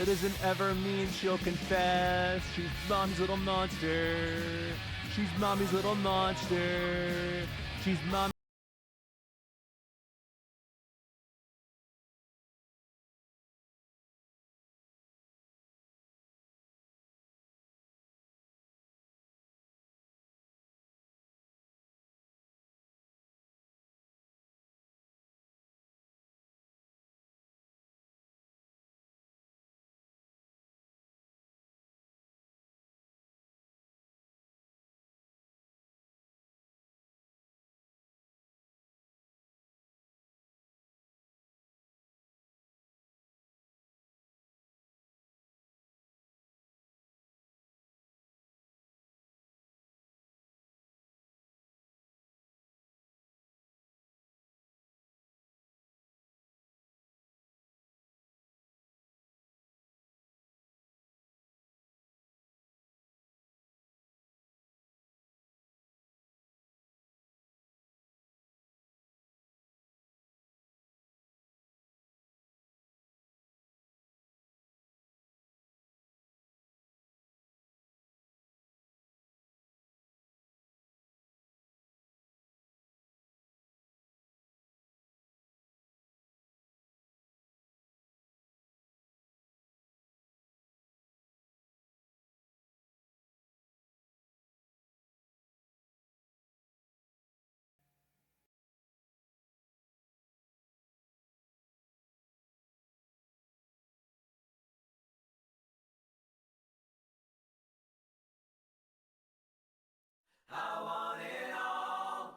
That doesn't ever mean she'll confess. She's mommy's little monster. She's mommy's little monster. She's mom.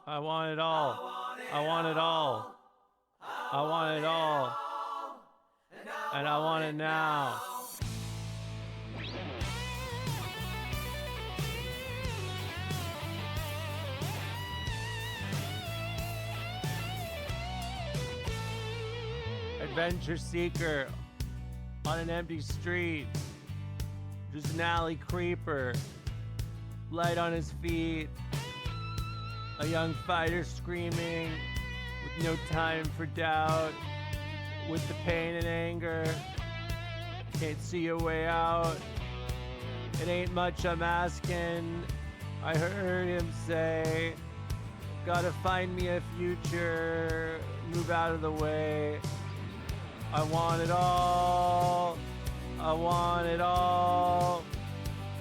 I want it all. I want it all. I want it all. And I want it now. Adventure seeker on an empty street. Just an alley creeper. Light on his feet. A young fighter screaming with no time for doubt. With the pain and anger. Can't see a way out. It ain't much I'm asking. I heard him say, gotta find me a future. Move out of the way. I want it all. I want it all.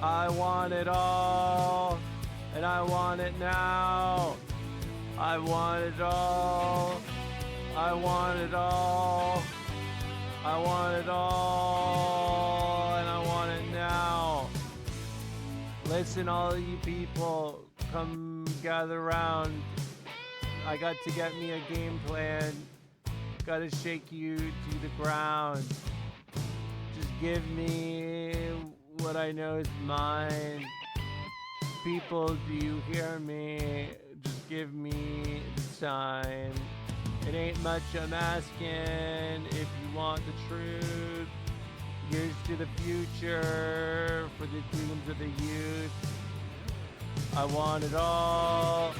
I want it all. And I want it now. I want it all. I want it all. I want it all. And I want it now. Listen, all of you people, come gather around. I got to get me a game plan. Gotta shake you to the ground. Just give me what I know is mine. People, do you hear me? Just give me the time. It ain't much I'm asking. If you want the truth, here's to the future for the dreams of the youth. I want it all.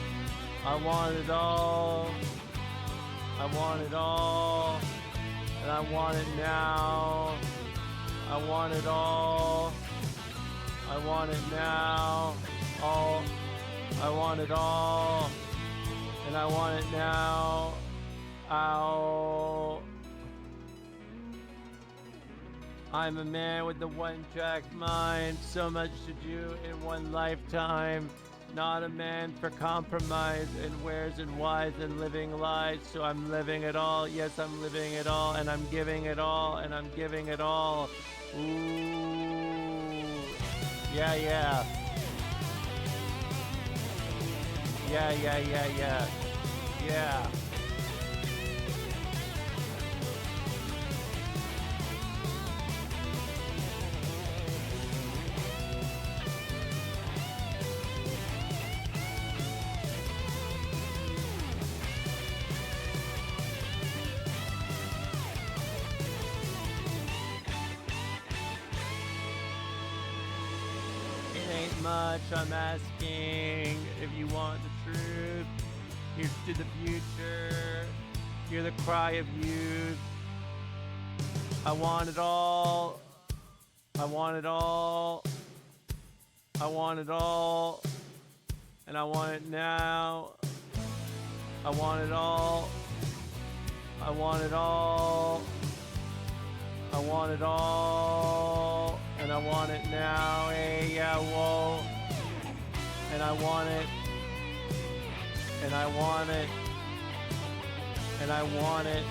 I want it all. I want it all. And I want it now. I want it all. I want it now. All. I want it all. And I want it now. Ow. I'm a man with the one-track mind. So much to do in one lifetime. Not a man for compromise and wheres and whys and living lies. So I'm living it all. Yes, I'm living it all. And I'm giving it all. And I'm giving it all. Ooh. Yeah, yeah. Yeah, yeah, yeah, yeah. Yeah. Much I'm asking. If you want the truth, here's to the future. Hear the cry of youth. I want it all. I want it all. I want it all. And I want it now. I want it all. I want it all. I want it all. And I want it now. Hey, yeah, whoa. And I want it. And I want it. And I want it.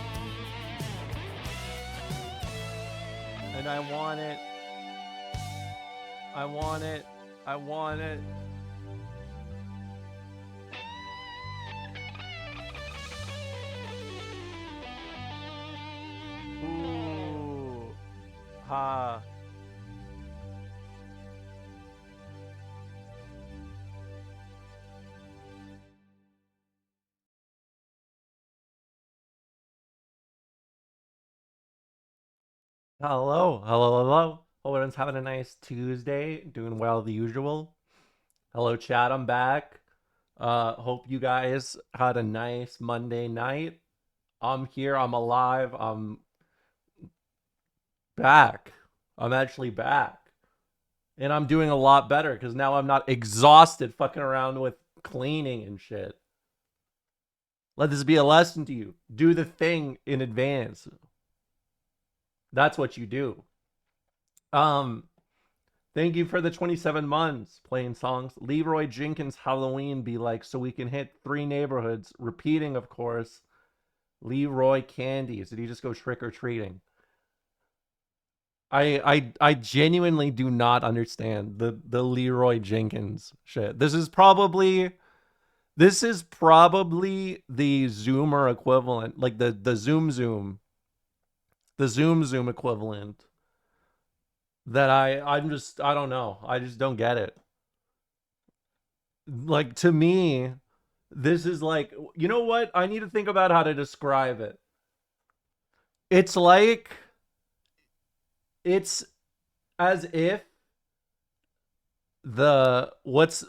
And I want it. I want it. I want it. Ooh. Ha. Hello, hello. Hope everyone's having a nice Tuesday, doing well the usual. Hello, chat. I'm back. Hope you guys had a nice Monday night. I'm here. I'm alive. I'm back. I'm actually back. And I'm doing a lot better because now I'm not exhausted fucking around with cleaning and shit. Let this be a lesson to you. Do the thing in advance. That's what you do. Thank you for the 27 months playing songs. Leroy Jenkins Halloween be like, so we can hit 3 neighborhoods. Repeating, of course. Leroy Candies. Did he just go trick or treating? I genuinely do not understand the Leroy Jenkins shit. This is probably the Zoomer equivalent, like the Zoom equivalent. That I don't know. I just don't get it. Like, to me, this is like, you know what? I need to think about how to describe it. It's like, it's as if the what's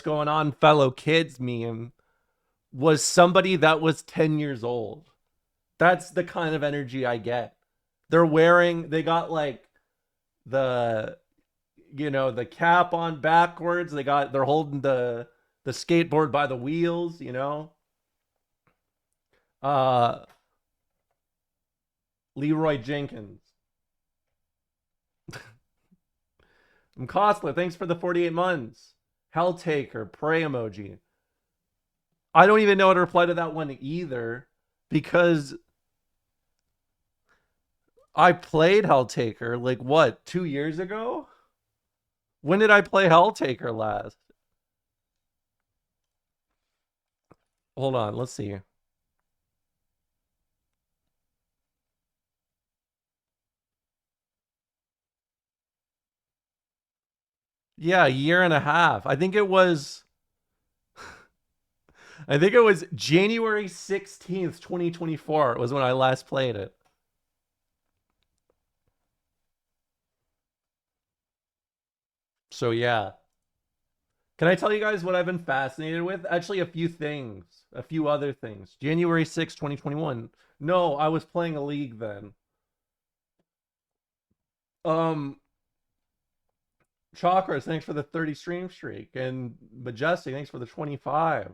going on fellow kids meme was somebody that was 10 years old. That's the kind of energy I get. They got like the cap on backwards. They're holding the skateboard by the wheels, Leroy Jenkins. Costler, thanks for the 48 months. Helltaker, pray emoji. I don't even know how to reply to that one either, because I played Helltaker like what, 2 years ago? When did I play Helltaker last? Hold on, let's see. Yeah, a year and a half. I think it was January 16th, 2024 was when I last played it. So yeah. Can I tell you guys what I've been fascinated with? Actually, a few other things. January 6th, 2021. No, I was playing a league then. Chakras, thanks for the 30 stream streak. And Majestic, thanks for the 25.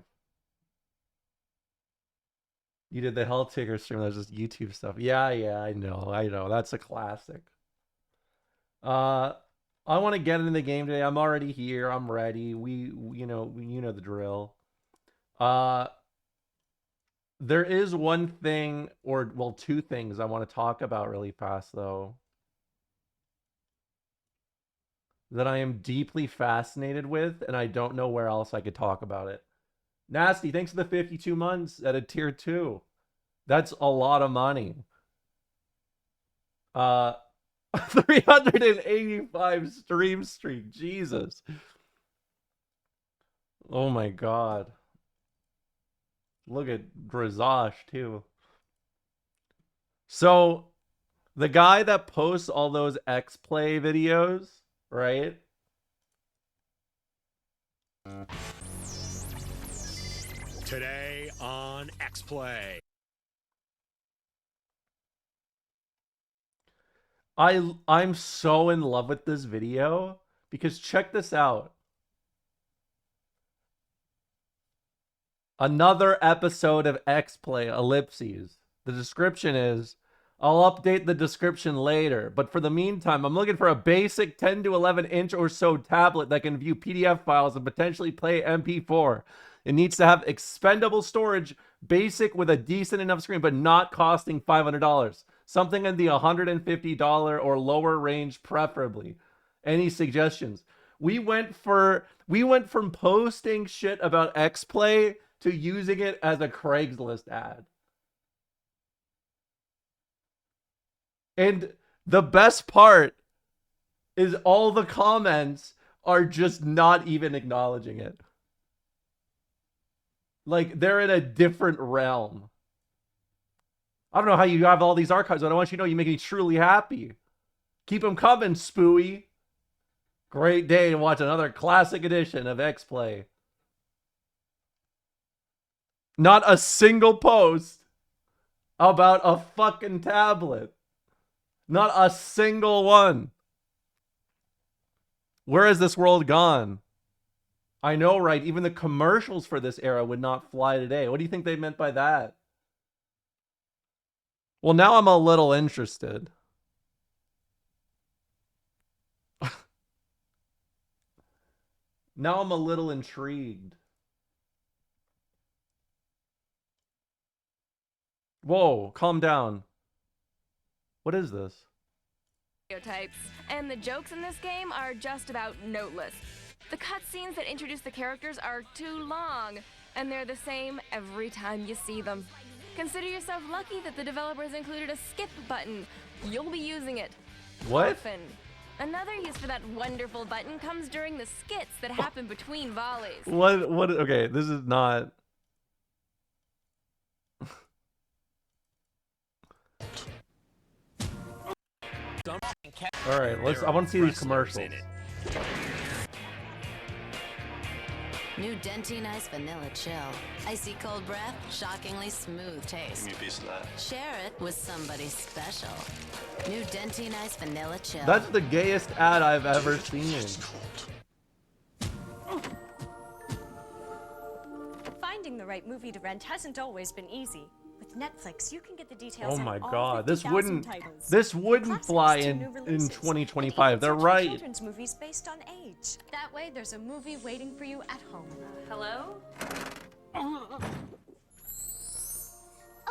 You did the Helltaker stream. That's just YouTube stuff. Yeah, I know. That's a classic. I want to get into the game today. I'm already here. I'm ready. We know the drill. There is one thing, or well, two things I want to talk about really fast though, that I am deeply fascinated with, and I don't know where else I could talk about it. Nasty, thanks for the 52 months at a tier 2. That's a lot of money. 385 stream streak. Jesus. Oh my god. Look at Drazash too. So the guy that posts all those X-Play videos, right? Today on X-Play. I'm so in love with this video because check this out. Another episode of X-Play, ellipses. The description is, I'll update the description later, but for the meantime, I'm looking for a basic 10 to 11 inch or so tablet that can view PDF files and potentially play MP4. It needs to have expendable storage, basic with a decent enough screen, but not costing $500. Something in the $150 or lower range, preferably. Any suggestions? We went from posting shit about X-Play to using it as a Craigslist ad. And the best part is all the comments are just not even acknowledging it. Like, they're in a different realm. I don't know how you have all these archives, but I want you to know you make me truly happy. Keep them coming, Spooey. Great day to watch another classic edition of X-Play. Not a single post about a fucking tablet. Not a single one. Where has this world gone? I know, right? Even the commercials for this era would not fly today. What do you think they meant by that? Well, now I'm a little interested. Now I'm a little intrigued. Whoa, calm down. What is this? Stereotypes, and the jokes in this game are just about noteless. The cutscenes that introduce the characters are too long, and they're the same every time you see them. Consider yourself lucky that the developers included a skip button. You'll be using it What? often. Another use for that wonderful button comes during the skits that happen between volleys. What? Okay, this is not. All right, I want to see these commercials. New Dentine Ice Vanilla Chill. Icy cold breath, shockingly smooth taste. Give me a piece of that. Share it with somebody special. New Dentine Ice Vanilla Chill. That's the gayest ad I've ever seen. Finding the right movie to rent hasn't always been easy. With Netflix, you can get the details. Oh on my all god, this 50,000 titles. wouldn't Classics fly to in new releases, 2025. and They're even right. children's movies based on age. That way, there's a movie waiting for you at home. Hello? A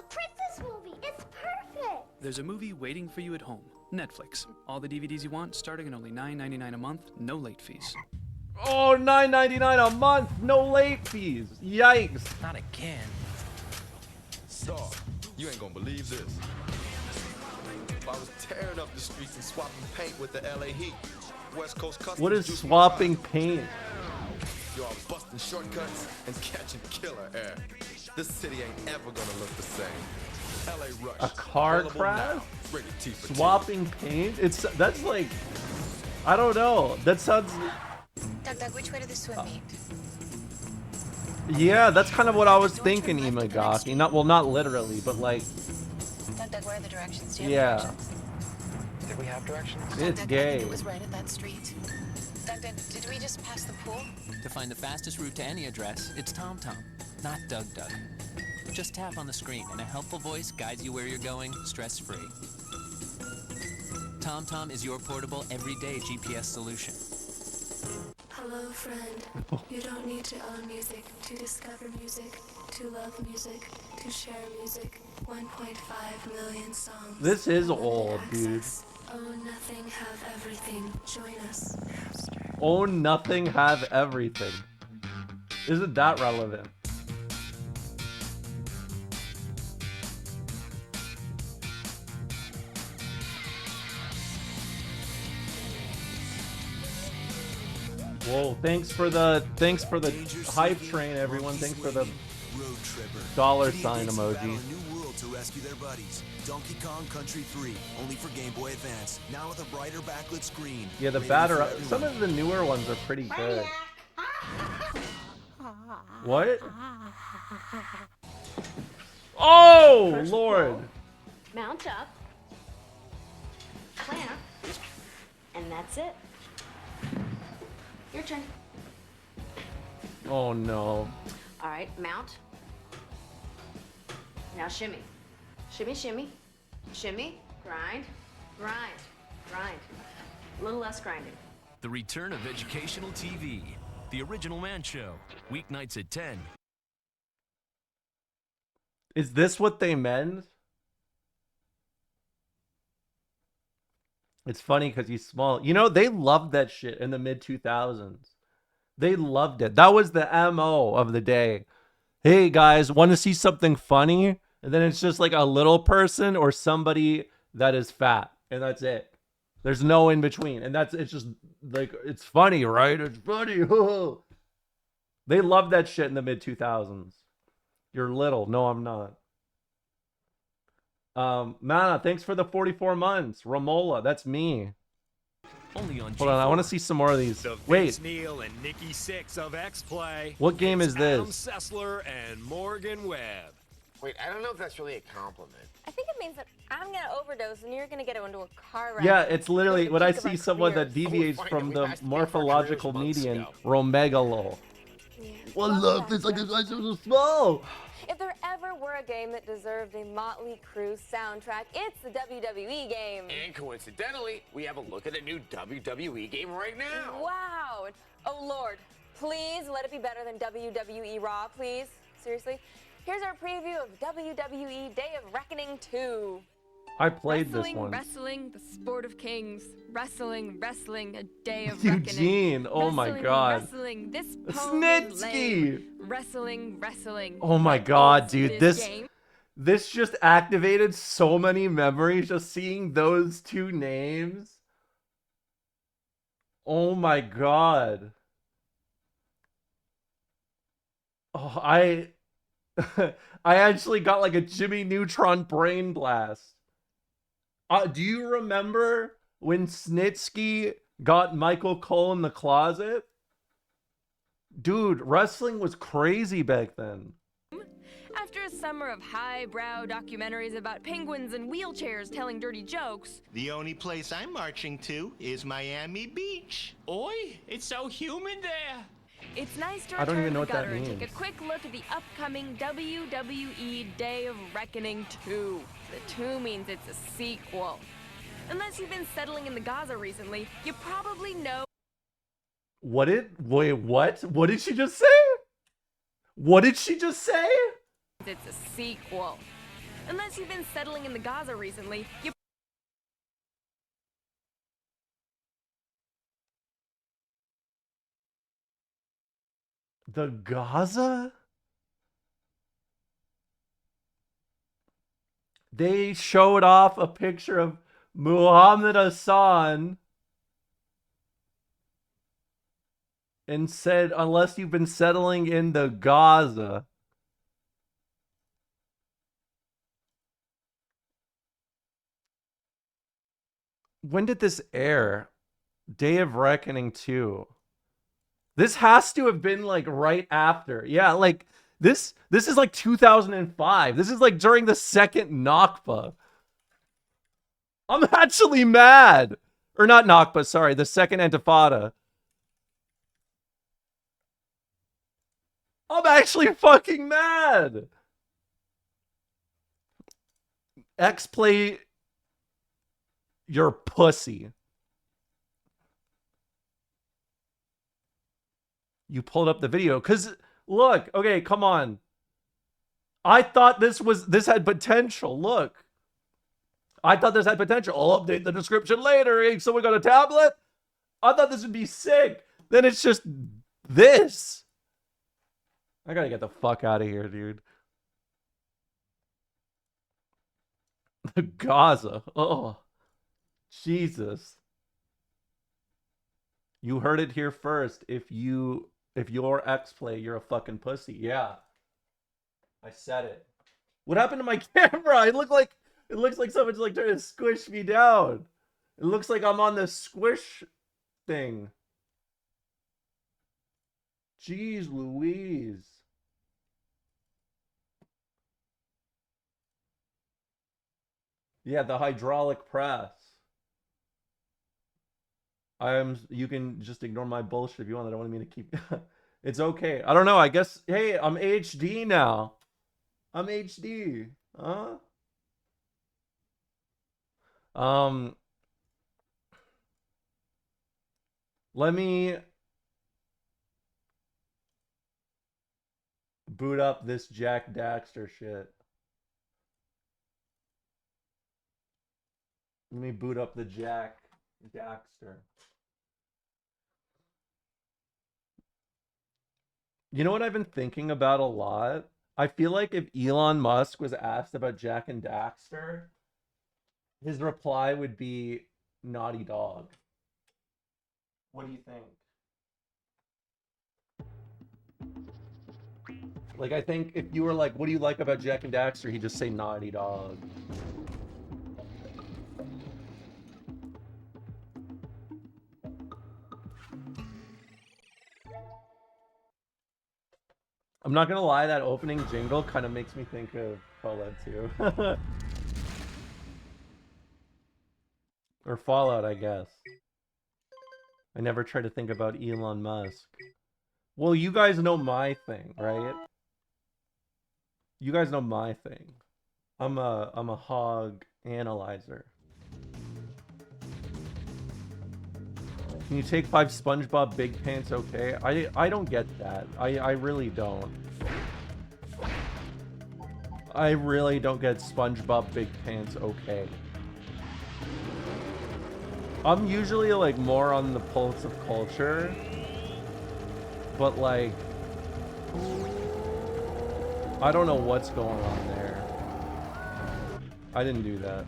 princess movie! It's perfect! There's a movie waiting for you at home. Netflix. All the DVDs you want, starting at only $9.99 a month, no late fees. Oh, $9.99 a month, no late fees. Yikes. Not again. Dog, you ain't gonna believe this. I was tearing up the streets and swapping paint with the LA Heat. West Coast Customs. What is juiced me swapping high. paint? Yo, I'm busting shortcuts and catching killer air. This city ain't ever gonna look the same. LA Rush. A car Available crash? now. Rated T for teen. Swapping paint? That's like, I don't know. That sounds. Doug, which way do the swim meet? Yeah, that's kind of what I was thinking, Imagaki. Not literally, but like, Doug, where are the directions? Do you yeah. have directions? Did we have directions? It's Doug, I gay. think it was right at that street. Doug, did we just pass the pool? To find the fastest route to any address, it's TomTom, not DugDug. Just tap on the screen and a helpful voice guides you where you're going, stress-free. TomTom is your portable, everyday GPS solution. Hello, friend. You don't need to own music to discover music, to love music, to share music. 1.5 million songs. This is Unlimited old, dude. access. Own nothing, have everything. Join us. Own nothing, have everything. Isn't that relevant? Whoa, thanks for the hype train, everyone. Thanks for the dollar sign emoji. New world to rescue their buddies. Donkey Kong Country 3, only for Game Boy Advance. Now with a brighter backlit screen. Yeah, the some of the newer ones are pretty good. What? Oh, Lord. Mount up. Plant. And that's it. Your turn. Oh no. All right, mount. Now shimmy. Shimmy, shimmy. Shimmy. Grind. Grind. Grind. A little less grinding. The return of educational TV. The Original Man Show. Weeknights at 10. Is this what they meant? It's funny because he's small. You know, they loved that shit in the mid 2000s. They loved it. That was the MO of the day. Hey guys, want to see something funny? And then it's just like a little person or somebody that is fat. And that's it. There's no in between. And it's just like, it's funny, right? It's funny. They loved that shit in the mid 2000s. You're little. No, I'm not. Mana, thanks for the 44 months. Romola, that's me. Only on Hold on, I want to see some more of these. The Wait, Vince Neil and Nikki Sixx of X-Play. what game is Adam this? Sessler and Morgan Webb. Wait, I don't know if that's really a compliment. I think it means that I'm gonna overdose and you're gonna get into a car wreck. Yeah, it's literally when I Think of see our someone that careers. deviates from the morphological months median, ago. Romegalo. Well, look, it's like it's so small. If there ever were a game that deserved a Motley Crue soundtrack, it's the WWE game. And coincidentally, we have a look at a new WWE game right now. Wow. Oh, Lord. Please let it be better than WWE Raw, please. Seriously. Here's our preview of WWE Day of Reckoning 2. I played this Wrestling, one. wrestling, the sport of kings. Wrestling, wrestling, a day of reckoning. Eugene, oh my Wrestling, god. Wrestling, this poem is Snitsky. lame. Wrestling, wrestling. Oh my What god, is dude. this This game? this just activated so many memories just seeing those two names. Oh my god. Oh, I actually got like a Jimmy Neutron brain blast. Do you remember when Snitsky got Michael Cole in the closet? Dude, wrestling was crazy back then. After a summer of highbrow documentaries about penguins and wheelchairs telling dirty jokes, The only place I'm marching to is Miami Beach. Oi, it's so humid there. it's nice to I don't return even know to the what that gutter and take means. a quick look at the upcoming WWE Day of Reckoning 2. The 2 means it's a sequel. Unless you've been settling in the Gaza recently, you probably know Wait, what? What did she just say? What did she just say? it's a sequel. Unless you've been settling in the Gaza recently, you The Gaza? They showed off a picture of Muhammad Hassan and said, unless you've been settling in the Gaza. When did this air? Day of Reckoning 2. This has to have been like right after. Yeah, like this is like 2005. This is like during the second Nakba. I'm actually mad. Or not Nakba, sorry, the second Intifada. I'm actually fucking mad. X-Play your pussy. You pulled up the video because look, okay, come on. I thought this had potential. Look, I thought this had potential. I'll update the description later. Hey, someone got a tablet? I thought this would be sick. Then it's just this. I gotta get the fuck out of here, dude. The Gaza. Oh, Jesus. You heard it here first. If you're X-Play, you're a fucking pussy. Yeah. I said it. What happened to my camera? It looks like someone's like trying to squish me down. It looks like I'm on the squish thing. Jeez Louise. Yeah, the hydraulic press. You can just ignore my bullshit if you want. I don't want me to keep. It's okay. I don't know. I guess. Hey, I'm HD now. I'm HD. Huh? Let me boot up this Jack Daxter shit. Let me boot up the Jack Daxter. You know what I've been thinking about a lot? I feel like if Elon Musk was asked about Jack and Daxter, his reply would be Naughty Dog. What do you think? Like, I think if you were like, what do you like about Jack and Daxter? He'd just say Naughty Dog. I'm not gonna lie, that opening jingle kind of makes me think of Fallout 2. Or Fallout, I guess. I never try to think about Elon Musk. Well, you guys know my thing, right? You guys know my thing. I'm a hog analyzer. Can you take 5 SpongeBob Big Pants okay? I don't get that. I really don't. I really don't get SpongeBob Big Pants okay. I'm usually like more on the pulse of culture. But like, I don't know what's going on there. I didn't do that.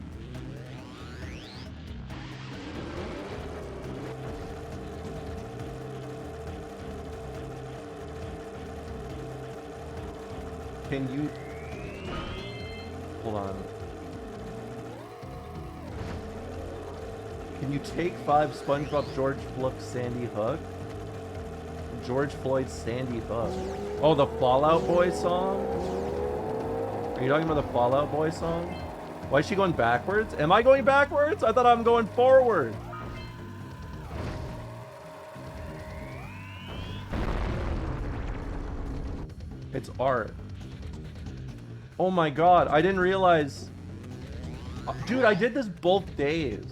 Can you... Hold on. Can you take 5 SpongeBob George Floyd Sandy Hook? George Floyd Sandy Hook. Oh, the Fallout Boy song? Are you talking about the Fallout Boy song? Why is she going backwards? Am I going backwards? I thought I'm going forward. It's art. Oh my god, I didn't realize. Dude, I did this both days.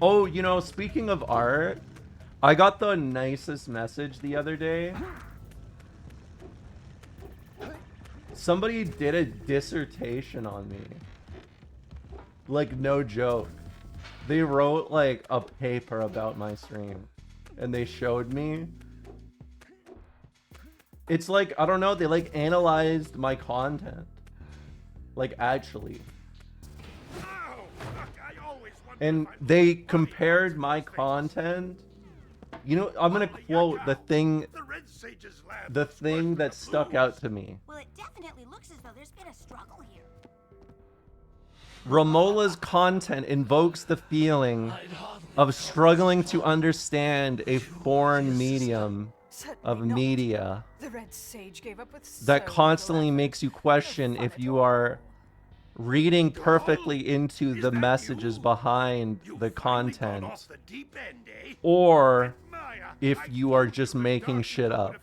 Oh, you know, speaking of art, I got the nicest message the other day. Somebody did a dissertation on me. Like, no joke. They wrote, like, a paper about my stream. And they showed me. It's like, I don't know, they like analyzed my content. Like, actually. And they compared my content. You know, I'm gonna quote the thing that stuck out to me. Well, it definitely looks as though there's been a struggle here. Romola's content invokes the feeling of struggling to understand a foreign medium of media The Red Sage gave up with that constantly makes you question if you are reading perfectly into the messages behind the content, or if you are just making shit up.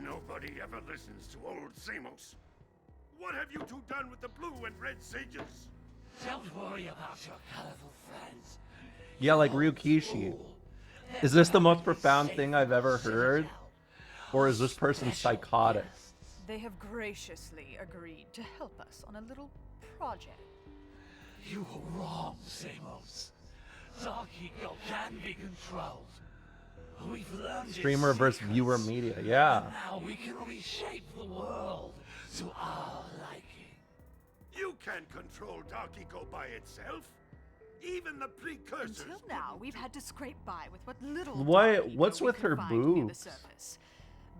Nobody ever listens to old Samos. What have you two done with the blue and red sages? Don't worry about your colorful friends. Yeah, like Ryukishi. Is this the most profound thing I've ever heard? Or is this person psychotic? They have graciously agreed to help us on a little project. You were wrong, Samos. Dark Ego can be controlled. We've learned it. Streamer versus viewer media, yeah. Now we can reshape the world to our liking. You can't control Dark Ego by itself. Even the precursors. Until now, we've had to scrape by with what little. What's with her boobs?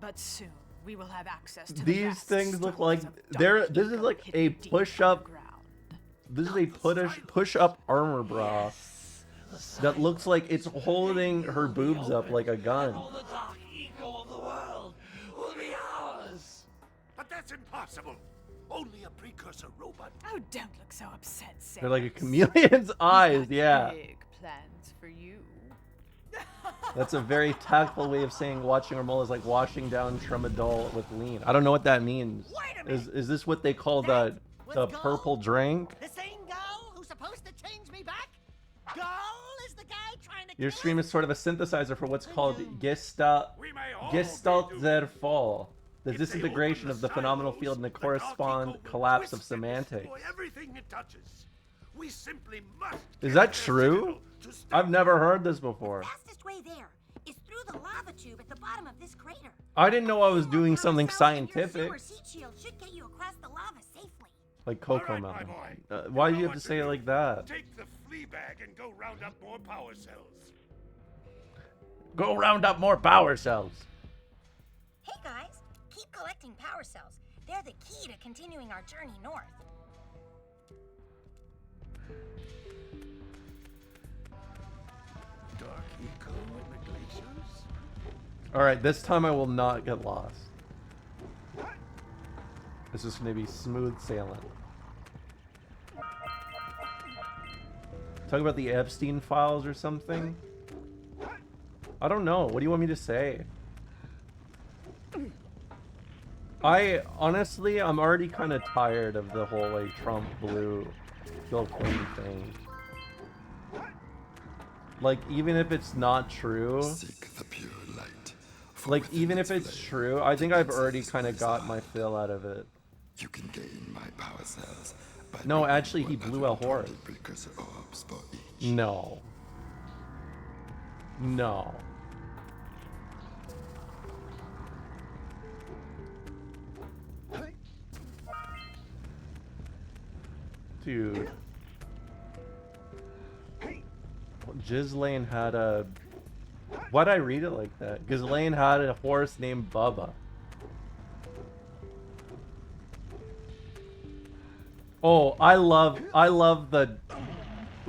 But soon we will have access to These things look like this is like a push-up. This is a push-up armor bra that looks like it's holding her boobs up like a gun. All the Dark Ego of the world will be ours. But that's impossible. Only a precursor robot. Oh, don't look so upset, Samus. They're like a chameleon's eyes, yeah. Big plans for you. That's a very tactful way of saying watching Romola is like washing down Tramadol with lean. I don't know what that means. Is this what they call the purple drink? The same girl who's supposed to change me back? Girl is the guy trying to Your stream is sort of a synthesizer for what's called Gestalt der Fall, the disintegration of the phenomenal field and the corresponding collapse of semantics. Everything it touches. We simply must. Is that true? I've never heard this before. fastest way there is through the lava tube at the bottom of this crater. I didn't know I was doing something Your scientific. sewer seat shield should get you across the lava safely. Like Cocoa Melon. Why do you have to say it like that? Take the flea bag and go round up more power cells. Go round up more power cells. Hey guys, keep collecting power cells. They're the key to continuing our journey north. Dark eco in the glaciers. Alright, this time I will not get lost. This is going to be smooth sailing. Talk about the Epstein files or something? I don't know. What do you want me to say? Honestly, I'm already kind of tired of the whole, like, Trump blue Bill Clinton thing. Like, even if it's not true... Seek the pure light. Like, even if it's true, I think I've already kind of got my fill out of it. You can gain my power cells. No, actually, he blew a horse. Precursor orbs for each. No. No. Dude. Ghislaine had a... Why'd I read it like that? Ghislaine had a horse named Bubba. Oh, I love the...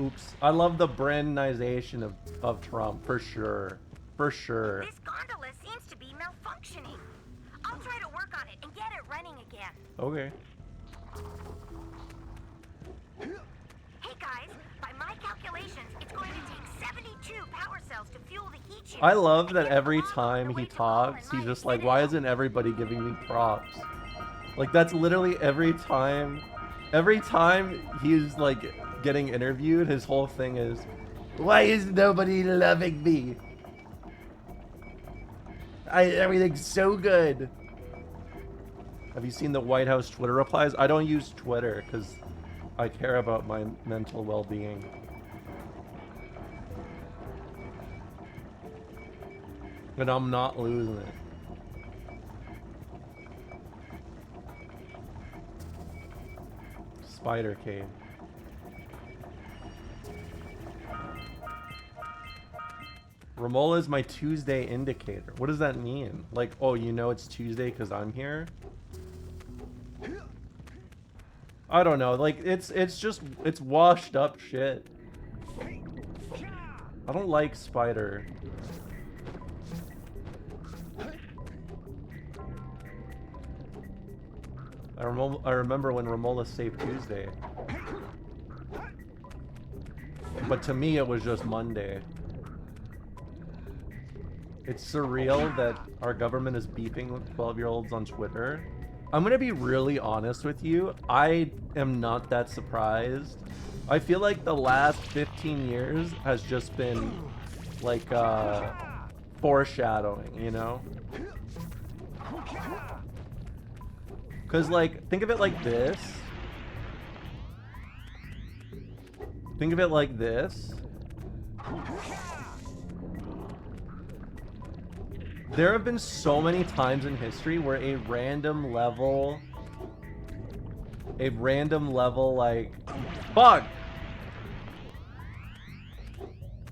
Oops. I love the brandization of Trump, for sure. For sure. This gondola seems to be malfunctioning. I'll try to work on it and get it running again. Okay. Hey guys, by my calculations, it's going to take 72 power cells to fuel the heat shield. I love that every time he talks, he's just like, why isn't everybody giving me props? Like, that's literally every time he's like getting interviewed, his whole thing is, why is nobody loving me? Everything's so good. Have you seen the White House Twitter replies? I don't use Twitter because I care about my mental well-being. And I'm not losing it. Spider Cave. Romola is my Tuesday indicator. What does that mean? Like, oh, you know it's Tuesday because I'm here? I don't know. Like, it's washed up shit. I don't like Spider. I remember when Romola saved Tuesday. But to me, it was just Monday. It's surreal that our government is beeping 12-year-olds on Twitter. I'm gonna be really honest with you. I am not that surprised. I feel like the last 15 years has just been like foreshadowing, you know? Cause like, think of it like this. Think of it like this. There have been so many times in history where a random level like, fuck!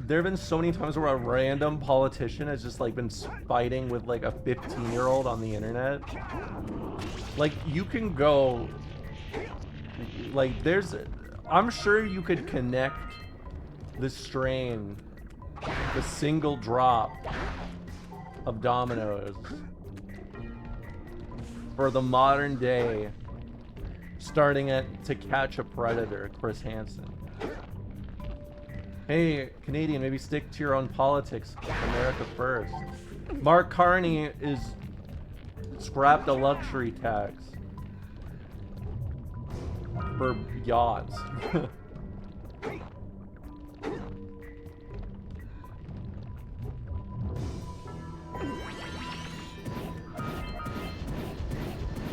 There have been so many times where a random politician has just like been fighting with like a 15-year-old on the internet. Like, you can go, like, I'm sure you could connect the strain, the single drop of dominoes for the modern day starting at To Catch a Predator, Chris Hansen. Hey, Canadian, maybe stick to your own politics. America first. Mark Carney is scrapped a luxury tax for yachts.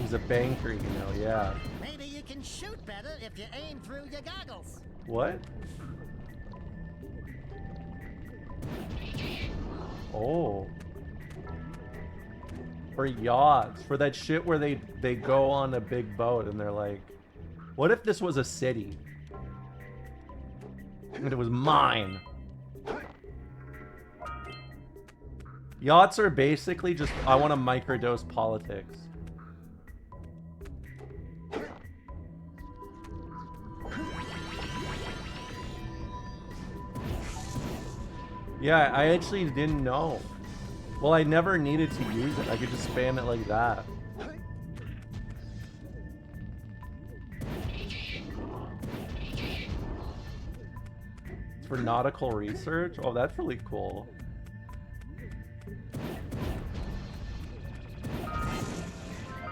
He's a banker, you know, yeah. Maybe you can shoot better if you aim through your goggles. What? Oh. For yachts. For that shit where they go on a big boat and they're like, what if this was a city? And it was mine. Yachts are basically just, I want to microdose politics. Yeah, I actually didn't know. Well, I never needed to use it. I could just spam it like that. It's for nautical research? Oh, that's really cool.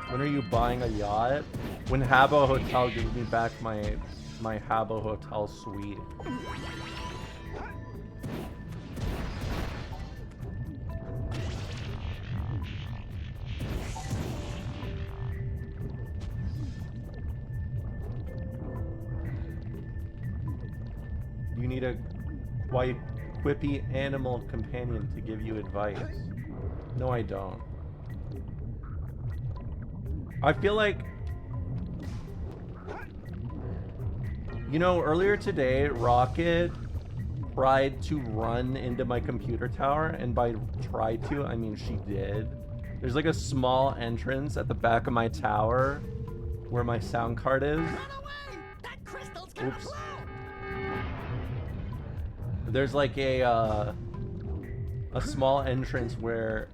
When are you buying a yacht? When Habbo Hotel gives me back my Habbo Hotel suite. You need a quite quippy animal companion to give you advice. No, I don't. I feel like, you know, earlier today, Rocket tried to run into my computer tower, and by tried to, I mean she did. There's like a small entrance at the back of my tower where my sound card is. Oops. There's like a small entrance where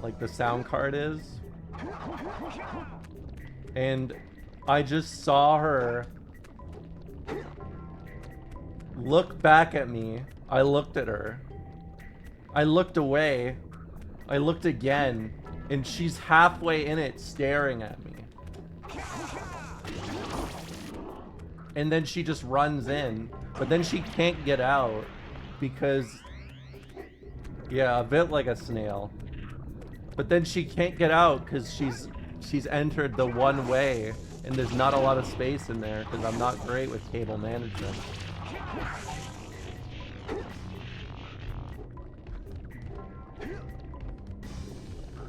like the sound card is, and I just saw her look back at me. I looked at her, I looked away, I looked again, and she's halfway in it staring at me. And then she just runs in, but then she can't get out because, yeah, a bit like a snail. But then she can't get out because she's entered the one way, and there's not a lot of space in there because I'm not great with cable management.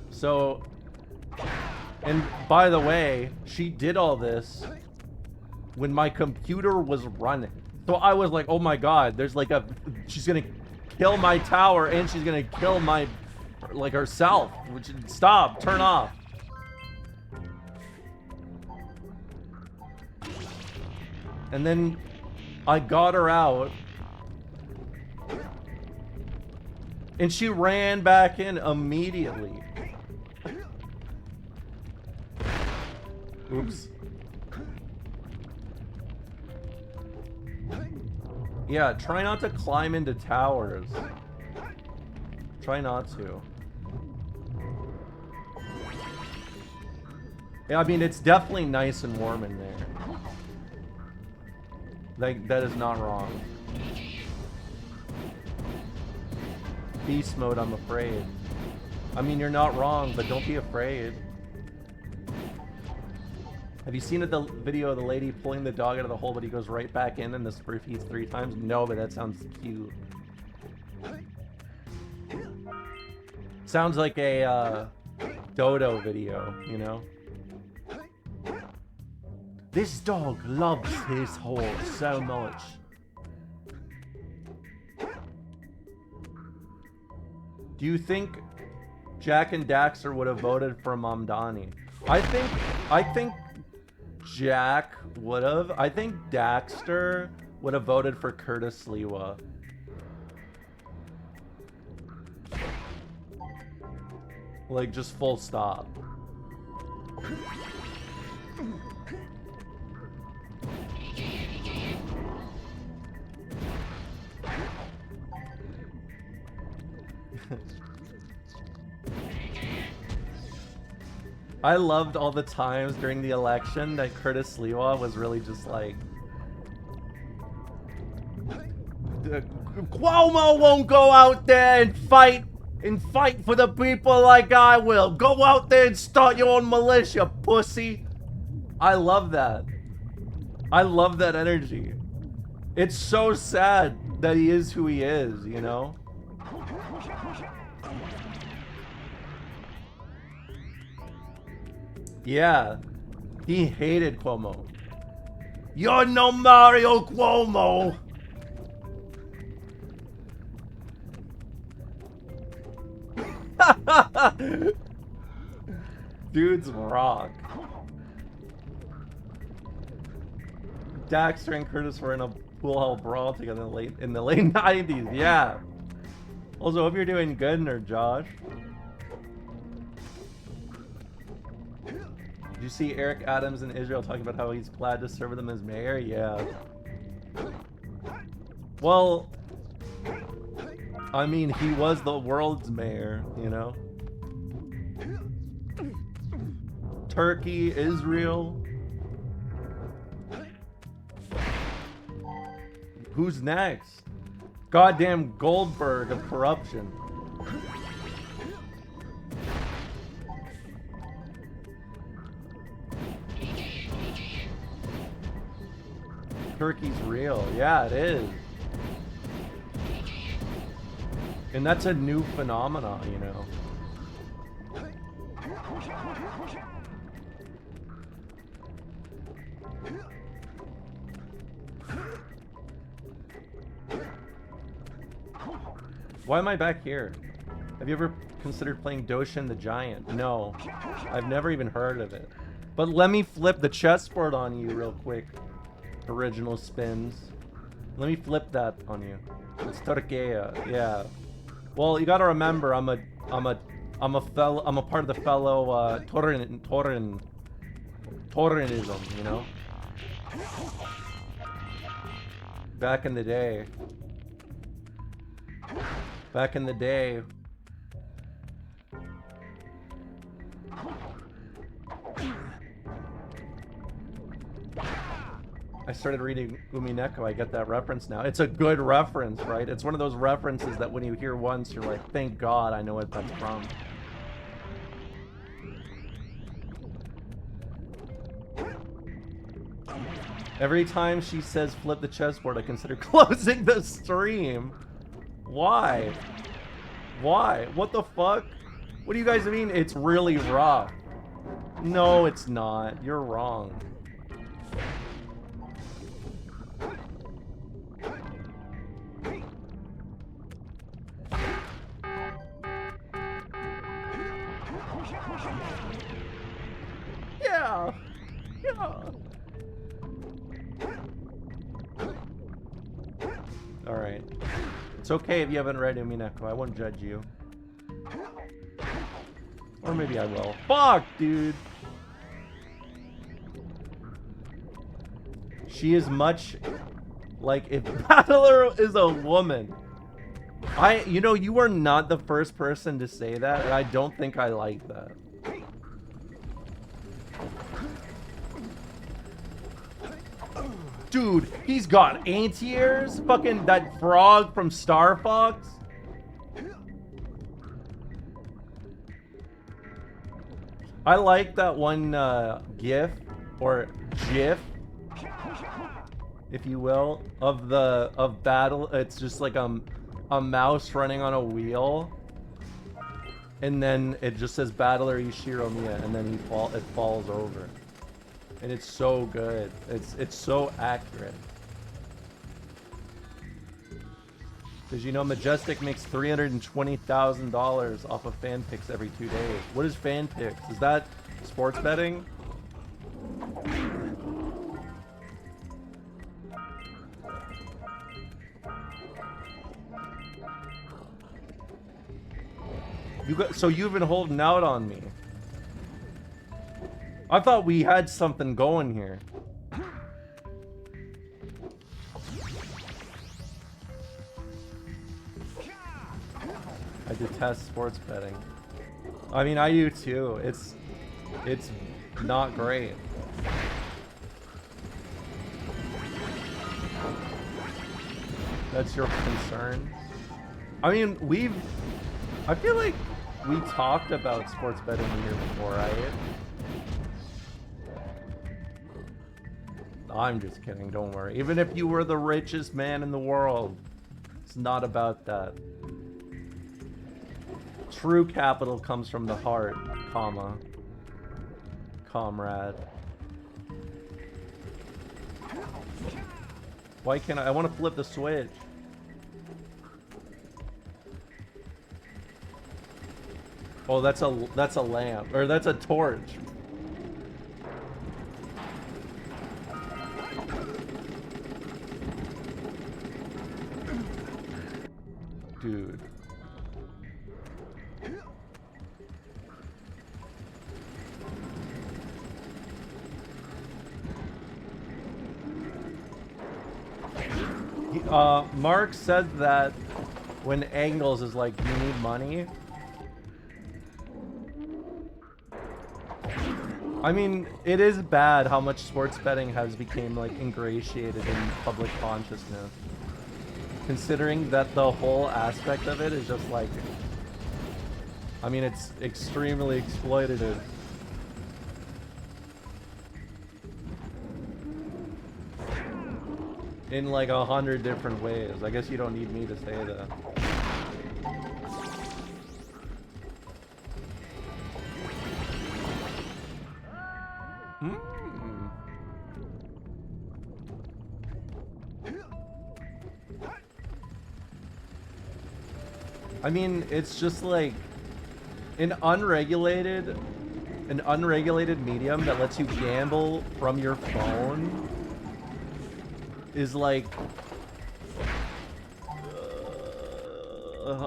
So, and by the way, she did all this when my computer was running. So I was like, oh my god, there's like she's gonna kill my tower and she's gonna kill my, like, herself. Stop, turn off. And then I got her out and she ran back in immediately. Oops. Yeah, try not to climb into towers. Try not to. Yeah, I mean, it's definitely nice and warm in there. Like, that is not wrong. Beast mode, I'm afraid. I mean, you're not wrong, but don't be afraid. Have you seen the video of the lady pulling the dog out of the hole, but he goes right back in and the sprue feeds 3 times? No, but that sounds cute. Sounds like a Dodo video, you know? This dog loves his hole so much. Do you think Jack and Daxter would have voted for Mamdani? I think Jack would have. I think Daxter would have voted for Curtis Lewa. Like, just full stop. I loved all the times during the election that Curtis Sliwa was really just like, Cuomo won't go out there and fight for the people like I will. Go out there and start your own militia, pussy. I love that. I love that energy. It's so sad that he is who he is, you know? Yeah, he hated Cuomo. You're no Mario Cuomo. Dudes rock. Daxter and Curtis were in a pool hall brawl together in the late 90s. Yeah. Also, hope you're doing good, Nerd Josh. Did you see Eric Adams in Israel talking about how he's glad to serve them as mayor? Yeah. Well, I mean, he was the world's mayor, you know? Turkey, Israel. Who's next? Goddamn Goldberg of corruption. Turkey's real. Yeah, it is. And that's a new phenomenon, you know. Why am I back here? Have you ever considered playing Doshin the Giant? No. I've never even heard of it. But let me flip the chessboard on you real quick. Original spins. Let me flip that on you. It's Turkey, yeah. Well, you gotta remember, I'm a part of the fellow Taureanism, you know. Back in the day. Back in the day. I started reading Umineko. I get that reference now. It's a good reference, right? It's one of those references that when you hear once, you're like, thank God I know what that's from. Every time she says flip the chessboard, I consider closing the stream. Why? Why? What the fuck? What do you guys mean it's really rough? No, it's not. You're wrong. Yeah. Yeah. Alright. It's okay if you haven't read Umineko. I won't judge you. Or maybe I will. Fuck, dude! She is much like if Battler is a woman. You know, you are not the first person to say that, and I don't think I like that. Dude, he's got anti-airs? Fucking that frog from Star Fox? I like that one GIF, or GIF, if you will, of battle. It's just like a mouse running on a wheel. And then it just says Battler Ishiro Miya, and then it falls over. And it's so good. It's so accurate. Because you know Majestic makes $320,000 off of fan picks every 2 days. What is fan picks? Is that sports betting? So you've been holding out on me. I thought we had something going here. I detest sports betting. I mean, I do too. It's not great. That's your concern? I mean, I feel like we talked about sports betting here before, right? I'm just kidding, don't worry. Even if you were the richest man in the world, it's not about that. True capital comes from the heart, comma, comrade. Why can't I want to flip the switch. Oh, that's a lamp, or that's a torch. Dude. Mark said that when Angles is like, you need money. I mean, it is bad how much sports betting has become like ingratiated in public consciousness. Considering that the whole aspect of it is just like, I mean, it's extremely exploitative. In like 100 different ways. I guess you don't need me to say that. I mean, it's just like an unregulated medium that lets you gamble from your phone is like,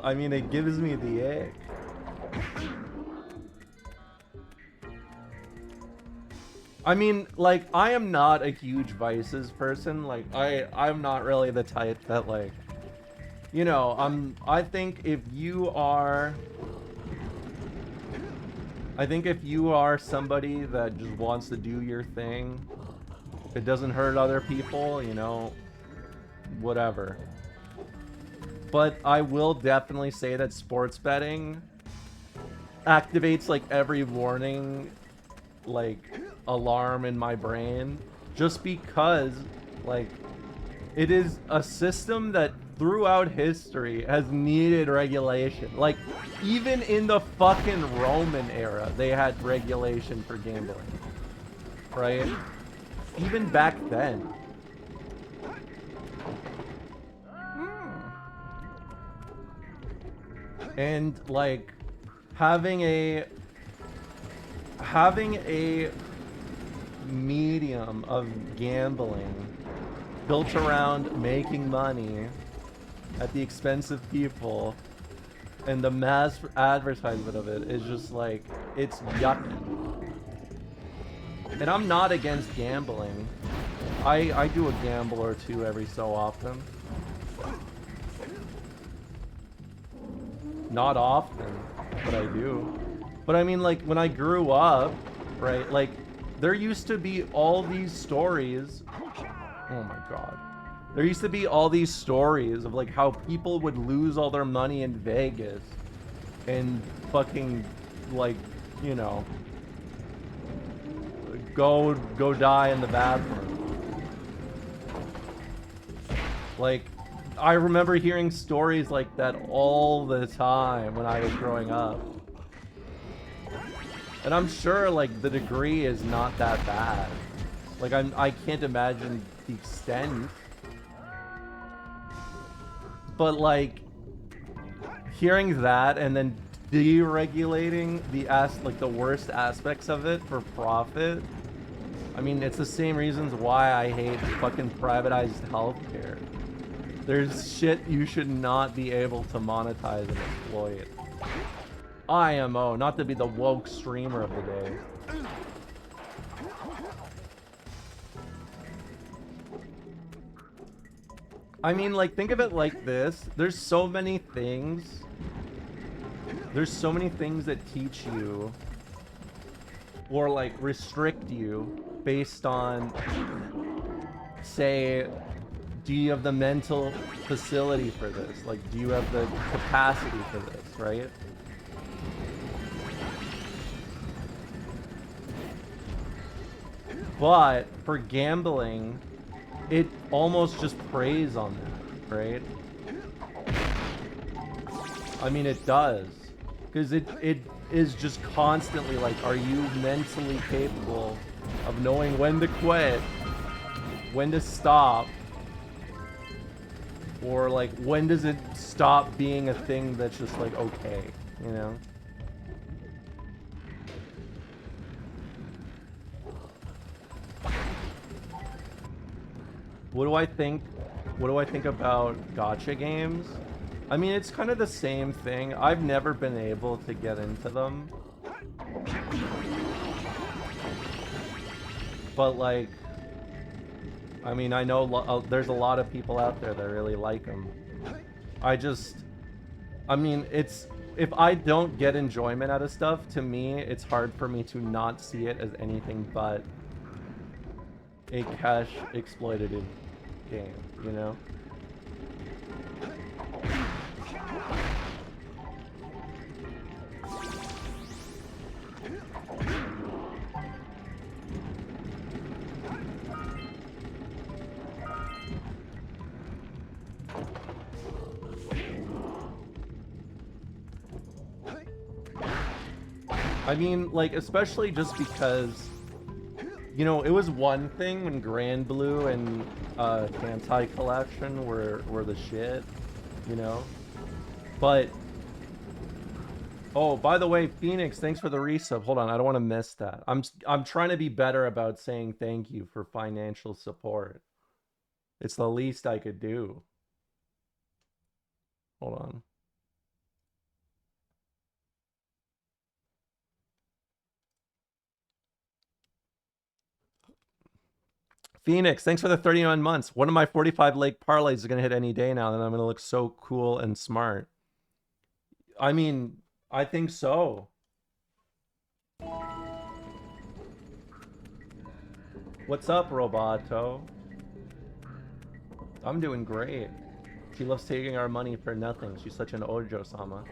I mean, it gives me the ick. I mean, like, I am not a huge Vices person. Like, I'm not really the type that, like, you know, I think if you are somebody that just wants to do your thing, it doesn't hurt other people, you know, whatever. But I will definitely say that sports betting activates like every warning, like, alarm in my brain, just because, like, it is a system that throughout history has needed regulation. Like, even in the fucking Roman era, they had regulation for gambling, right? Even back then. And like having a medium of gambling built around making money at the expense of people, and the mass advertisement of it is just like, it's yucky. And I'm not against gambling. I do a gamble or two every so often. Not often, but I do. But I mean, like, when I grew up, right, like, there used to be all these stories. Oh my god. There used to be all these stories of, like, how people would lose all their money in Vegas and fucking, like, you know, go die in the bathroom. Like, I remember hearing stories like that all the time when I was growing up. And I'm sure, like, the degree is not that bad. Like, I can't imagine the extent. But, like, hearing that and then deregulating the worst aspects of it for profit. I mean, it's the same reasons why I hate fucking privatized healthcare. There's shit you should not be able to monetize and exploit. IMO, not to be the woke streamer of the day. I mean, like, think of it like this. There's so many things. There's so many things that teach you or, like, restrict you based on, say, do you have the mental facility for this? Like, do you have the capacity for this, right? But for gambling, it almost just preys on that, right? I mean, it does. Because it is just constantly like, are you mentally capable of knowing when to quit, when to stop, or like, when does it stop being a thing that's just like, okay, you know? What do I think? What do I think about gacha games? I mean, it's kind of the same thing. I've never been able to get into them. But like, I mean, I know there's a lot of people out there that really like them. I mean, it's, if I don't get enjoyment out of stuff, to me, it's hard for me to not see it as anything but a cash exploitative game, you know? I mean, like, especially just because, you know, it was one thing when Grand Blue and Kantai Collection were the shit, you know? But, oh, by the way, Phoenix, thanks for the resub. Hold on, I don't want to miss that. I'm trying to be better about saying thank you for financial support. It's the least I could do. Hold on. Phoenix, thanks for the 39 months. One of my 45 lake parlays is going to hit any day now, and I'm going to look so cool and smart. I mean, I think so. What's up, Roboto? I'm doing great. She loves taking our money for nothing. She's such an Ojo-sama.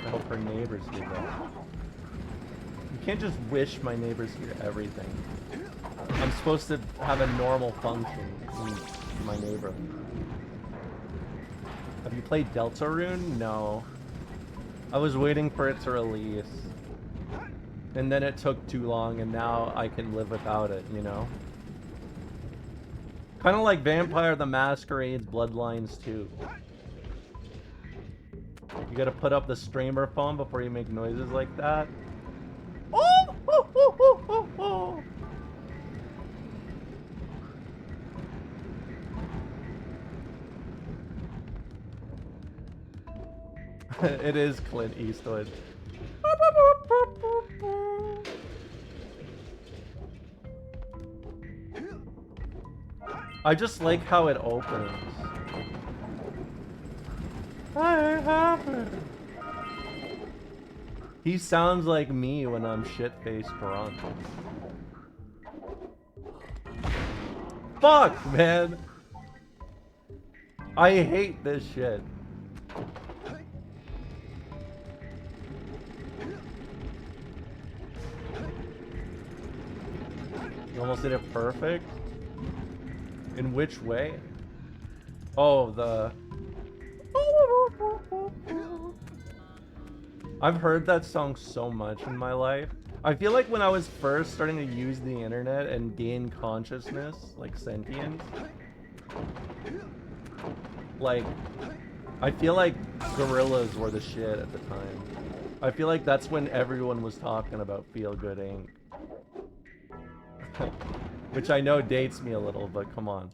I hope her neighbors hear that. You can't just wish my neighbors hear everything. I'm supposed to have a normal function in my neighborhood. Have you played Deltarune? No. I was waiting for it to release. And then it took too long, and now I can live without it, you know? Kind of like Vampire the Masquerade's Bloodlines 2. You gotta put up the streamer phone before you make noises like that. Oh! Oh, oh, oh, oh, oh. It is Clint Eastwood. I just like how it opens. He sounds like me when I'm shit-faced drunk. Fuck, man! I hate this shit. You almost did it perfect? In which way? Oh, the... I've heard that song so much in my life. I feel like when I was first starting to use the internet and gain consciousness, like sentience, like, I feel like gorillas were the shit at the time. I feel like that's when everyone was talking about Feel Good Inc. Which I know dates me a little, but come on.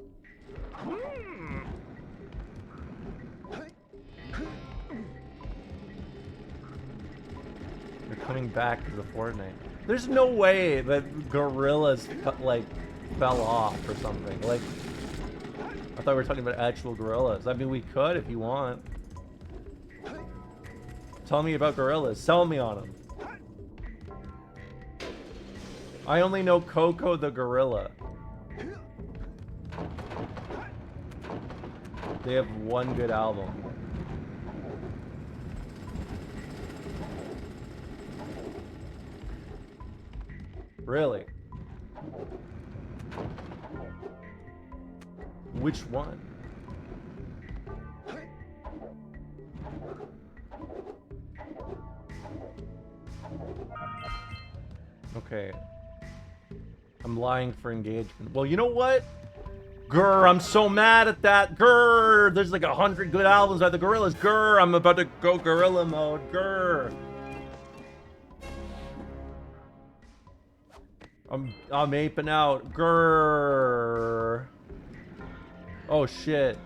They're coming back to the Fortnite. There's no way that gorillas like fell off or something. Like, I thought we were talking about actual gorillas. I mean, we could if you want. Tell me about gorillas. Sell me on them. I only know Coco the gorilla. They have one good album. Really? Which one? Okay. I'm lying for engagement. Well, you know what? Grr, I'm so mad at that. Grr, there's like 100 good albums by the Gorillaz. Grr, I'm about to go gorilla mode. Grr. I'm aping out. Grr. Oh shit.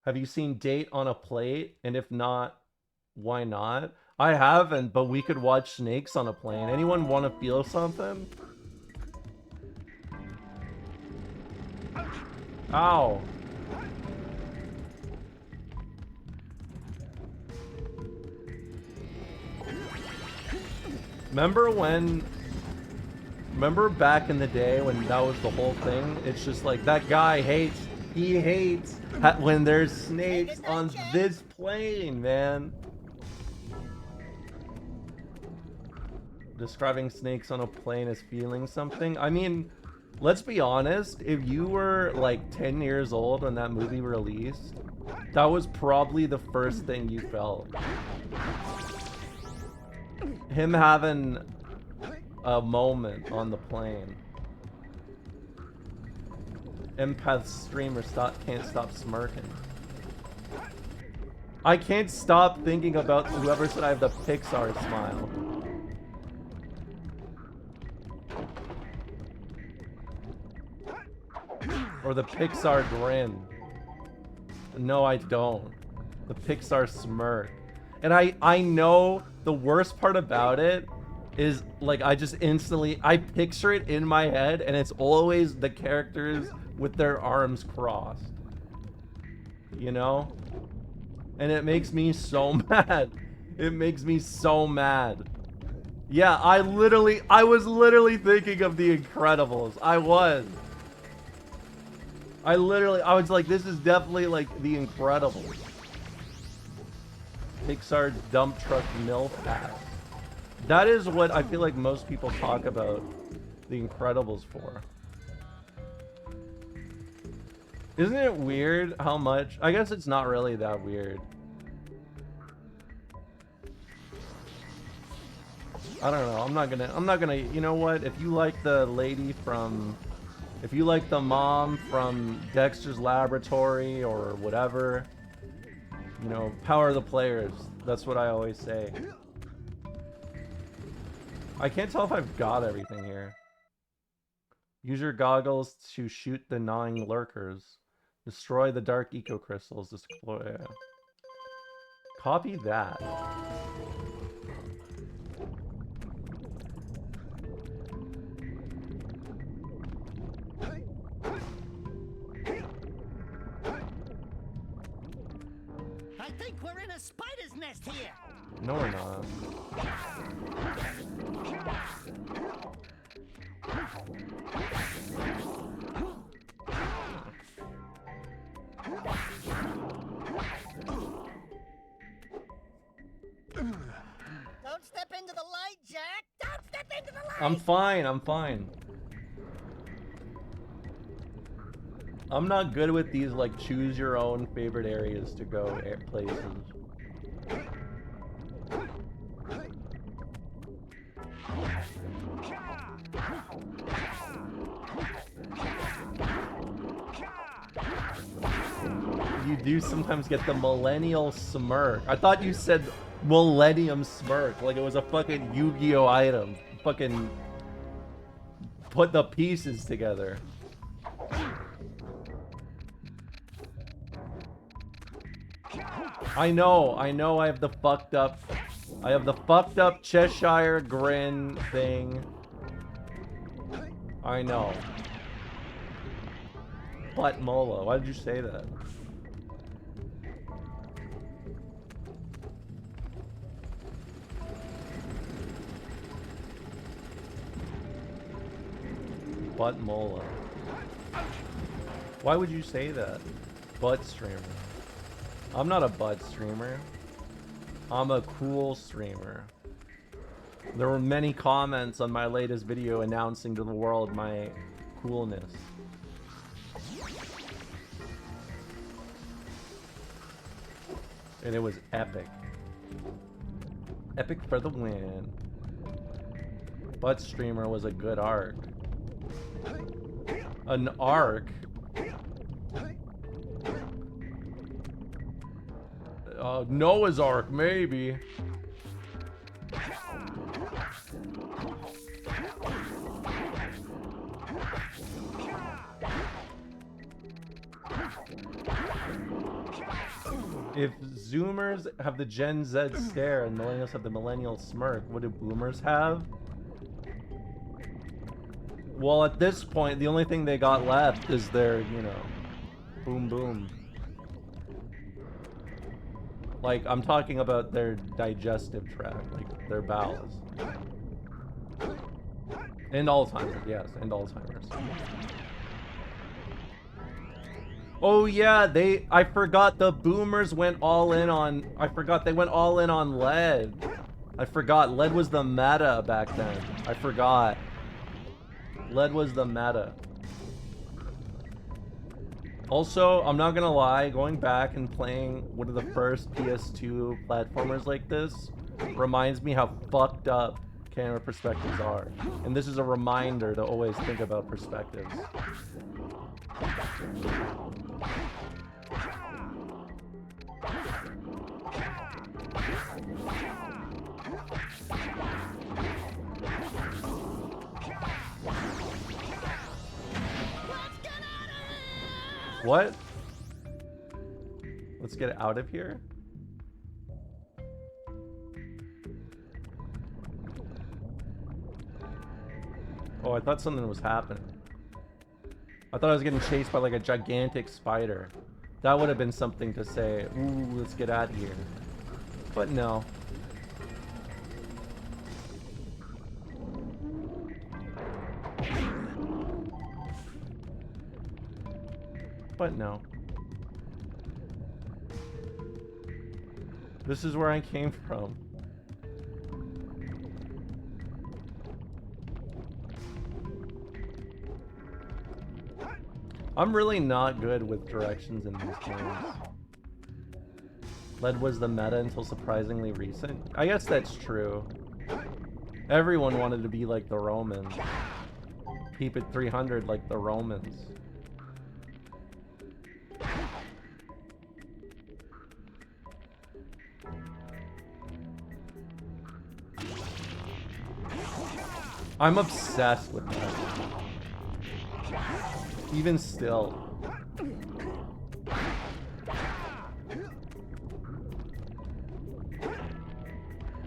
Have you seen Date on a Plate? And if not, why not? I haven't, but we could watch Snakes on a Plane. Anyone want to feel something? Ow. Remember back in the day when that was the whole thing? It's just like, that guy hates, he hates when there's snakes on this plane, man. Describing snakes on a plane as feeling something. I mean, let's be honest, if you were like 10 years old when that movie released, that was probably the first thing you felt. Him having a moment on the plane. Empath streamer can't stop smirking. I can't stop thinking about whoever said I have the Pixar smile. Or the Pixar grin. No, I don't. The Pixar smirk. And I know the worst part about it is, like, I just instantly, I picture it in my head, and it's always the characters with their arms crossed. You know? And it makes me so mad. It makes me so mad. Yeah, I was literally thinking of The Incredibles. I was like, this is definitely like The Incredibles. Pixar dump truck MILF ass. That is what I feel like most people talk about The Incredibles for. Isn't it weird how much? I guess it's not really that weird. I don't know. I'm not gonna, you know what? If you like the lady from, if you like the mom from Dexter's Laboratory or whatever, you know, power the players. That's what I always say. I can't tell if I've got everything here. Use your goggles to shoot the gnawing lurkers. Destroy the dark eco crystals. Yeah. Copy that. I think we're in a spider's nest here. No, we're not. Don't step into the light, Jack. Don't step into the light. I'm fine. I'm fine. I'm not good with these, like, choose your own favorite areas to go places. you do sometimes get the millennial smirk. I thought you said millennium smirk, like it was a fucking Yu-Gi-Oh item. Fucking put the pieces together. I know I have the fucked up Cheshire grin thing. I know. Butt Mola, why did you say that? Butt Mola. Why would you say that? Butt streamer. I'm not a butt streamer. I'm a cool streamer. There were many comments on my latest video announcing to the world my coolness. And it was epic. Epic for the win. Butt streamer was a good arc. An arc? Noah's Ark, maybe. If Zoomers have the Gen Z stare and Millennials have the Millennial smirk, what do Boomers have? Well, at this point, the only thing they got left is their, you know, boom boom. Like, I'm talking about their digestive tract, like their bowels. And Alzheimer's, yes, and Alzheimer's. Oh yeah, I forgot the Boomers went all in on, they went all in on lead. I forgot, lead was the meta back then. I forgot. Lead was the meta. Also, I'm not gonna lie, going back and playing one of the first PS2 platformers like this reminds me how fucked up camera perspectives are. And this is a reminder to always think about perspectives. What? Let's get out of here? Oh, I thought something was happening. I thought I was getting chased by like a gigantic spider. That would have been something to say, ooh, let's get out of here. But no. But no. This is where I came from. I'm really not good with directions in these games. Lead was the meta until surprisingly recent. I guess that's true. Everyone wanted to be like the Romans. Keep it 300 like the Romans. I'm obsessed with that. Even still.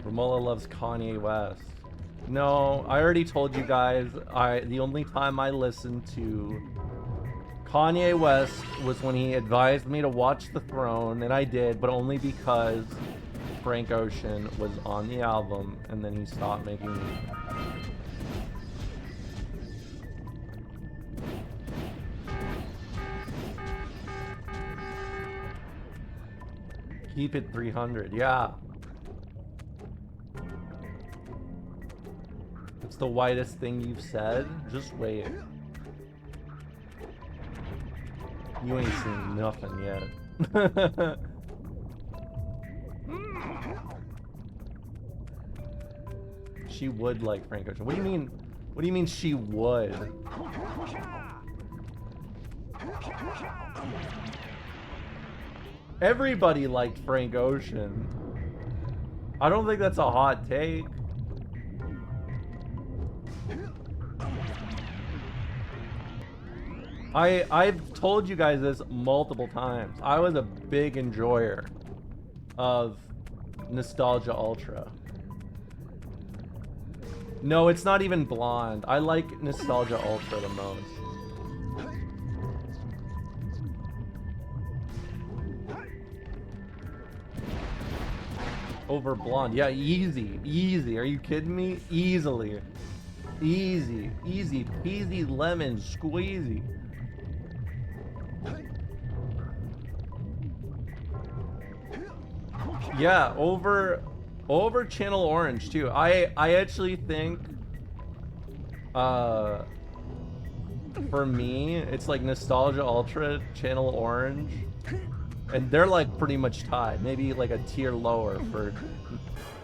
Romola loves Kanye West. No, I already told you guys, the only time I listened to Kanye West was when he advised me to watch The Throne, and I did, but only because Frank Ocean was on the album, and then he stopped making music. Keep it 300, yeah. It's the whitest thing you've said. Just wait. You ain't seen nothing yet. She would like Frank Ocean. What do you mean? What do you mean she would? Everybody liked Frank Ocean. I don't think that's a hot take. I've told you guys this multiple times. I was a big enjoyer of Nostalgia Ultra. No, it's not even Blonde. I like Nostalgia Ultra the most. Over Blonde. Yeah, easy. Easy. Are you kidding me? Easily. Easy. Easy peasy lemon squeezy. Yeah, over Channel Orange too. I actually think for me it's like Nostalgia Ultra, Channel Orange, and they're like pretty much tied. Maybe like a tier lower for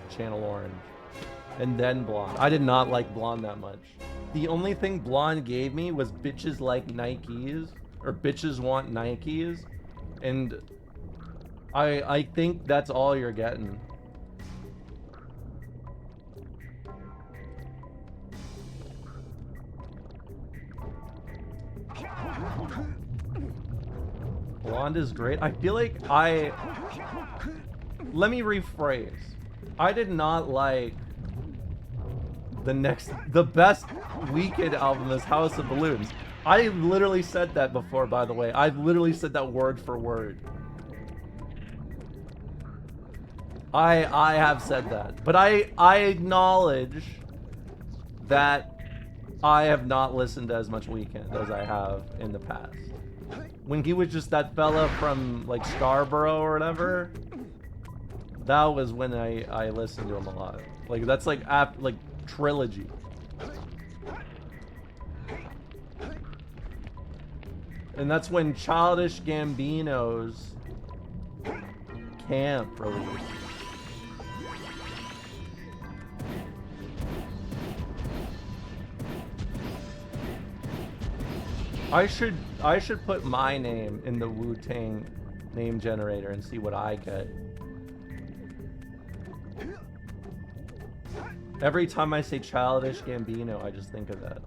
Channel Orange, and then Blonde. I did not like Blonde that much. The only thing Blonde gave me was bitches like Nikes, or bitches want Nikes, and I think that's all you're getting. Blonde is great. I feel like let me rephrase. I did not like the best Weeknd album is House of Balloons. I literally said that before, by the way. I've literally said that word for word. I have said that, but I acknowledge that I have not listened to as much Weeknd as I have in the past. When he was just that fella from like Scarborough or whatever, that was when I listened to him a lot. Like that's like Trilogy. And that's when Childish Gambino's Camp released. I should put my name in the Wu-Tang name generator and see what I get. Every time I say Childish Gambino, I just think of that.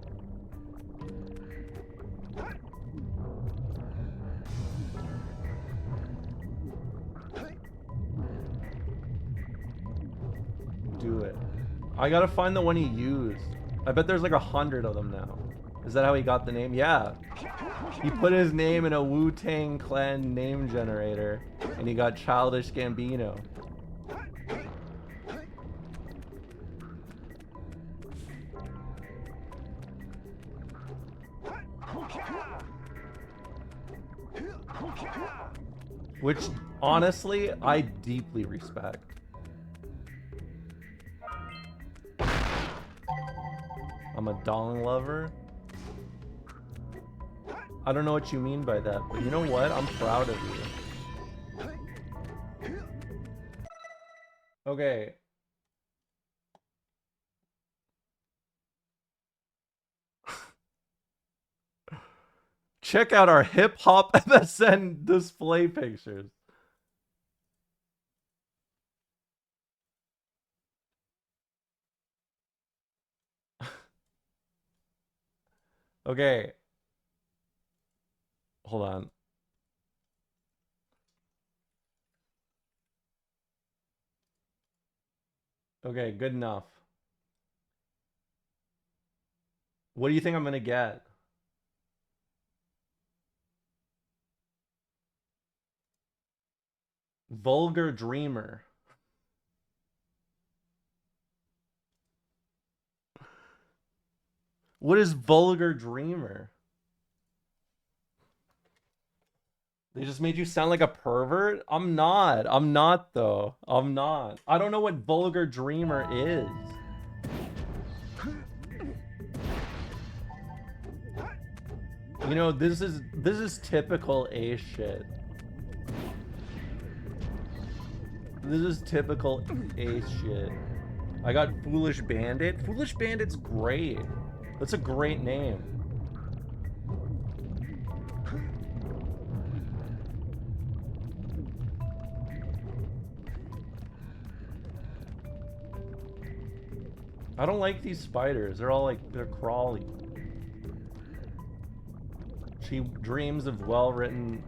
Do it. I gotta find the one he used. I bet there's like 100 of them now. Is that how he got the name? Yeah. He put his name in a Wu-Tang Clan name generator, and he got Childish Gambino. Which, honestly, I deeply respect. I'm a dong lover. I don't know what you mean by that, but you know what? I'm proud of you. Okay. Check out our hip-hop MSN display pictures. Okay. Hold on. Okay, good enough. What do you think I'm gonna get? Vulgar Dreamer. What is Vulgar Dreamer? They just made you sound like a pervert? I'm not. I'm not, though. I'm not. I don't know what Vulgar Dreamer is. You know, this is typical ace shit. This is typical ace shit. I got Foolish Bandit. Foolish Bandit's great. That's a great name. I don't like these spiders. They're all like, they're crawly. She dreams of well-written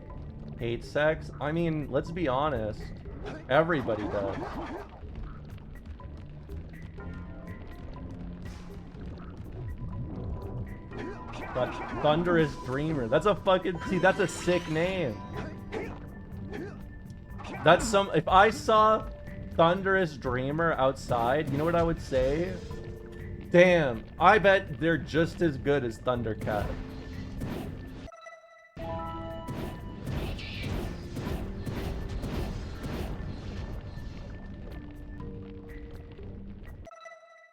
hate sex. I mean, let's be honest. Everybody does. But Thunderous Dreamer. That's a fucking... See, that's a sick name. That's some... If I saw Thunderous Dreamer outside, you know what I would say? Damn, I bet they're just as good as Thundercat.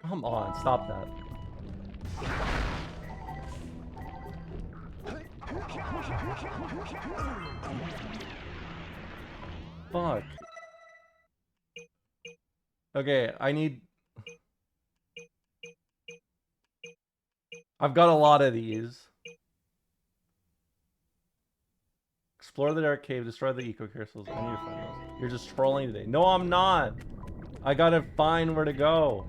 Come on, stop that. Fuck. Okay, I need... I've got a lot of these. Explore the dark cave, destroy the eco crystals. I need to find those. You're just trolling today. No, I'm not. I gotta find where to go.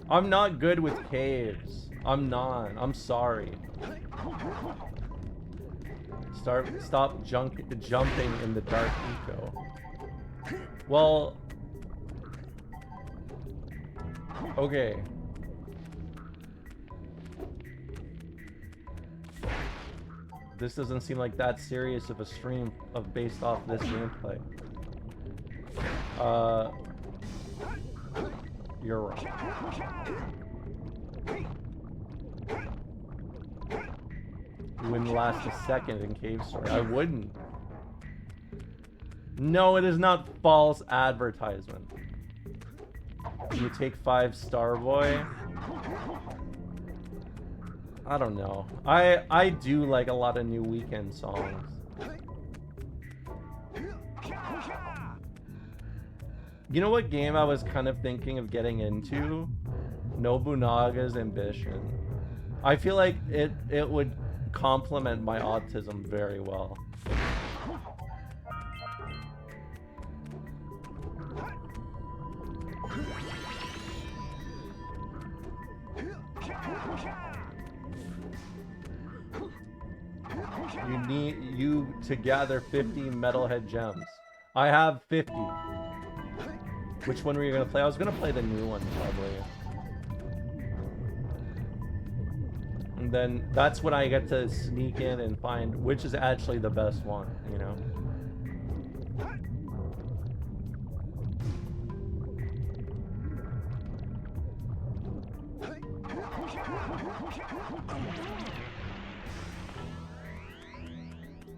I'm not good with caves. I'm not. I'm sorry. Stop jumping in the dark eco. Well... Okay. This doesn't seem like that serious of a stream based off this gameplay. You're wrong. You wouldn't last a second in Cave Story. I wouldn't. No, it is not false advertisement. You take 5 Starboy. I don't know. I do like a lot of new Weeknd songs. You know what game I was kind of thinking of getting into? Nobunaga's Ambition. I feel like it would complement my autism very well. You to gather 50 Metalhead gems. I have 50. Which one were you gonna play? I was gonna play the new one probably. And then that's when I get to sneak in and find which is actually the best one, you know?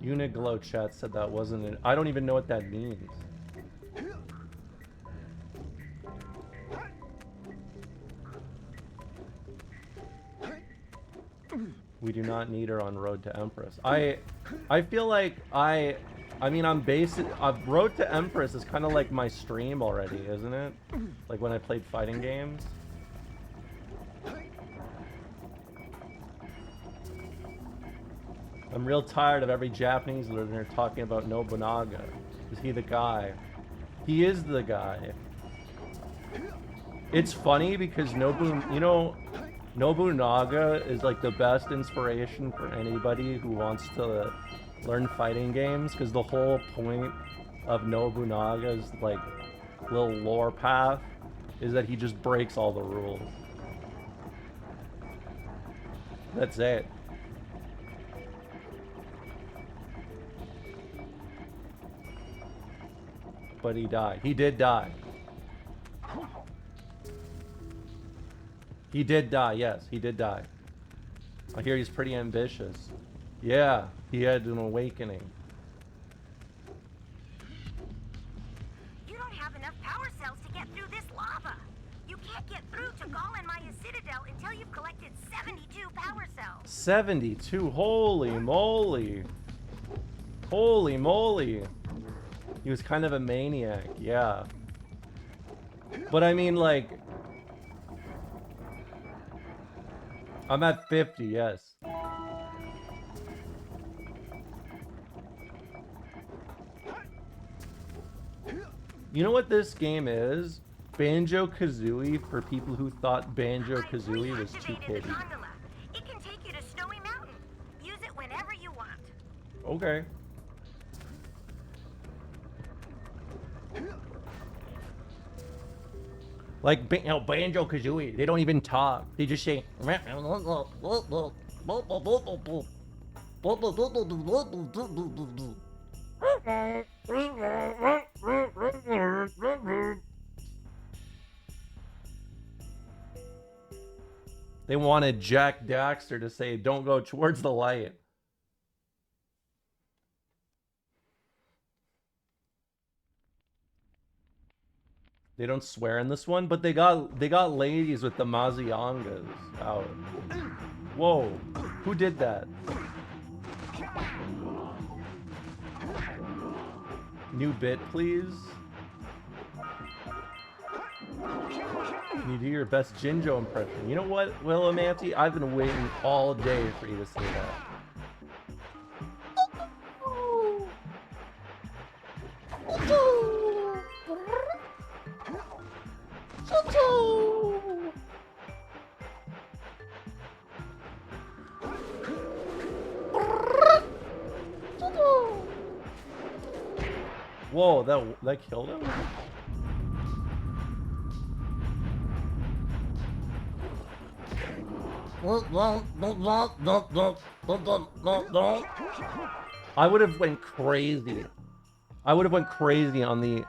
Uniglow chat said that wasn't it. I don't even know what that means. We do not need her on Road to Empress. I feel like I mean I'm Road to Empress is kind of like my stream already, isn't it? Like when I played fighting games. I'm real tired of every Japanese learner talking about Nobunaga. Is he the guy? He is the guy. It's funny because Nobunaga is like the best inspiration for anybody who wants to learn fighting games, because the whole point of Nobunaga's like little lore path is that he just breaks all the rules. That's it. But he died. He did die. He did die, yes. He did die. I hear he's pretty ambitious. Yeah, he had an awakening. You don't have enough power cells to get through this lava. You can't get through to Golan Maya Citadel until you've collected 72 power cells. 72? Holy moly. Holy moly. He was kind of a maniac, yeah. But I mean, like... I'm at 50, yes. You know what this game is? Banjo-Kazooie for people who thought Banjo-Kazooie was too kiddie. It can take you to Snowy Mountain. Use it whenever you want. Okay. Like Banjo-Kazooie, they don't even talk. They just say. They wanted Jack Daxter to say, "Don't go towards the light." They don't swear in this one, but they got ladies with the Maziangas out. Whoa, who did that? New bit, please. Can you do your best Jinjo impression? You know what, Willomancy? I've been waiting all day for you to say that. Whoa, that killed him? I would have went crazy. I would have went crazy on the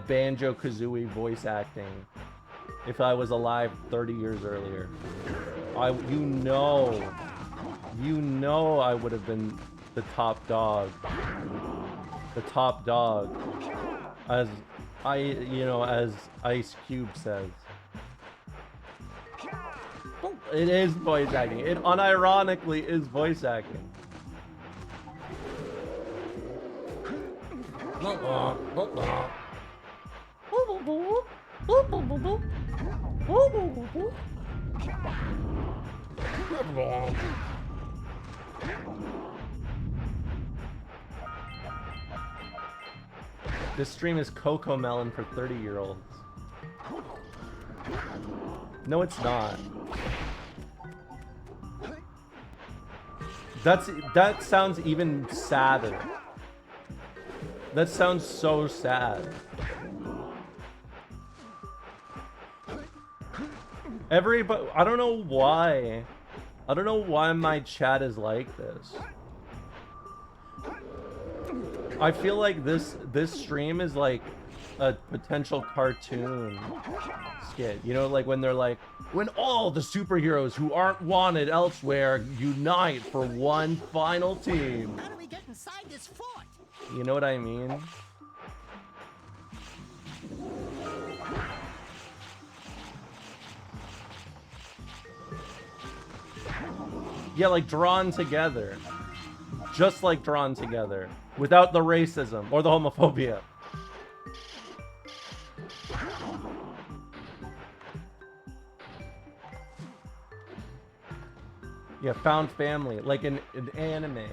Banjo-Kazooie voice acting if I was alive 30 years earlier. You know I would have been the top dog. The top dog, as as Ice Cube says. It is voice acting. It unironically is voice acting. This stream is Coco Melon for 30-year-olds. No, it's not. That sounds even sadder. That sounds so sad. Everybody, I don't know why. I don't know why my chat is like this. I feel like this stream is like a potential cartoon skit. You know, like when they're like, when all the superheroes who aren't wanted elsewhere unite for one final team. How do we get inside this fort? You know what I mean? Yeah, like drawn together. Just like drawn together. Without the racism or the homophobia. Yeah, found family, like an anime.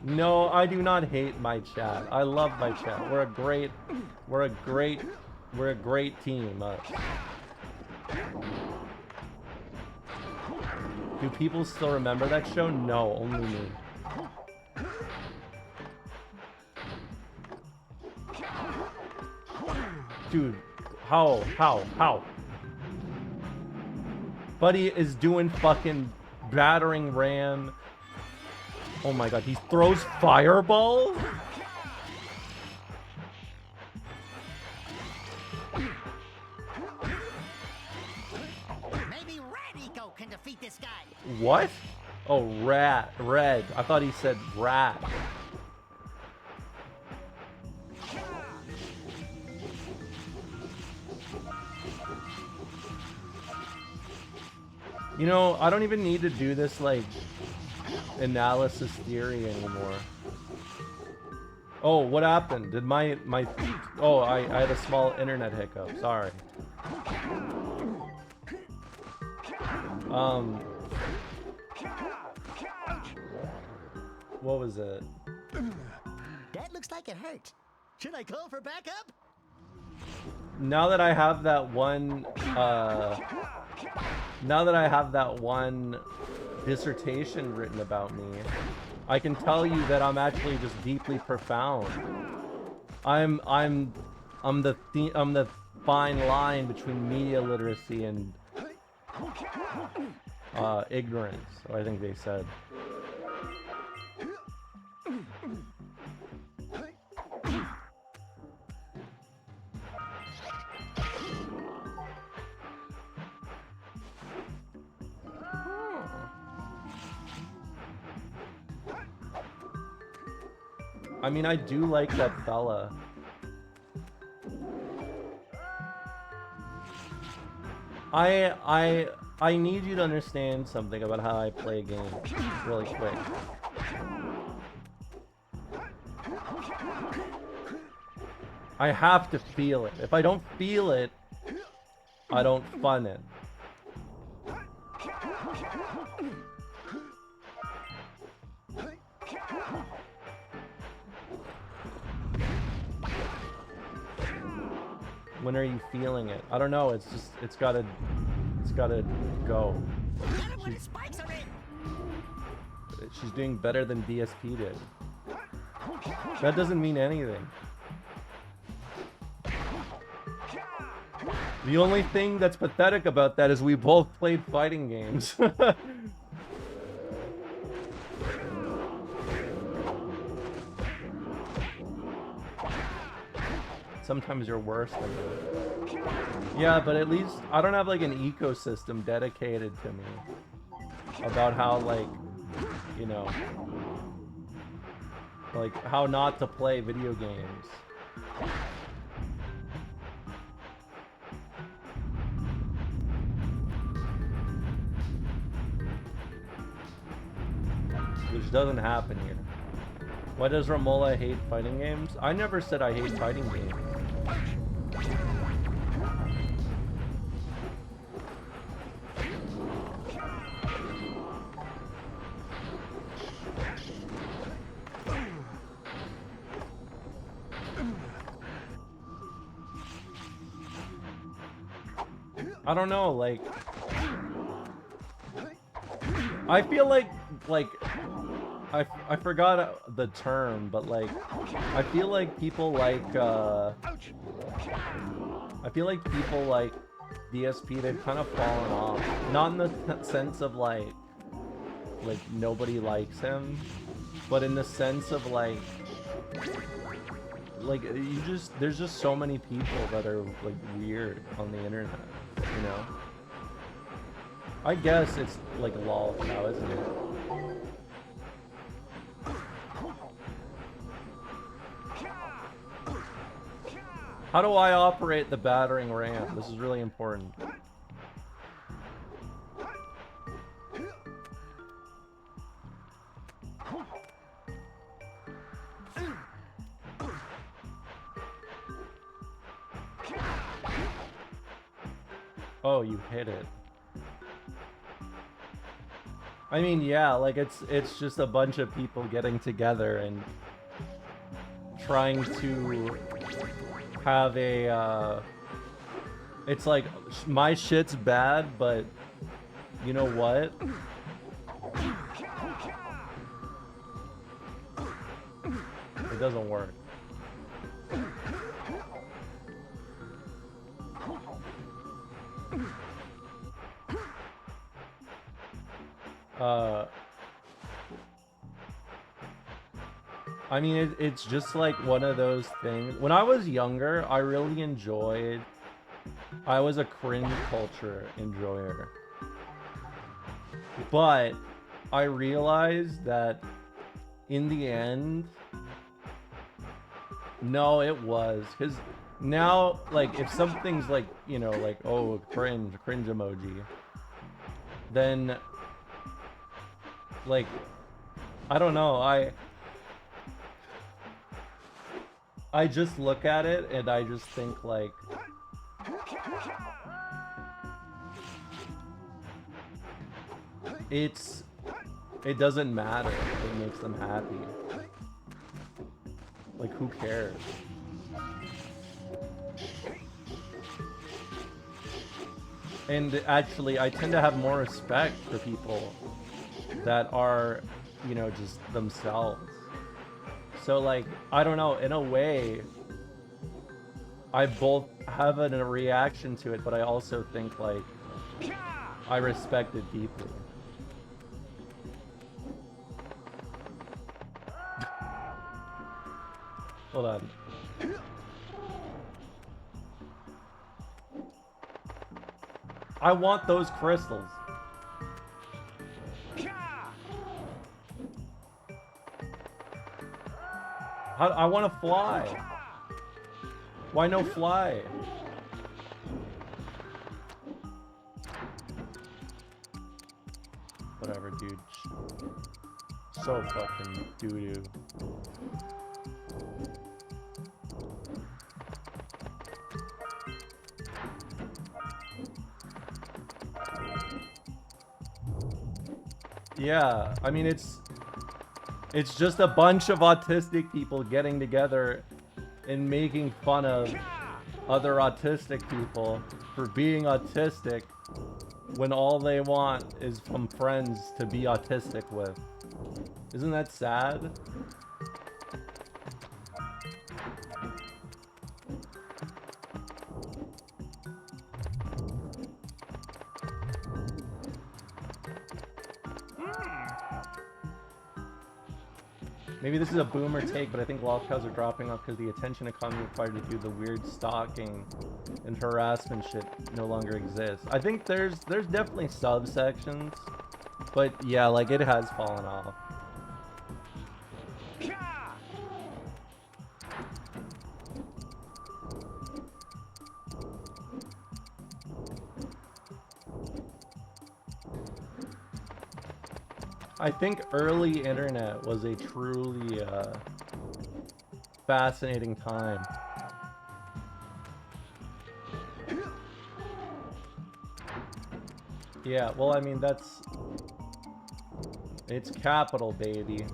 No, I do not hate my chat. I love my chat. We're a great team. Do people still remember that show? No, only me. Dude, how? Buddy is doing fucking battering ram. Oh my god, he throws fireballs? Maybe Radico can defeat this guy. What? Oh, red. I thought he said rat. You know, I don't even need to do this, like, analysis theory anymore. Oh, what happened? Did my oh, I had a small internet hiccup. Sorry. What was it? looks like it hurt. Should I call for backup? Now that I have that one, dissertation written about me, I can tell you that I'm actually just deeply profound. I'm the fine line between media literacy and ignorance, I think they said. I mean, I do like that fella. I need you to understand something about how I play games really quick. I have to feel it. If I don't feel it, I don't fun it. When are you feeling it? I don't know. It's just, it's gotta go. She's doing better than DSP did. That doesn't mean anything. The only thing that's pathetic about that is we both played fighting games. Sometimes you're worse than me. Yeah, but at least I don't have like an ecosystem dedicated to me about how, like, you know, like how not to play video games. Which doesn't happen here. Why does Romola hate fighting games? I never said I hate fighting games. I don't know, like, I feel like I forgot the term, but like, I feel like people like DSP, they've kind of fallen off. Not in the sense of like nobody likes him, but in the sense of like there's just so many people that are like weird on the internet, you know? I guess it's like LOL now, isn't it? How do I operate the battering ram? This is really important. Oh, you hit it. I mean, yeah, like it's just a bunch of people getting together and trying to have a it's like my shit's bad, but you know what? It doesn't work. I mean, it's just like one of those things. When I was younger, I really enjoyed... I was a cringe culture enjoyer. But I realized that in the end... No, it was. Because now, like, if something's like, you know, like, oh, cringe emoji, then... Like, I don't know, I just look at it and I just think like, it doesn't matter if it makes them happy. Like, who cares? And actually, I tend to have more respect for people that are, you know, just themselves. So, like, I don't know, in a way, I both have a reaction to it, but I also think, like, I respect it deeply. Hold on. I want those crystals. I want to fly. Why no fly? Whatever, dude. So fucking doo-doo. Yeah, I mean, it's just a bunch of autistic people getting together and making fun of other autistic people for being autistic when all they want is some friends to be autistic with. Isn't that sad? Maybe this is a boomer take, but I think lolcows are dropping off because the attention economy required to do the weird stalking and harassment shit no longer exists. I think there's definitely subsections, but yeah, like, it has fallen off. I think early internet was a truly fascinating time. Yeah, well, I mean, it's capital, baby.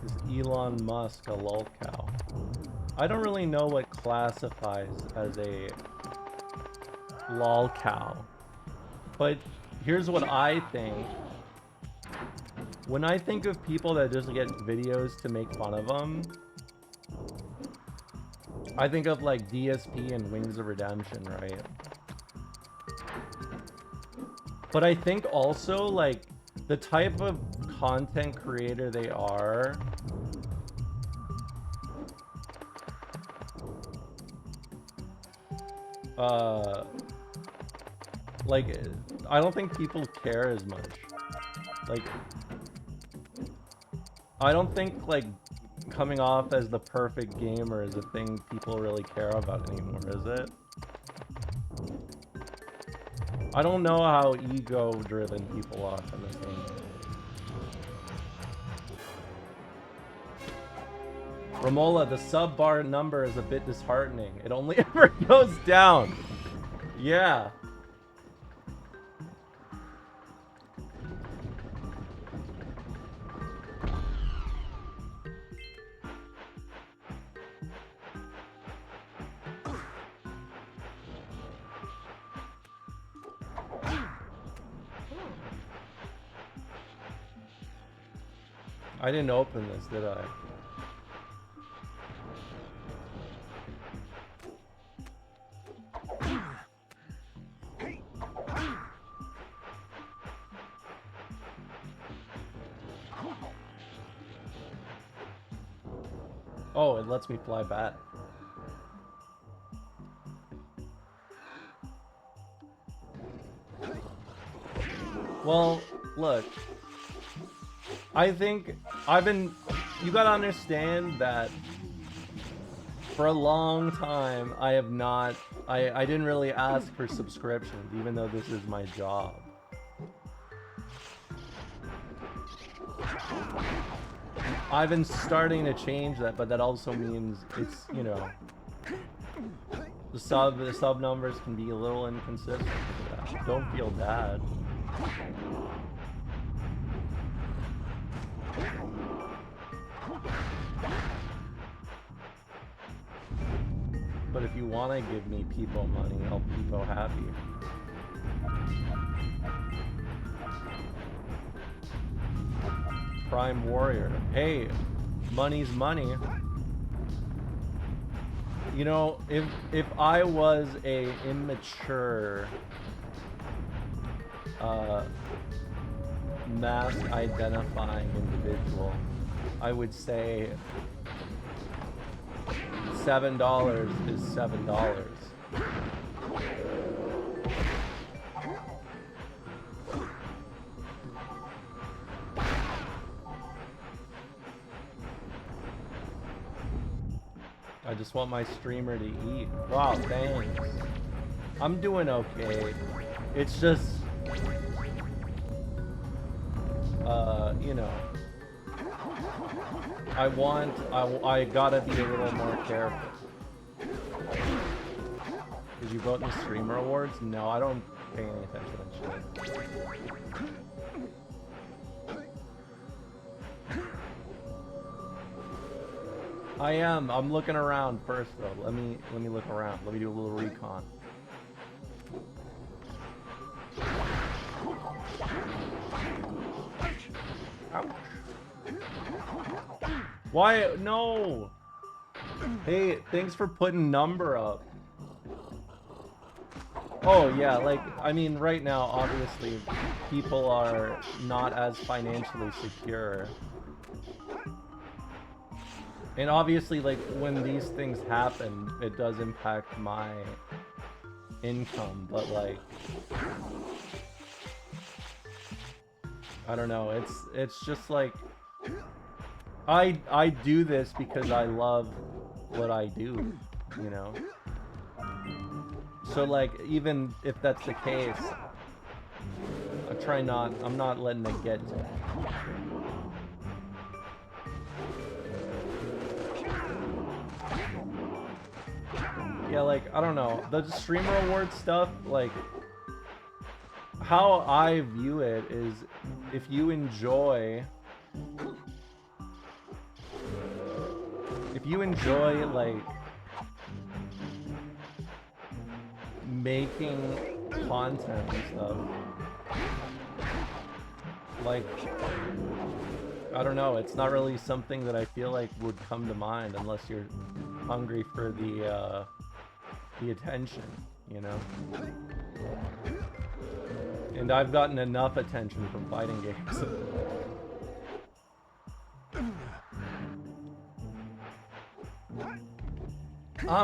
Is Elon Musk a lolcow? I don't really know what classifies as a lolcow, but here's what I think. When I think of people that just get videos to make fun of them, I think of like DSP and Wings of Redemption, right? But I think also, like, the type of content creator they are, like, I don't think people care as much. Like, I don't think, like, coming off as the perfect gamer is a thing people really care about anymore, is it? I don't know how ego-driven people are in this game. Romola, the sub-bar number is a bit disheartening. It only ever goes down. Yeah. I didn't open this, did I? Oh, it lets me fly back. Well, look. I think you gotta understand that for a long time I didn't really ask for subscriptions, even though this is my job. I've been starting to change that, but that also means it's, you know, The sub numbers can be a little inconsistent for that. Don't feel bad. But if you want to give me people money, I'll be people happy. Prime Warrior. Hey, money's money. You know, if I was a immature mask identifying individual, I would say $7 is $7. I just want my streamer to eat. Wow, thanks. I'm doing okay. It's just, you know, I gotta be a little more careful. Did you vote in the streamer awards? No, I don't pay any attention to that shit. I am. I'm looking around first though. Let me look around. Let me do a little recon. Ouch. Why? No. Hey, thanks for putting number up. Oh yeah, like, I mean, right now, obviously, people are not as financially secure. And obviously, like, when these things happen, it does impact my income, but, like, I don't know, it's just, like, I do this because I love what I do, you know? So, like, even if that's the case, I'm not letting it get to me. Yeah, like, I don't know, the streamer award stuff, like, how I view it is, if you enjoy, like, making content and stuff, like, I don't know, it's not really something that I feel like would come to mind unless you're hungry for the attention, you know? And I've gotten enough attention from fighting games.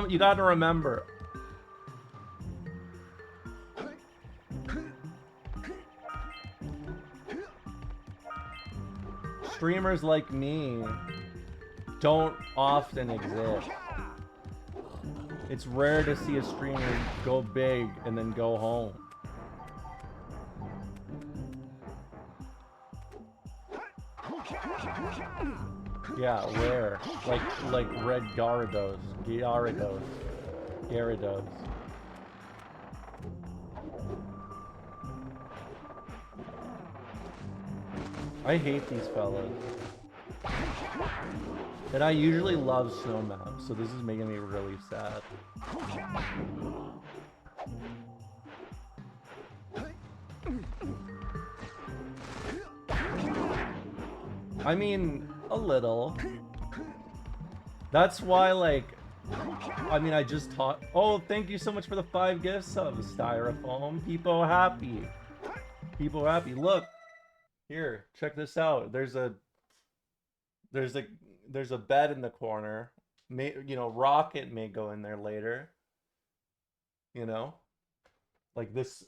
You gotta remember, streamers like me don't often exist. It's rare to see a streamer go big and then go home. Yeah, rare. Like Red Gyarados. I hate these fellas. And I usually love snow maps, so this is making me really sad. I mean, a little. That's why, like, I mean, I just taught. Oh, thank you so much for the 5 gift subs, Styrofoam. People happy. People happy. Look, here, check this out. There's a bed in the corner. You know, Rocket may go in there later. You know, like this.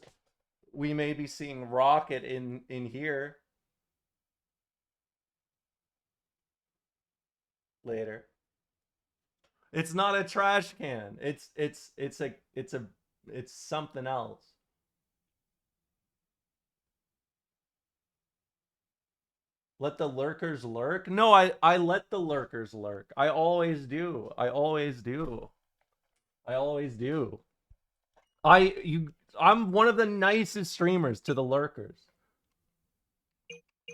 We may be seeing Rocket in here later. It's not a trash can. It's something else. Let the lurkers lurk? No, I let the lurkers lurk. I always do. I always do. I always do. I'm one of the nicest streamers to the lurkers.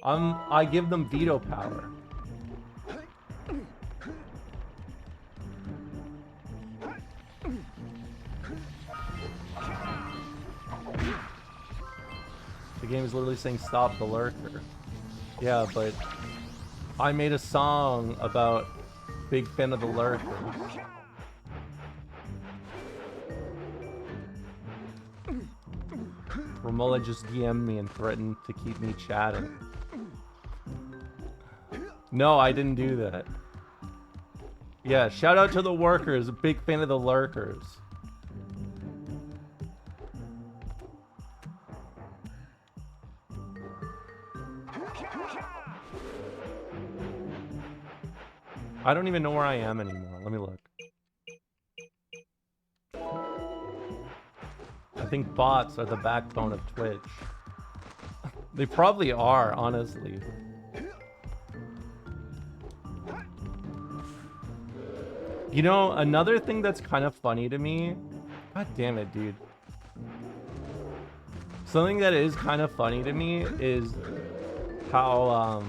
I give them veto power. The game is literally saying stop the lurker. Yeah, but I made a song about big fan of the lurkers. Romola just DM'd me and threatened to keep me chatting. No, I didn't do that. Yeah, shout out to the workers. A big fan of the lurkers. I don't even know where I am anymore. Let me look. I think bots are the backbone of Twitch. They probably are, honestly. You know, another thing that's kind of funny to me... God damn it, dude. Something that is kind of funny to me is how,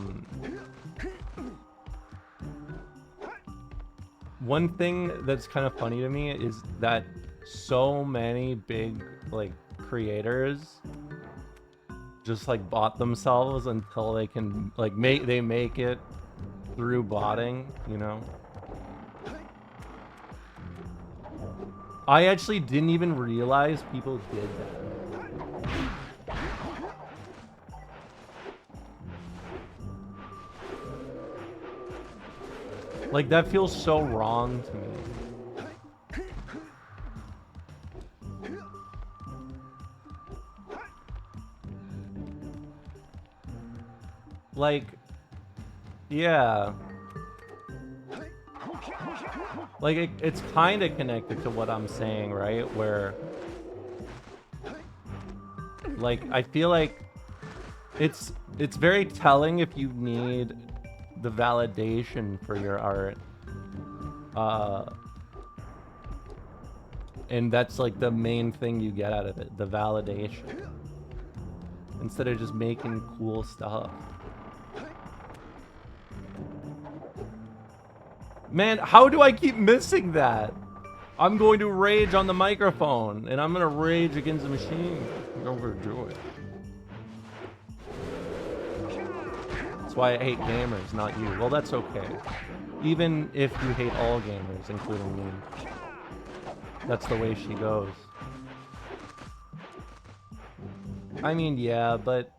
one thing that's kind of funny to me is that so many big, like, creators just, like, bot themselves until they can, like, make it through botting, you know? I actually didn't even realize people did that. Like, that feels so wrong to me. Like, yeah. Like, it's kind of connected to what I'm saying, right? Where, like, I feel like it's very telling if you need the validation for your art. And that's, like, the main thing you get out of it, the validation. Instead of just making cool stuff. Man, how do I keep missing that? I'm going to rage on the microphone, and I'm going to rage against the machine. Overdo it. That's why I hate gamers, not you. Well, that's okay. Even if you hate all gamers, including me. That's the way she goes. I mean, yeah, but...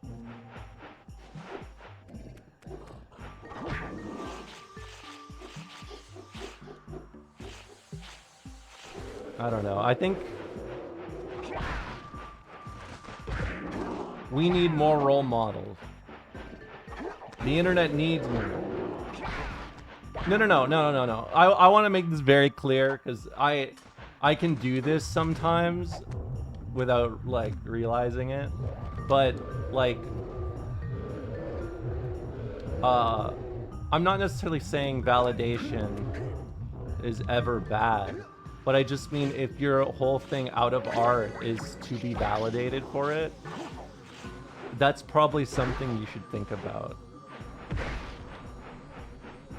I don't know. I think we need more role models. The internet needs me. No. I want to make this very clear because I can do this sometimes without, like, realizing it. But, like, I'm not necessarily saying validation is ever bad. But I just mean if your whole thing out of art is to be validated for it, that's probably something you should think about.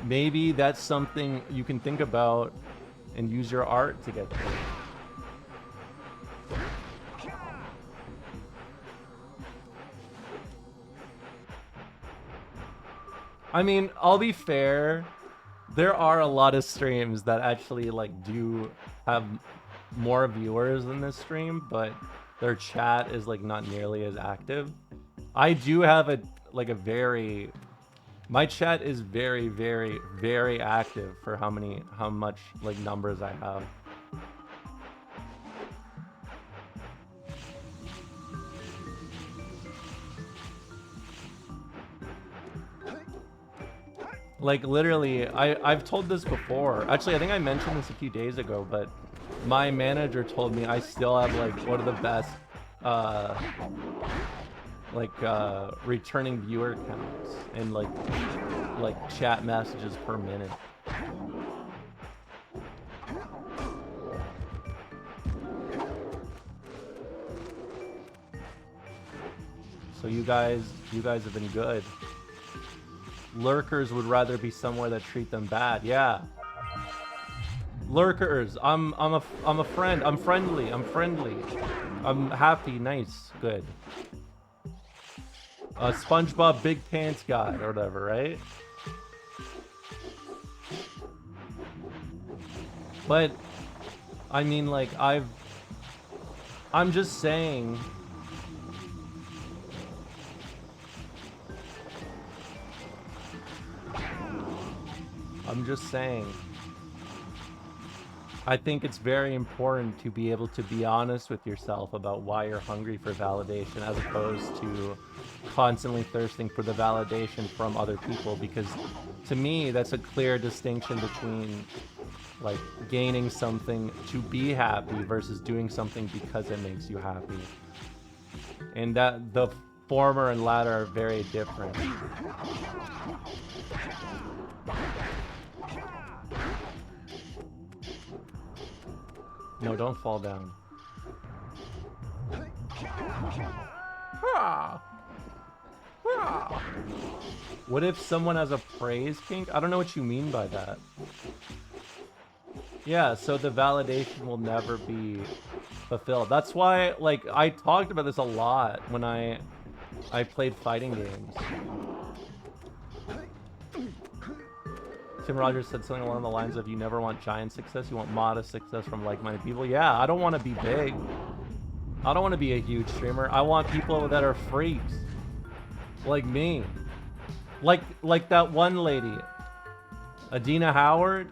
Maybe that's something you can think about and use your art to get there. I mean, I'll be fair. There are a lot of streams that actually, like, do have more viewers than this stream, but their chat is, like, not nearly as active. I do have my chat is very, very, very active for how much, like, numbers I have. Like, literally, I've told this before. Actually, I think I mentioned this a few days ago, but my manager told me I still have, like, one of the best, returning viewer counts and, like chat messages per minute. So you guys have been good. Lurkers would rather be somewhere that treat them bad. Yeah. Lurkers, I'm a friend. I'm friendly. I'm happy, nice, good. SpongeBob Big Pants guy or whatever, right? But I mean, like, I'm just saying. I think it's very important to be able to be honest with yourself about why you're hungry for validation, as opposed to constantly thirsting for the validation from other people, because to me that's a clear distinction between like gaining something to be happy versus doing something because it makes you happy, and that the former and latter are very different. No, don't fall down. What if someone has a praise kink? I don't know what you mean by that. Yeah, so the validation will never be fulfilled. That's why, like, I talked about this a lot when I played fighting games. Tim Rogers said something along the lines of, you never want giant success, you want modest success from like-minded people. Yeah, I don't want to be big. I don't want to be a huge streamer. I want people that are freaks. Like me. Like that one lady. Adina Howard.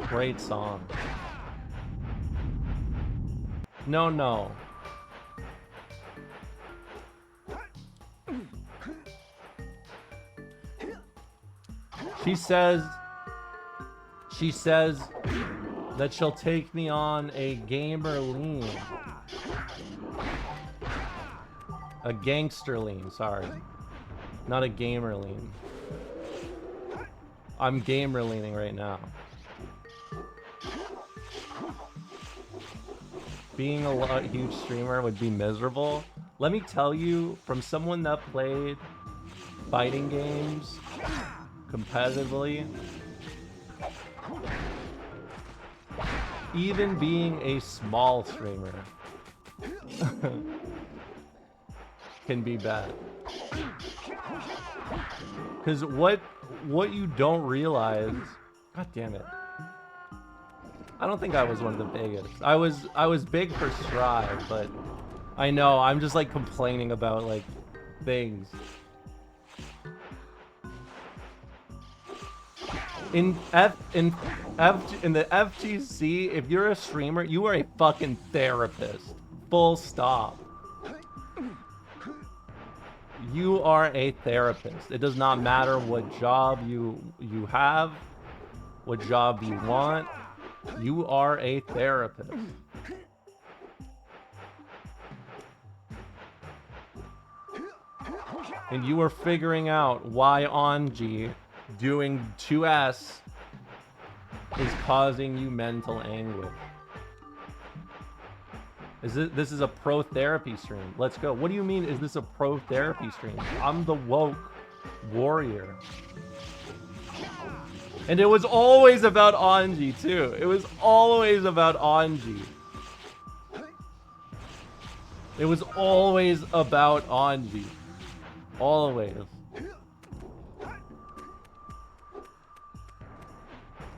Great song. No. She says that she'll take me on a gamer lean. A gangster lean, sorry. Not a gamer lean. I'm gamer leaning right now. Being a huge streamer would be miserable. Let me tell you, from someone that played fighting games competitively, even being a small streamer can be bad. Because what you don't realize, god damn it. I don't think I was one of the biggest. I was big for Strive, but I know I'm just like complaining about like things. In the FGC, if you're a streamer, you are a fucking therapist. Full stop. You are a therapist. It does not matter what job you have, what job you want. You are a therapist. And you are figuring out why Anji doing 2S is causing you mental anguish. This is a pro therapy stream. Let's go. What do you mean, is this a pro therapy stream? I'm the woke warrior. And it was always about Anji, too. It was always about Anji. It was always about Anji. Always.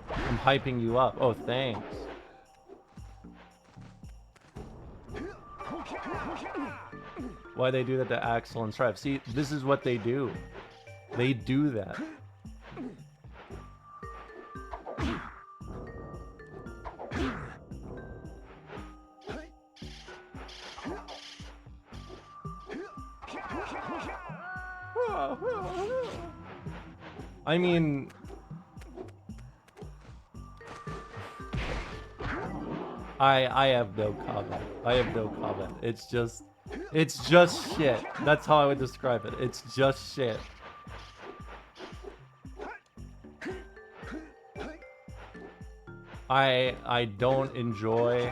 I'm hyping you up. Oh, thanks. Why they do that to Axel and Strive? See, this is what they do. They do that. I mean, I have no comment. I have no comment. It's just shit. That's how I would describe it. It's just shit. I don't enjoy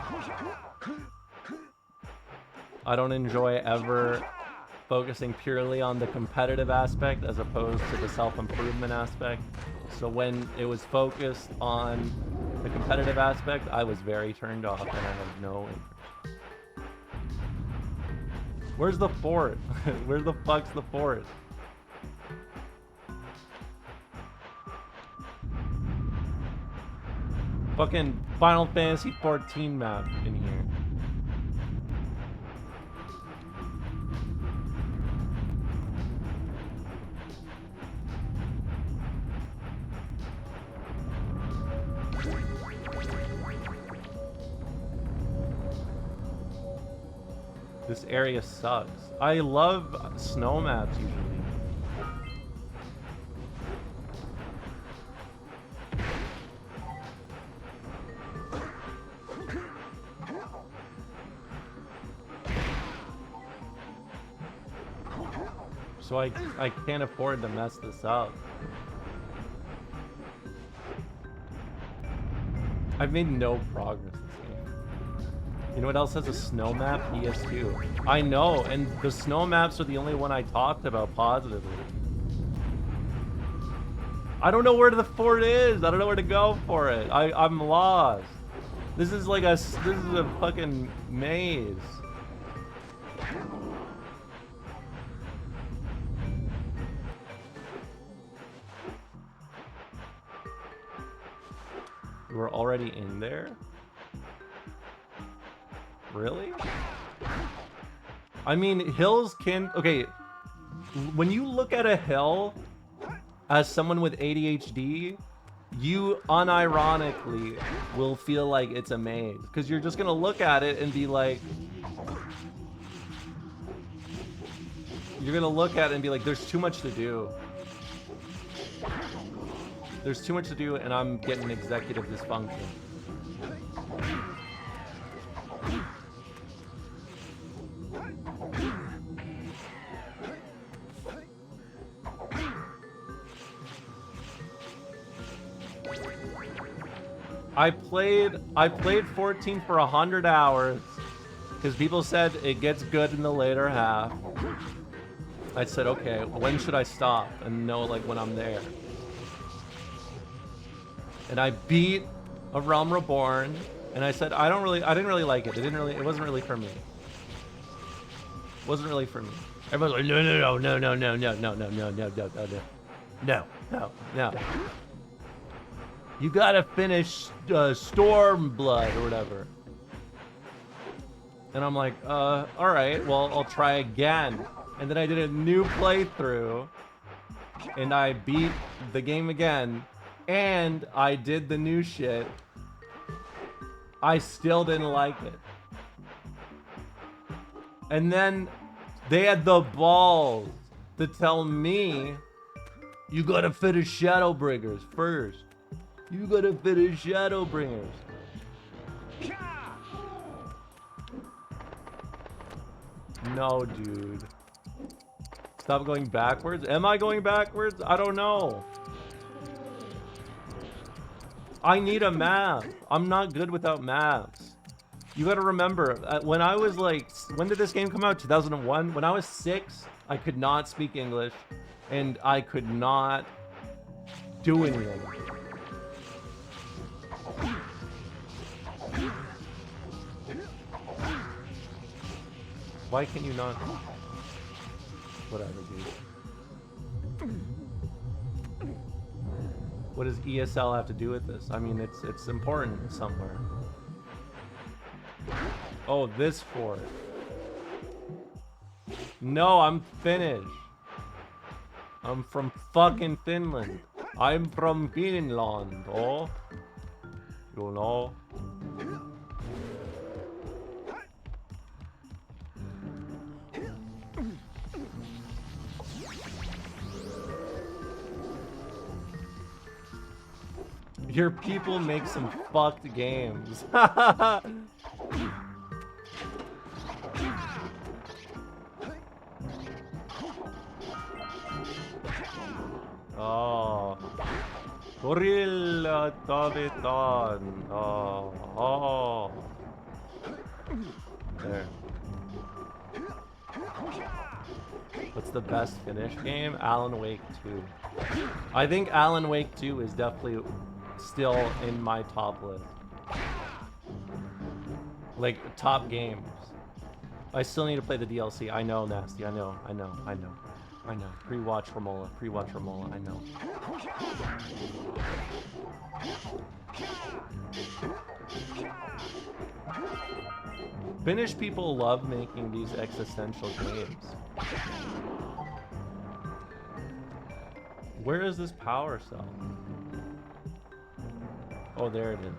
ever focusing purely on the competitive aspect as opposed to the self-improvement aspect. So when it was focused on the competitive aspect, I was very turned off and I had no interest. Where's the fort? Where the fuck's the fort? Fucking Final Fantasy 14 map in here. This area sucks. I love snow maps usually. So I can't afford to mess this up. I've made no progress this game. You know what else has a snow map? PS2. I know, and the snow maps are the only one I talked about positively. I don't know where the fort is. I don't know where to go for it. I'm lost. This is like a fucking maze. We're already in there? Really? I mean, hills can... Okay, when you look at a hill as someone with ADHD, you unironically will feel like it's a maze. Because you're just going to look at it and be like... You're going to look at it and be like, there's too much to do. There's too much to do, and I'm getting executive dysfunction. I played 14 for 100 hours because people said it gets good in the later half. I said, okay, when should I stop and know like when I'm there? And I beat A Realm Reborn, and I said I didn't really like it. It wasn't really for me. It wasn't really for me. Everyone's like, no. You gotta finish Stormblood or whatever. And I'm like, all right, well, I'll try again. And then I did a new playthrough, and I beat the game again. And I did the new shit. I still didn't like it. And then they had the balls to tell me, you gotta finish Shadowbringers first. You gotta finish Shadowbringers. No, dude. Stop going backwards? Am I going backwards? I don't know. I need a map. I'm not good without maps. You gotta remember, when I was like, when did this game come out? 2001? When I was 6, I could not speak English, and I could not do anything. Why can you not? Whatever, dude. What does ESL have to do with this? I mean, it's important somewhere. Oh, this fort. No, I'm Finnish. I'm from fucking Finland. I'm from Finland, oh. You know. Your people make some fucked games. Oh. Gorilla Tavitan. Oh. There. What's the best Finish game? Alan Wake 2. I think Alan Wake 2 is definitely still in my top list. Like, top games. I still need to play the DLC. I know, Nasty. I know. Pre-watch Romola. I know. Finnish people love making these existential games. Where is this power cell? Oh, there it is.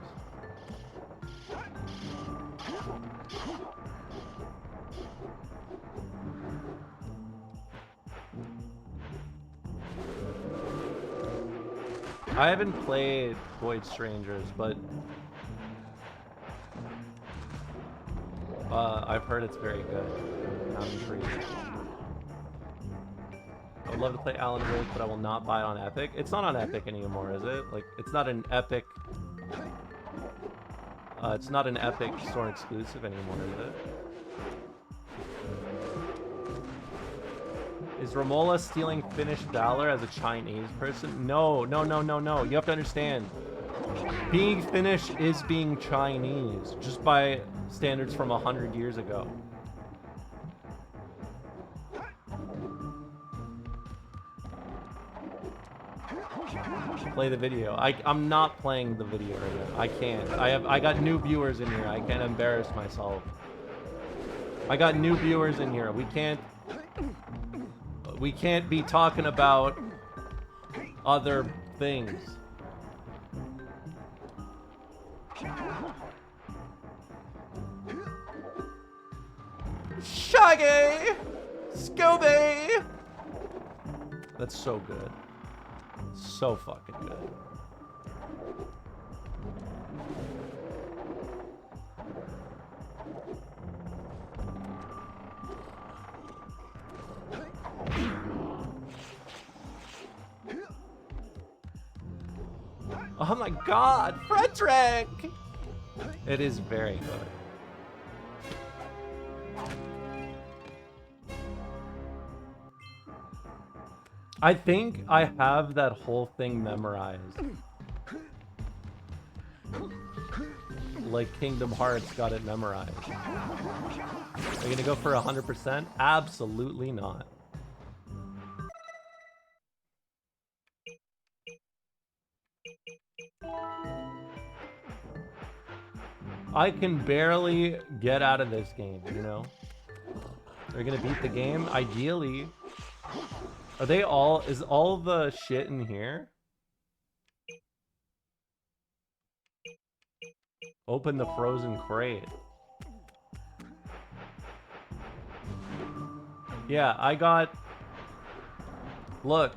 I haven't played Void Strangers, but I've heard it's very good. I'm intrigued. I would love to play Alan Wake, but I will not buy it on Epic. It's not on Epic anymore, is it? Like, it's not an Epic... it's not an Epic Store exclusive anymore, is it? Is Romola stealing Finnish valor as a Chinese person? No. You have to understand. Being Finnish is being Chinese, just by standards from 100 years ago. Play the video. I'm not playing the video right now. I can't. I got new viewers in here. I can't embarrass myself. I got new viewers in here. We can't be talking about other things. Shaggy! Scooby! That's so good. So fucking good. Oh my god, Frederick! It is very good. I think I have that whole thing memorized. Like Kingdom Hearts got it memorized. Are you gonna go for 100%? Absolutely not. I can barely get out of this game, you know? They're gonna beat the game, ideally. Are they all... Is all the shit in here? Open the frozen crate. Yeah, I got... Look.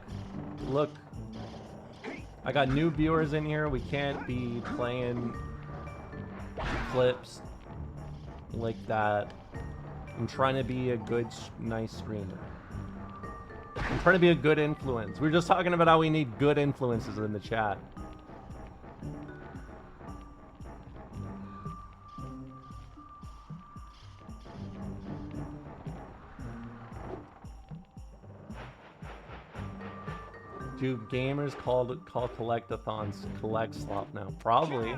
I got new viewers in here. We can't be playing clips like that. I'm trying to be a good, nice streamer. I'm trying to be a good influence. We were just talking about how we need good influences in the chat. Do gamers call collectathons collect slop now? Probably.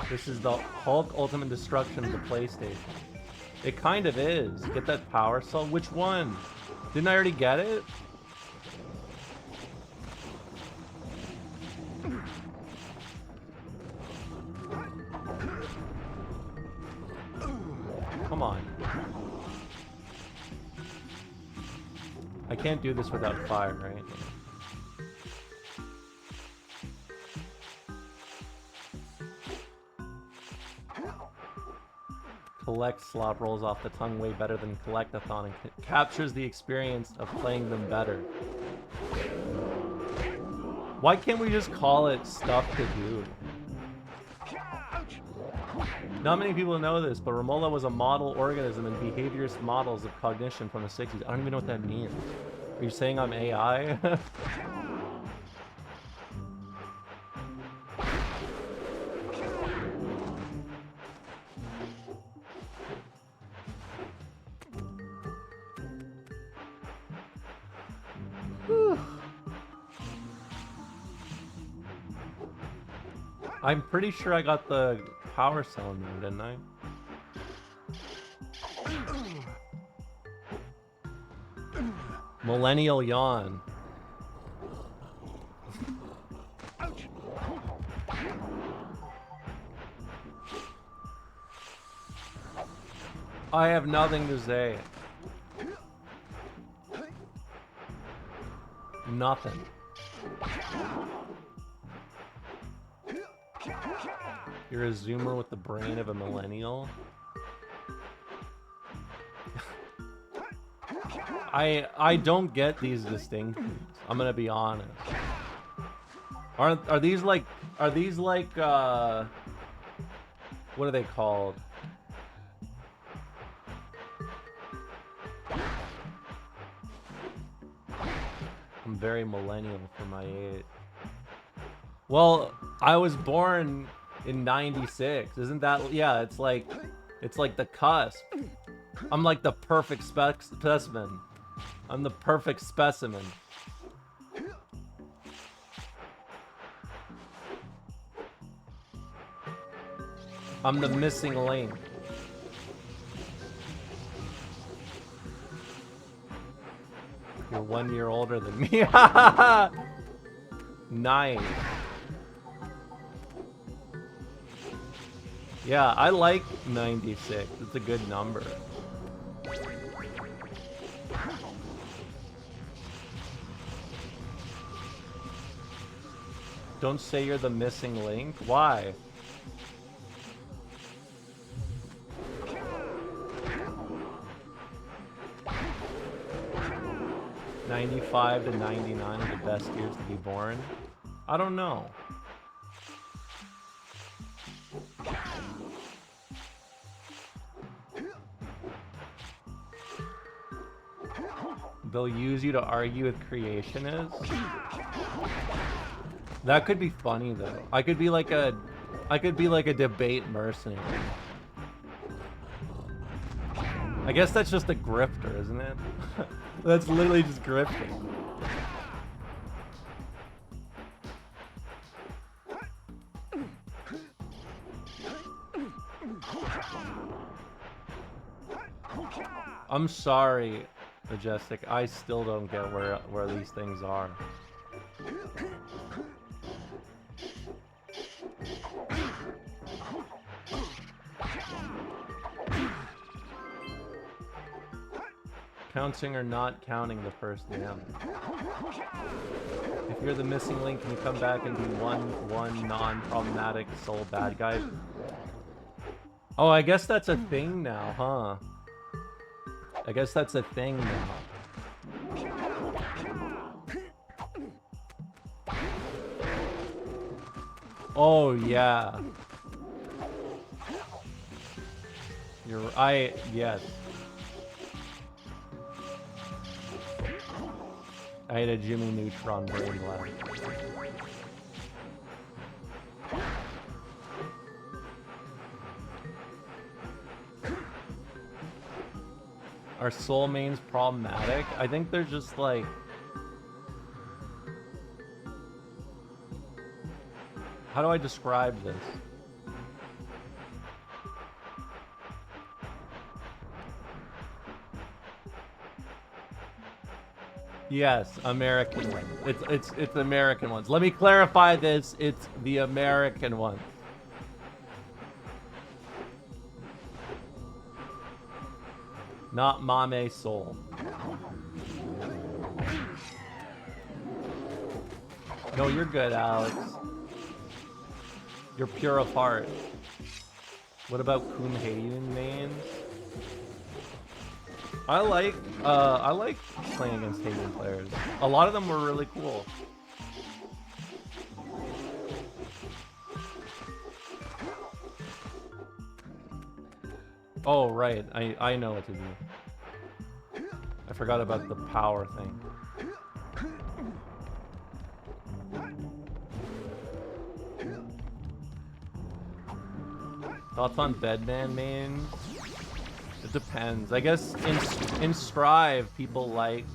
This is the Hulk Ultimate Destruction of the PlayStation. It kind of is. Get that power cell. Which one? Didn't I already get it? Come on. I can't do this without fire, right? Collect slop rolls off the tongue way better than collectathon and captures the experience of playing them better. Why can't we just call it stuff to do? Not many people know this, but Romola was a model organism and behaviorist models of cognition from the 60s. I don't even know what that means. Are you saying I'm AI? I'm pretty sure I got the power cell move, didn't I? Millennial yawn. I have nothing to say. Nothing. You're a zoomer with the brain of a millennial. I don't get these distinctions. I'm gonna be honest. Are these like what are they called? I'm very millennial for my age. Well, I was born in 96. Isn't that, yeah, it's like the cusp. I'm like the perfect specimen. I'm the perfect specimen. I'm the missing link. You're 1 year older than me. Nice. Yeah, I like 96. It's a good number. Don't say you're the missing link. Why? '95 to '99 are the best years to be born. I don't know. They'll use you to argue with creationists. That could be funny though. I could be like a debate mercenary. I guess that's just a grifter, isn't it? That's literally just grifting. I'm sorry, Majestic. I still don't get where these things are. Counting or not counting the first damage. If you're the missing link, can you come back and be one non-problematic soul bad guy? Oh, I guess that's a thing now, huh? I guess that's a thing now. Oh yeah. Yes. I had a Jimmy Neutron brain blast. Are soul mains problematic? I think they're just like... How do I describe this? Yes, American ones. It's American ones. Let me clarify this. It's the American ones. Not Mame Soul. No, you're good, Alex. You're pure of heart. What about Kunhayun mains? I like playing against Haven players. A lot of them were really cool. Oh, right. I know what to do. I forgot about the power thing. Thoughts on Bedman main? It depends. I guess in Strive, people like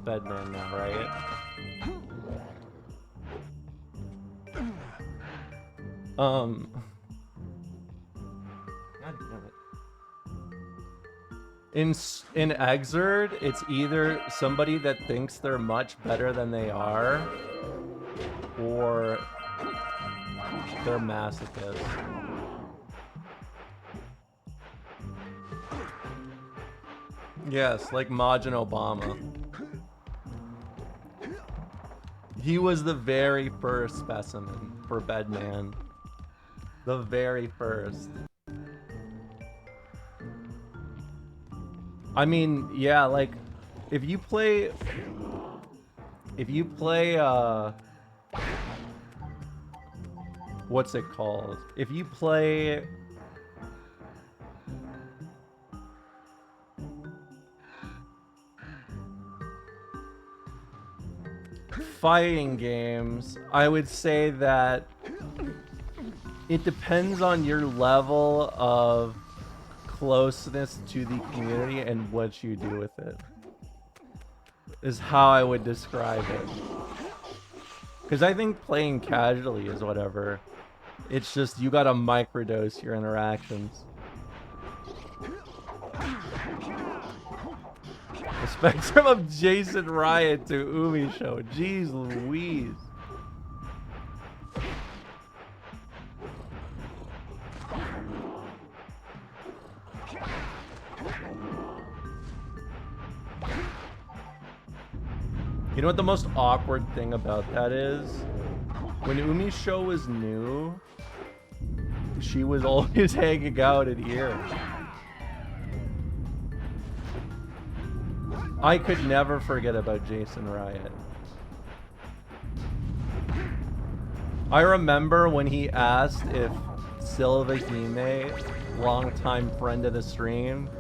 Bedman now, right? God damn it. In Exerd, it's either somebody that thinks they're much better than they are, or they're masochists. Yes, like Majin Obama. He was the very first specimen for Bedman. The very first. I mean, yeah, like, if you play, what's it called? If you play fighting games, I would say that it depends on your level of closeness to the community and what you do with it, is how I would describe it. Because I think playing casually is whatever. It's just you gotta microdose your interactions. The spectrum of Jason Riot to Umi Show. Jeez Louise. You know what the most awkward thing about that is? When Umi's show was new, she was always hanging out in here. I could never forget about Jason Riot. I remember when he asked if Silva Hime, longtime friend of the stream,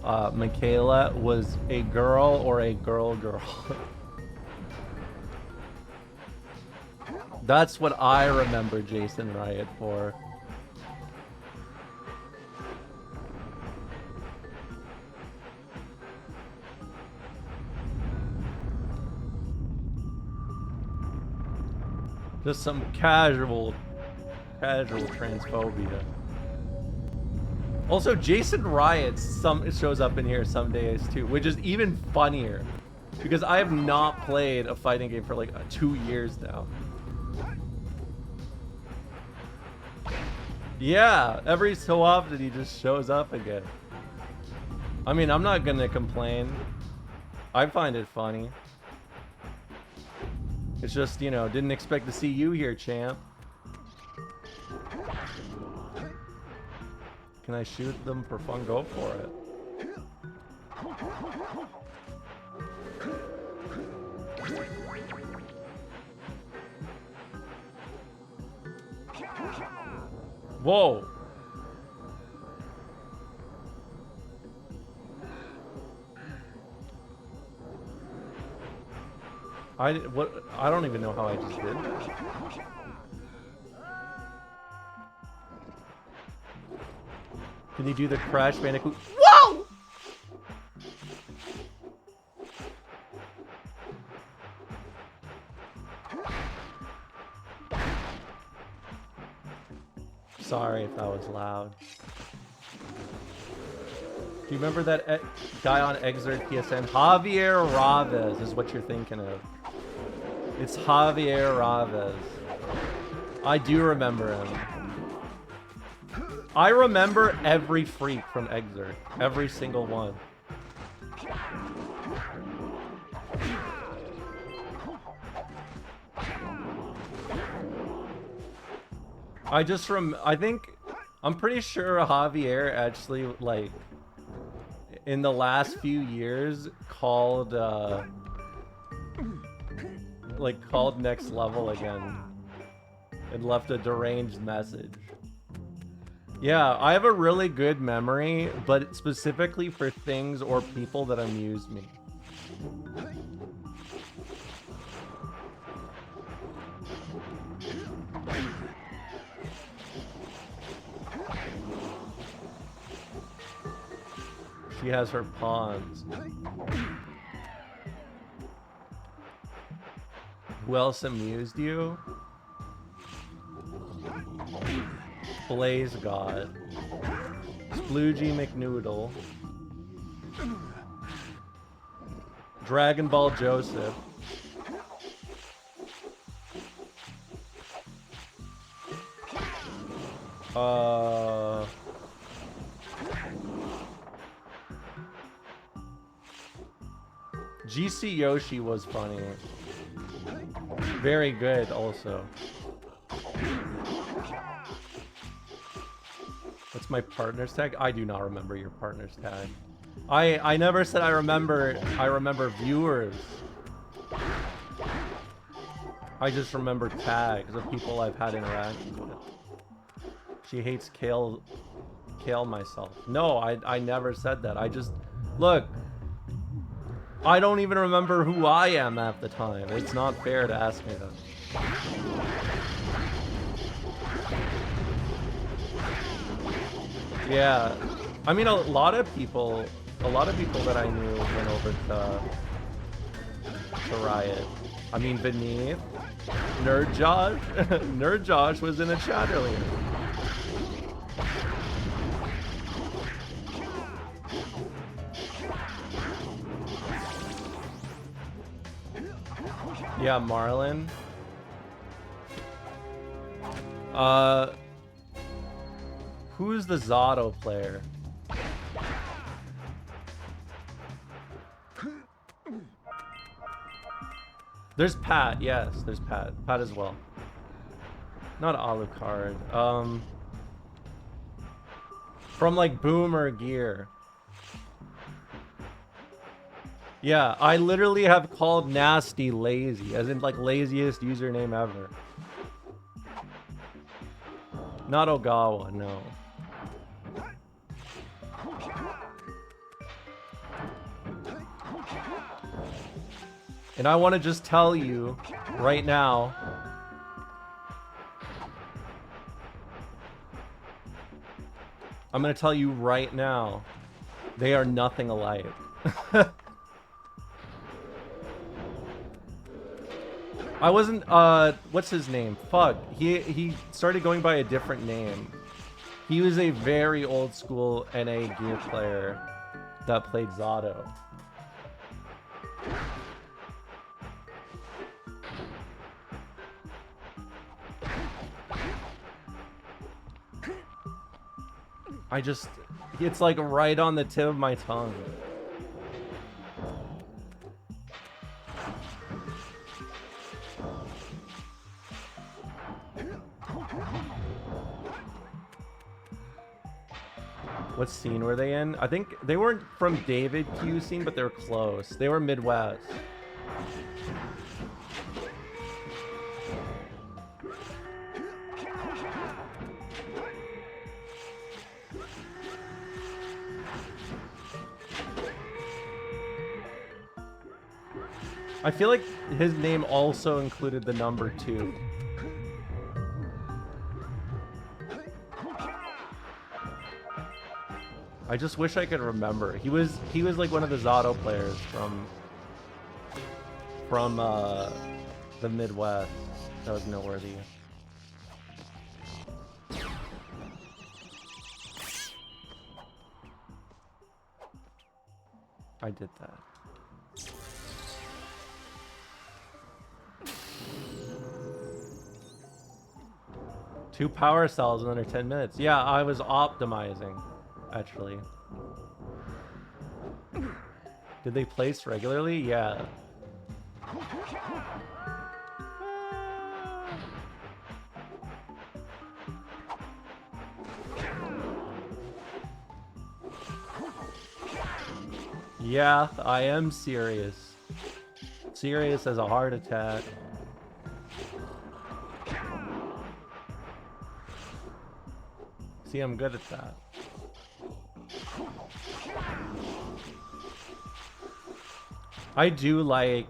Michaela, was a girl or a girl. That's what I remember Jason Riot for. Just some casual transphobia. Also, Jason Riot shows up in here some days too, which is even funnier because I have not played a fighting game for like 2 years now. Yeah, every so often he just shows up again. I mean, I'm not gonna complain. I find it funny. It's just, you know, didn't expect to see you here, champ. Can I shoot them for fun? Go for it. Whoa. I don't even know how I just did that. Can you do the Crash Bandicoot? Whoa! Sorry if that was loud. Do you remember that guy on Exerd PSN? Javier Raves is what you're thinking of. It's Javier Raves. I do remember him. I remember every freak from Exerd. Every single one. I'm pretty sure Javier actually, like, in the last few years called Next Level again and left a deranged message. Yeah, I have a really good memory, but specifically for things or people that amuse me. She has her pawns. Who else amused you? Blaze God. Sploogey McNoodle. Dragon Ball Joseph. GC Yoshi was funny. Very good also. What's my partner's tag? I do not remember your partner's tag. I never said I remember viewers. I just remember tags of people I've had interactions with. She hates Kale myself. No, I never said that. I just look, I don't even remember who I am at the time. It's not fair to ask me that. Yeah, I mean a lot of people that I knew went over to Riot. I mean Beneath, Nerd Josh, Nerd Josh was in the chat earlier. Yeah, Marlon. Who's the Zato player? There's Pat, yes, there's Pat. Pat as well. Not Alucard. From like Boomer Gear. Yeah, I literally have called Nasty lazy, as in like laziest username ever. Not Ogawa, no. And I want to just tell you right now, I'm going to tell you right now, they are nothing alike. I wasn't, what's his name? Fuck. He started going by a different name. He was a very old school NA Gear player that played Zato. It's like right on the tip of my tongue. What scene were they in? I think they weren't from David Q scene, but they were close. They were Midwest. I feel like his name also included the number 2. I just wish I could remember. He was like one of the Zato players from the Midwest. That was noteworthy. I did that. Two power cells in under 10 minutes. Yeah, I was optimizing, actually. Did they place regularly? Yeah. Yeah, I am serious. Serious as a heart attack. See, I'm good at that. I do like...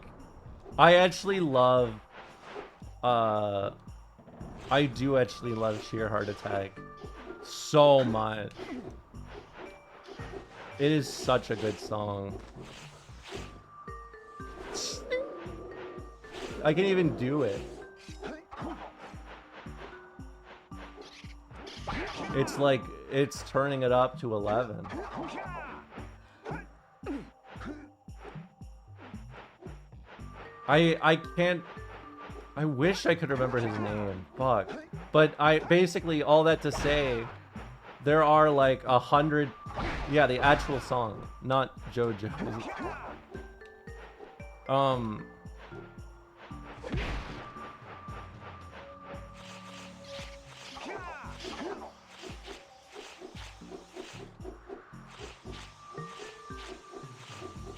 I actually love... I do actually love Sheer Heart Attack so much. It is such a good song. I can't even do it. It's like, it's turning it up to 11. I can't... I wish I could remember his name. Fuck. But basically, all that to say, there are like 100... Yeah, the actual song, not JoJo's.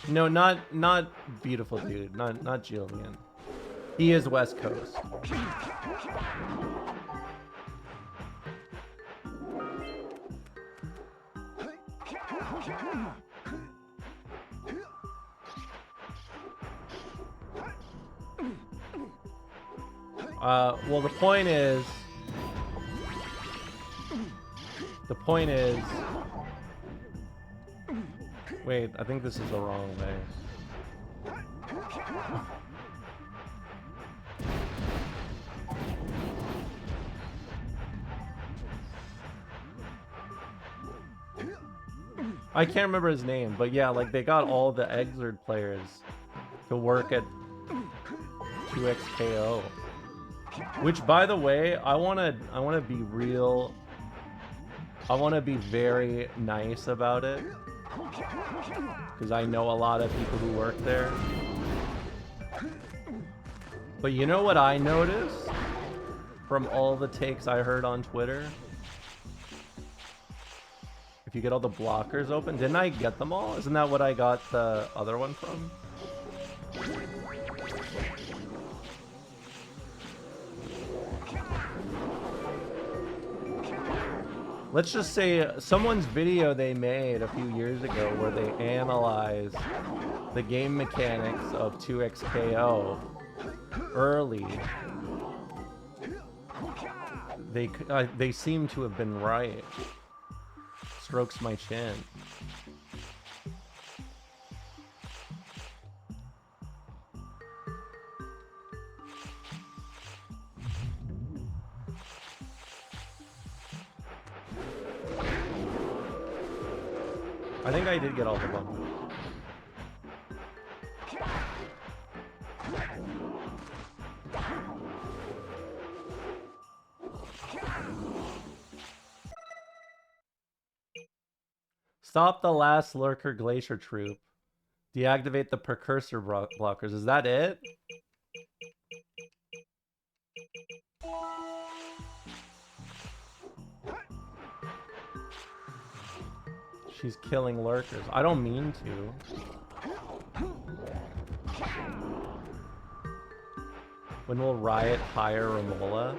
No, not beautiful dude, not Julian. He is West Coast. Well, the point is... Wait, I think this is the wrong way. I can't remember his name, but yeah, like they got all the Exerd players to work at 2XKO. Which, by the way, I wanna be real. I wanna be very nice about it, because I know a lot of people who work there. But you know what I noticed from all the takes I heard on Twitter? If you get all the blockers open, didn't I get them all? Isn't that what I got the other one from? Let's just say someone's video they made a few years ago where they analyzed the game mechanics of 2XKO early. They seem to have been right. Strokes my chin. I think I did get all the bumpers. Stop the last lurker glacier troop. Deactivate the precursor blockers. Is that it? She's killing lurkers. I don't mean to. When will Riot hire Romola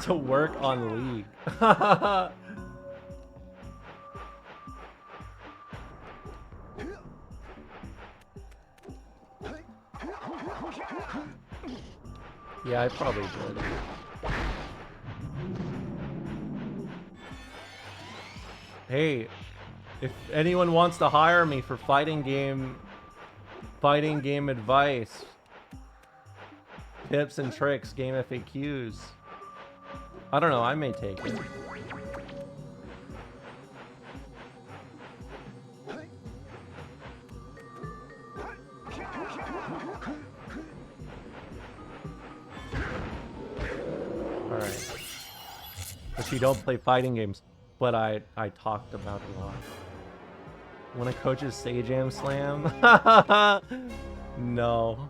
to work on League? Yeah, I probably did. Hey, if anyone wants to hire me for fighting game advice, tips and tricks, game FAQs, I don't know, I may take it. Alright. But you don't play fighting games, but I talked about it a lot. When a coach's Sajam Slam? No.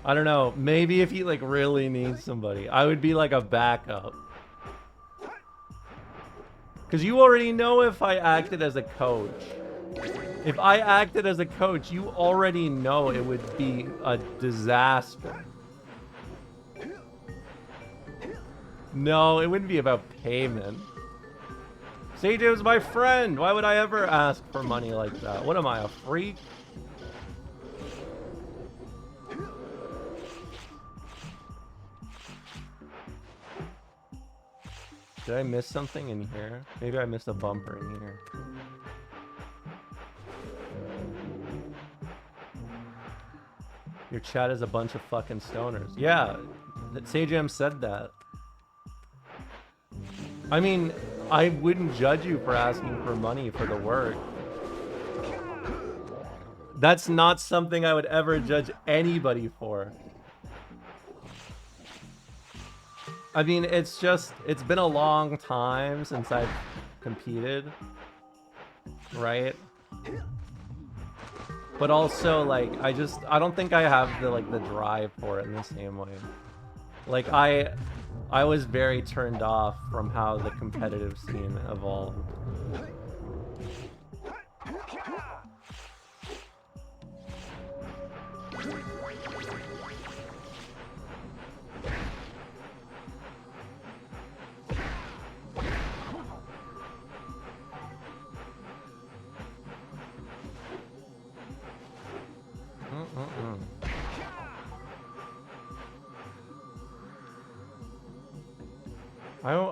I don't know. Maybe if he like really needs somebody, I would be like a backup. Because you already know if I acted as a coach. If I acted as a coach, you already know it would be a disaster. No, it wouldn't be about payment. CJ was my friend. Why would I ever ask for money like that? What am I, a freak? Did I miss something in here? Maybe I missed a bumper in here. Your chat is a bunch of fucking stoners. Yeah, Sajam said that. I mean, I wouldn't judge you for asking for money for the work. That's not something I would ever judge anybody for. I mean, it's been a long time since I've competed, right? But also, like, I don't think I have the drive for it in the same way. Like, I was very turned off from how the competitive scene evolved.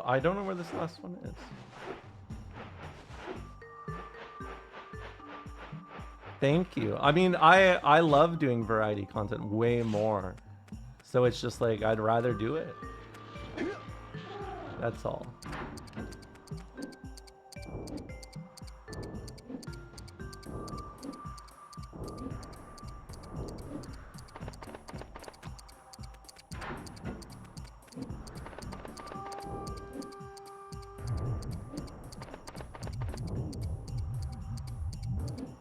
I don't know where this last one is. Thank you. I mean, I love doing variety content way more. So it's just like, I'd rather do it. That's all.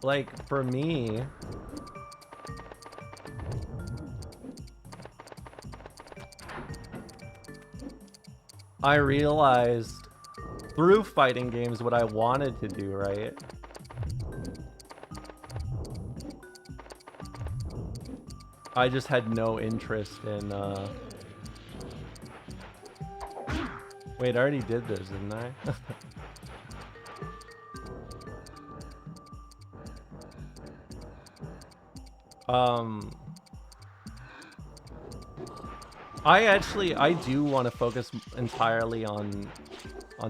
Like, for me, I realized through fighting games what I wanted to do, right? I just had no interest in, Wait, I already did this, didn't I? I do want to focus entirely on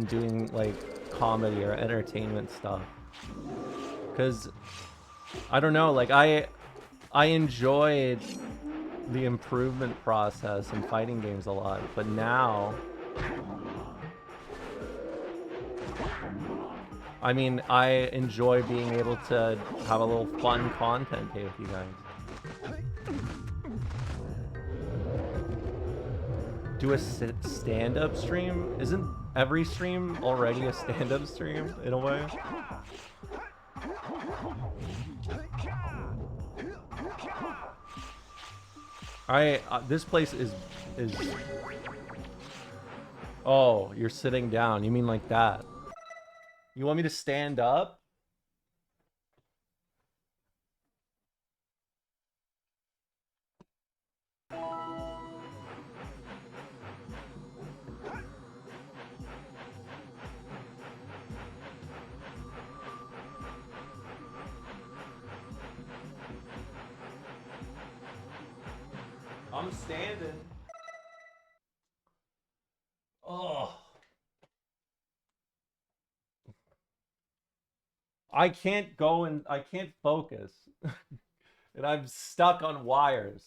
doing like comedy or entertainment stuff, because I don't know, like I enjoyed the improvement process in fighting games a lot, but now I mean, I enjoy being able to have a little fun content day with you guys. Do a stand-up stream? Isn't every stream already a stand-up stream in a way? This place is Oh, you're sitting down. You mean like that? You want me to stand up? I'm standing. Oh. I can't go and I can't focus. And I'm stuck on wires.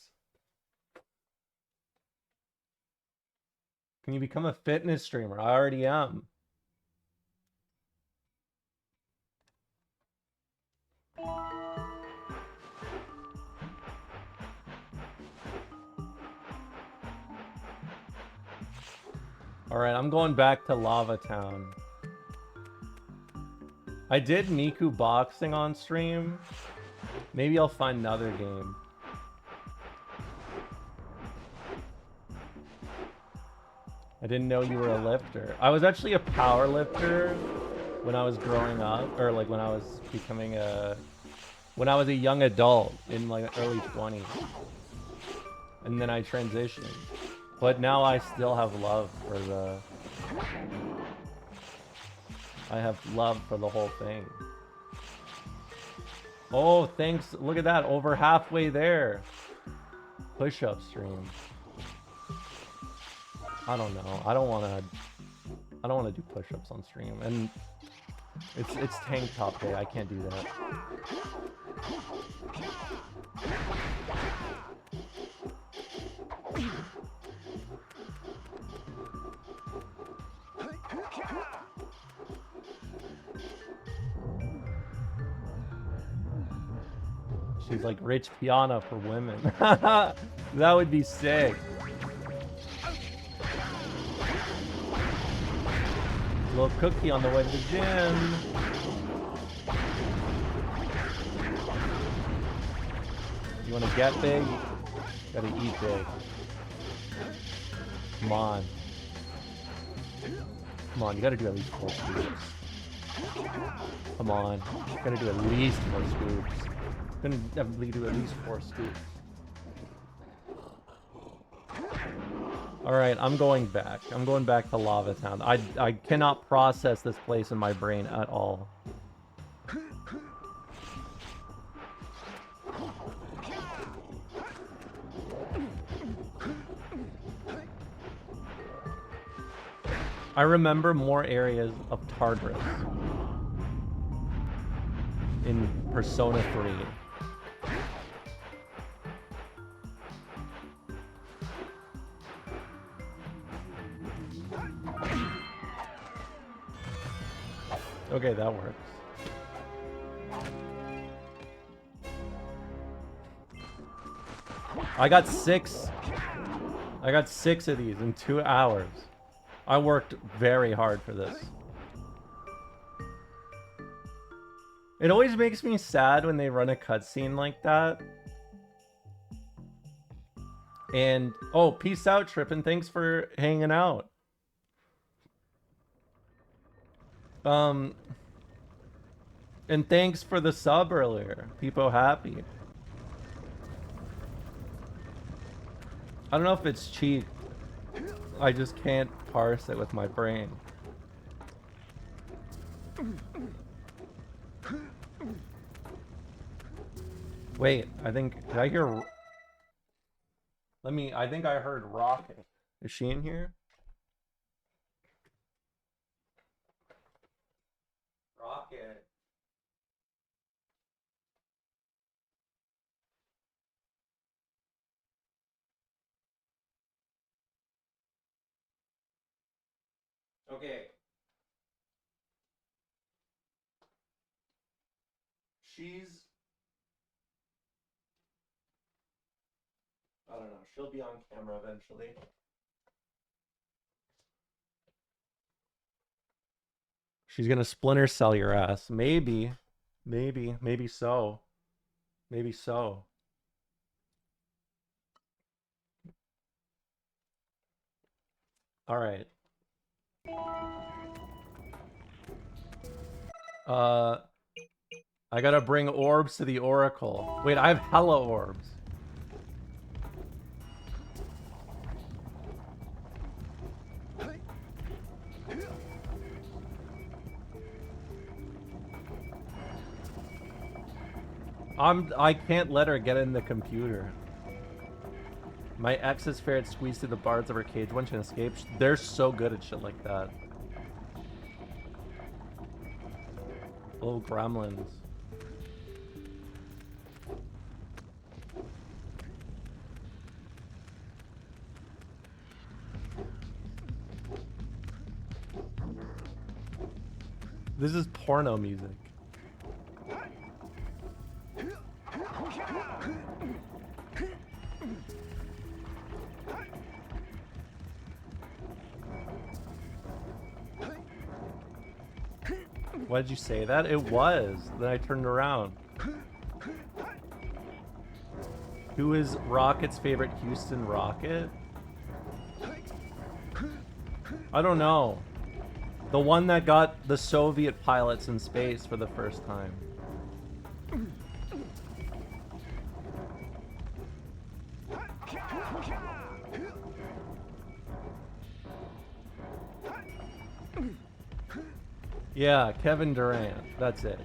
Can you become a fitness streamer? I already am. Alright, I'm going back to Lava Town. I did Miku boxing on stream. Maybe I'll find another game. I didn't know you were a lifter. I was actually a power lifter when I was growing up, or like when I was becoming when I was a young adult in like early 20s. And then I transitioned. But now I still have love for the... I have love for the whole thing. Oh, thanks. Look at that. Over halfway there. Push-up stream. I don't know. I don't want to do push-ups on stream. And it's tank top day. I can't do that. She's like rich piano for women. That would be sick. Little cookie on the way to the gym. You want to get big? Gotta eat big. Come on. Come on, you gotta do at least 4 scoops. Come on. You gotta do at least 4 scoops. Gonna definitely do at least 4 scoops. Alright, I'm going back. I'm going back to Lava Town. I cannot process this place in my brain at all. I remember more areas of Tartarus in Persona 3. Okay, that works. I got 6 of these in 2 hours. I worked very hard for this. It always makes me sad when they run a cutscene like that. And, oh, peace out, Trip, and thanks for hanging out. And thanks for the sub earlier. People happy. I don't know if it's cheap. I just can't parse it with my brain. Wait, I think, did I hear... I think I heard Rocket. Is she in here? Rocket. Okay. I don't know. She'll be on camera eventually. She's gonna Splinter Cell your ass. Maybe. Maybe so. Maybe so. Alright. I gotta bring orbs to the Oracle. Wait, I have hella orbs. I can't let her get in the computer. My ex's ferret squeezed through the bars of her cage when she escaped. They're so good at shit like that. Little gremlins. This is porno music. Why did you say that? It was. Then I turned around. Who is Rocket's favorite Houston Rocket? I don't know. The one that got the Soviet pilots in space for the first time. Yeah, Kevin Durant. That's it.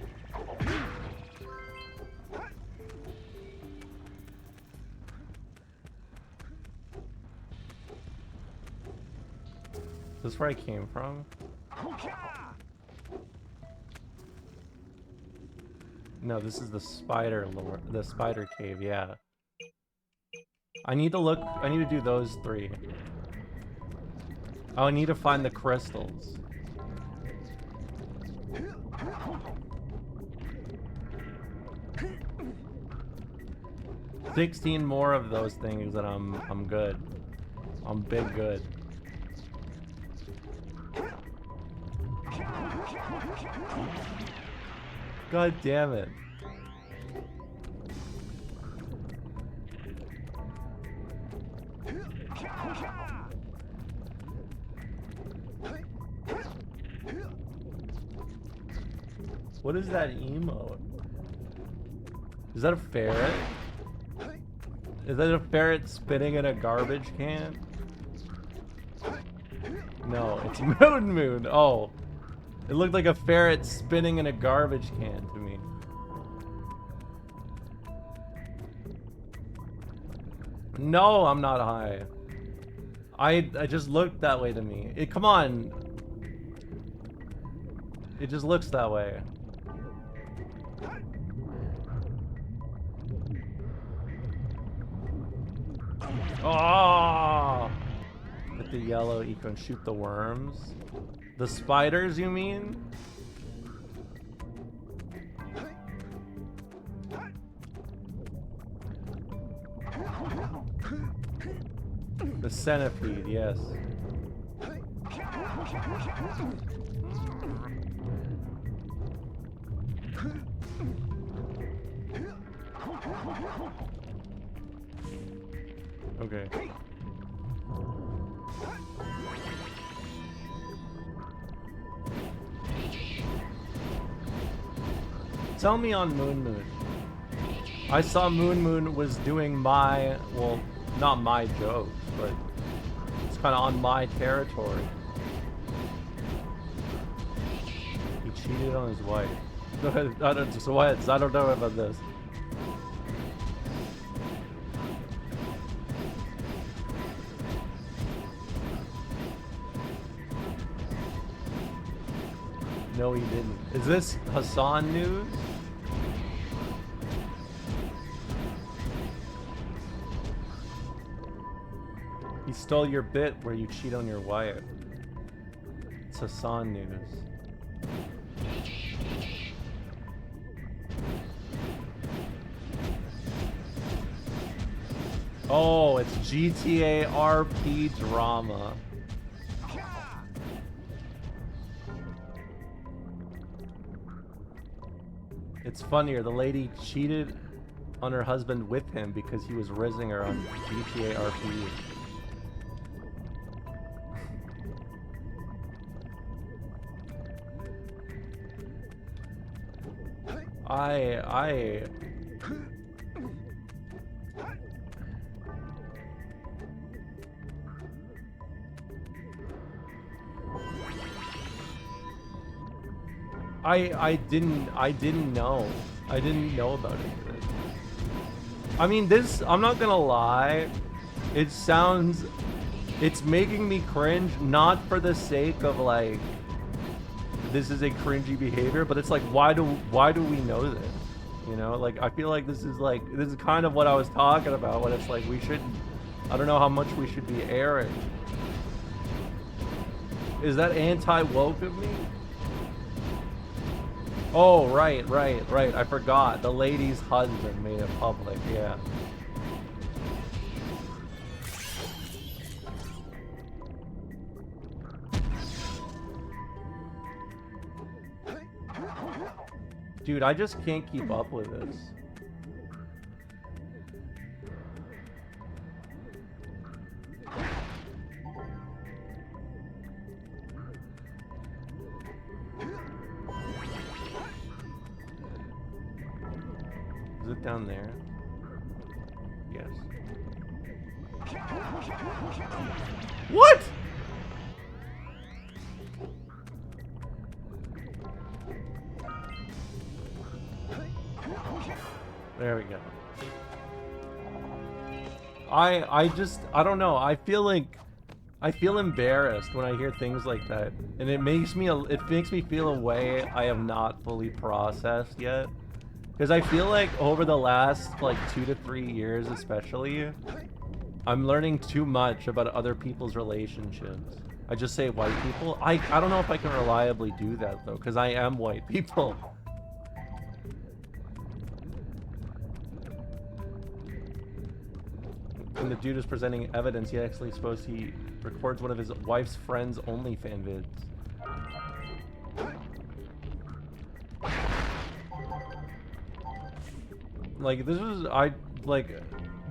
Is this where I came from? No, this is the spider lore, the spider cave, yeah. I need to do those 3. Oh, I need to find the crystals. $16 more of those things and I'm good. I'm big good. God damn it. What is that emote? Is that a ferret? Is that a ferret spitting in a garbage can? No, it's Moon Moon. Oh. It looked like a ferret spinning in a garbage can to me. No, I'm not high. I just looked that way to me. Come on. It just looks that way. Oh! Hit the yellow eco and shoot the worms. The spiders, you mean? The centipede, yes. Okay. Tell me on Moon Moon. I saw Moon Moon was doing my, well, not my jokes, but it's kind of on my territory. He cheated on his wife. I don't know about this. No, he didn't. Is this Hassan news? He stole your bit where you cheat on your wife. It's Hassan news. Oh, it's GTA RP drama. It's funnier, the lady cheated on her husband with him because he was rizzing her on GTA RP. I didn't know. I didn't know about it. I mean, this, I'm not gonna lie, it's making me cringe, not for the sake of like, this is a cringy behavior, but it's like, why do we know this? You know, like, I feel like this is kind of what I was talking about, when it's like, I don't know how much we should be airing. Is that anti-woke of me? Oh, right. I forgot. The lady's husband made it public, yeah. Dude, I just can't keep up with this. Is it down there? Yes. What? There we go. I don't know. I feel embarrassed when I hear things like that, and it makes me feel a way I have not fully processed yet. Because I feel like over the last like 2 to 3 years, especially, I'm learning too much about other people's relationships. I just say white people. I don't know if I can reliably do that though, because I am white people. When the dude is presenting evidence, he actually supposed he records one of his wife's friends' OnlyFans vids. Like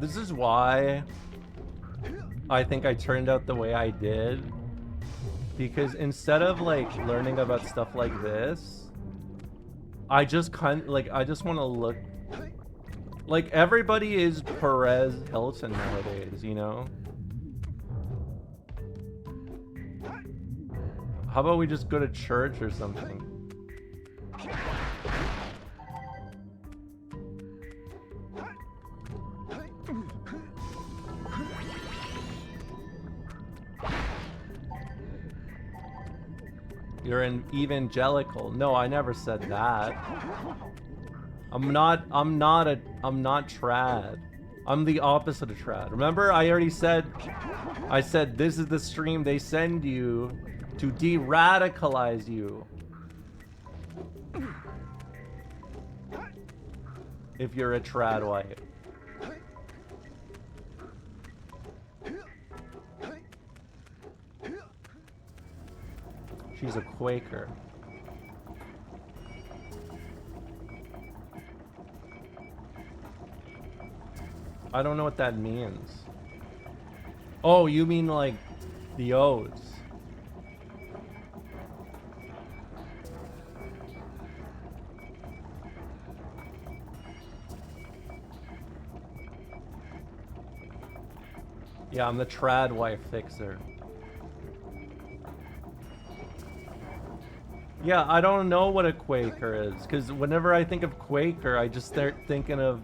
this is why I think I turned out the way I did, because instead of like learning about stuff like this, I just want to look like everybody is Perez Hilton nowadays, you know? How about we just go to church or something? You're an evangelical. No, I never said that. I'm not trad. I'm the opposite of trad. Remember, I said this is the stream they send you to de-radicalize you. If you're a trad white. She's a Quaker. I don't know what that means. Oh, you mean like the O's. Yeah, I'm the trad wife fixer. Yeah, I don't know what a Quaker is, because whenever I think of Quaker, I just start thinking of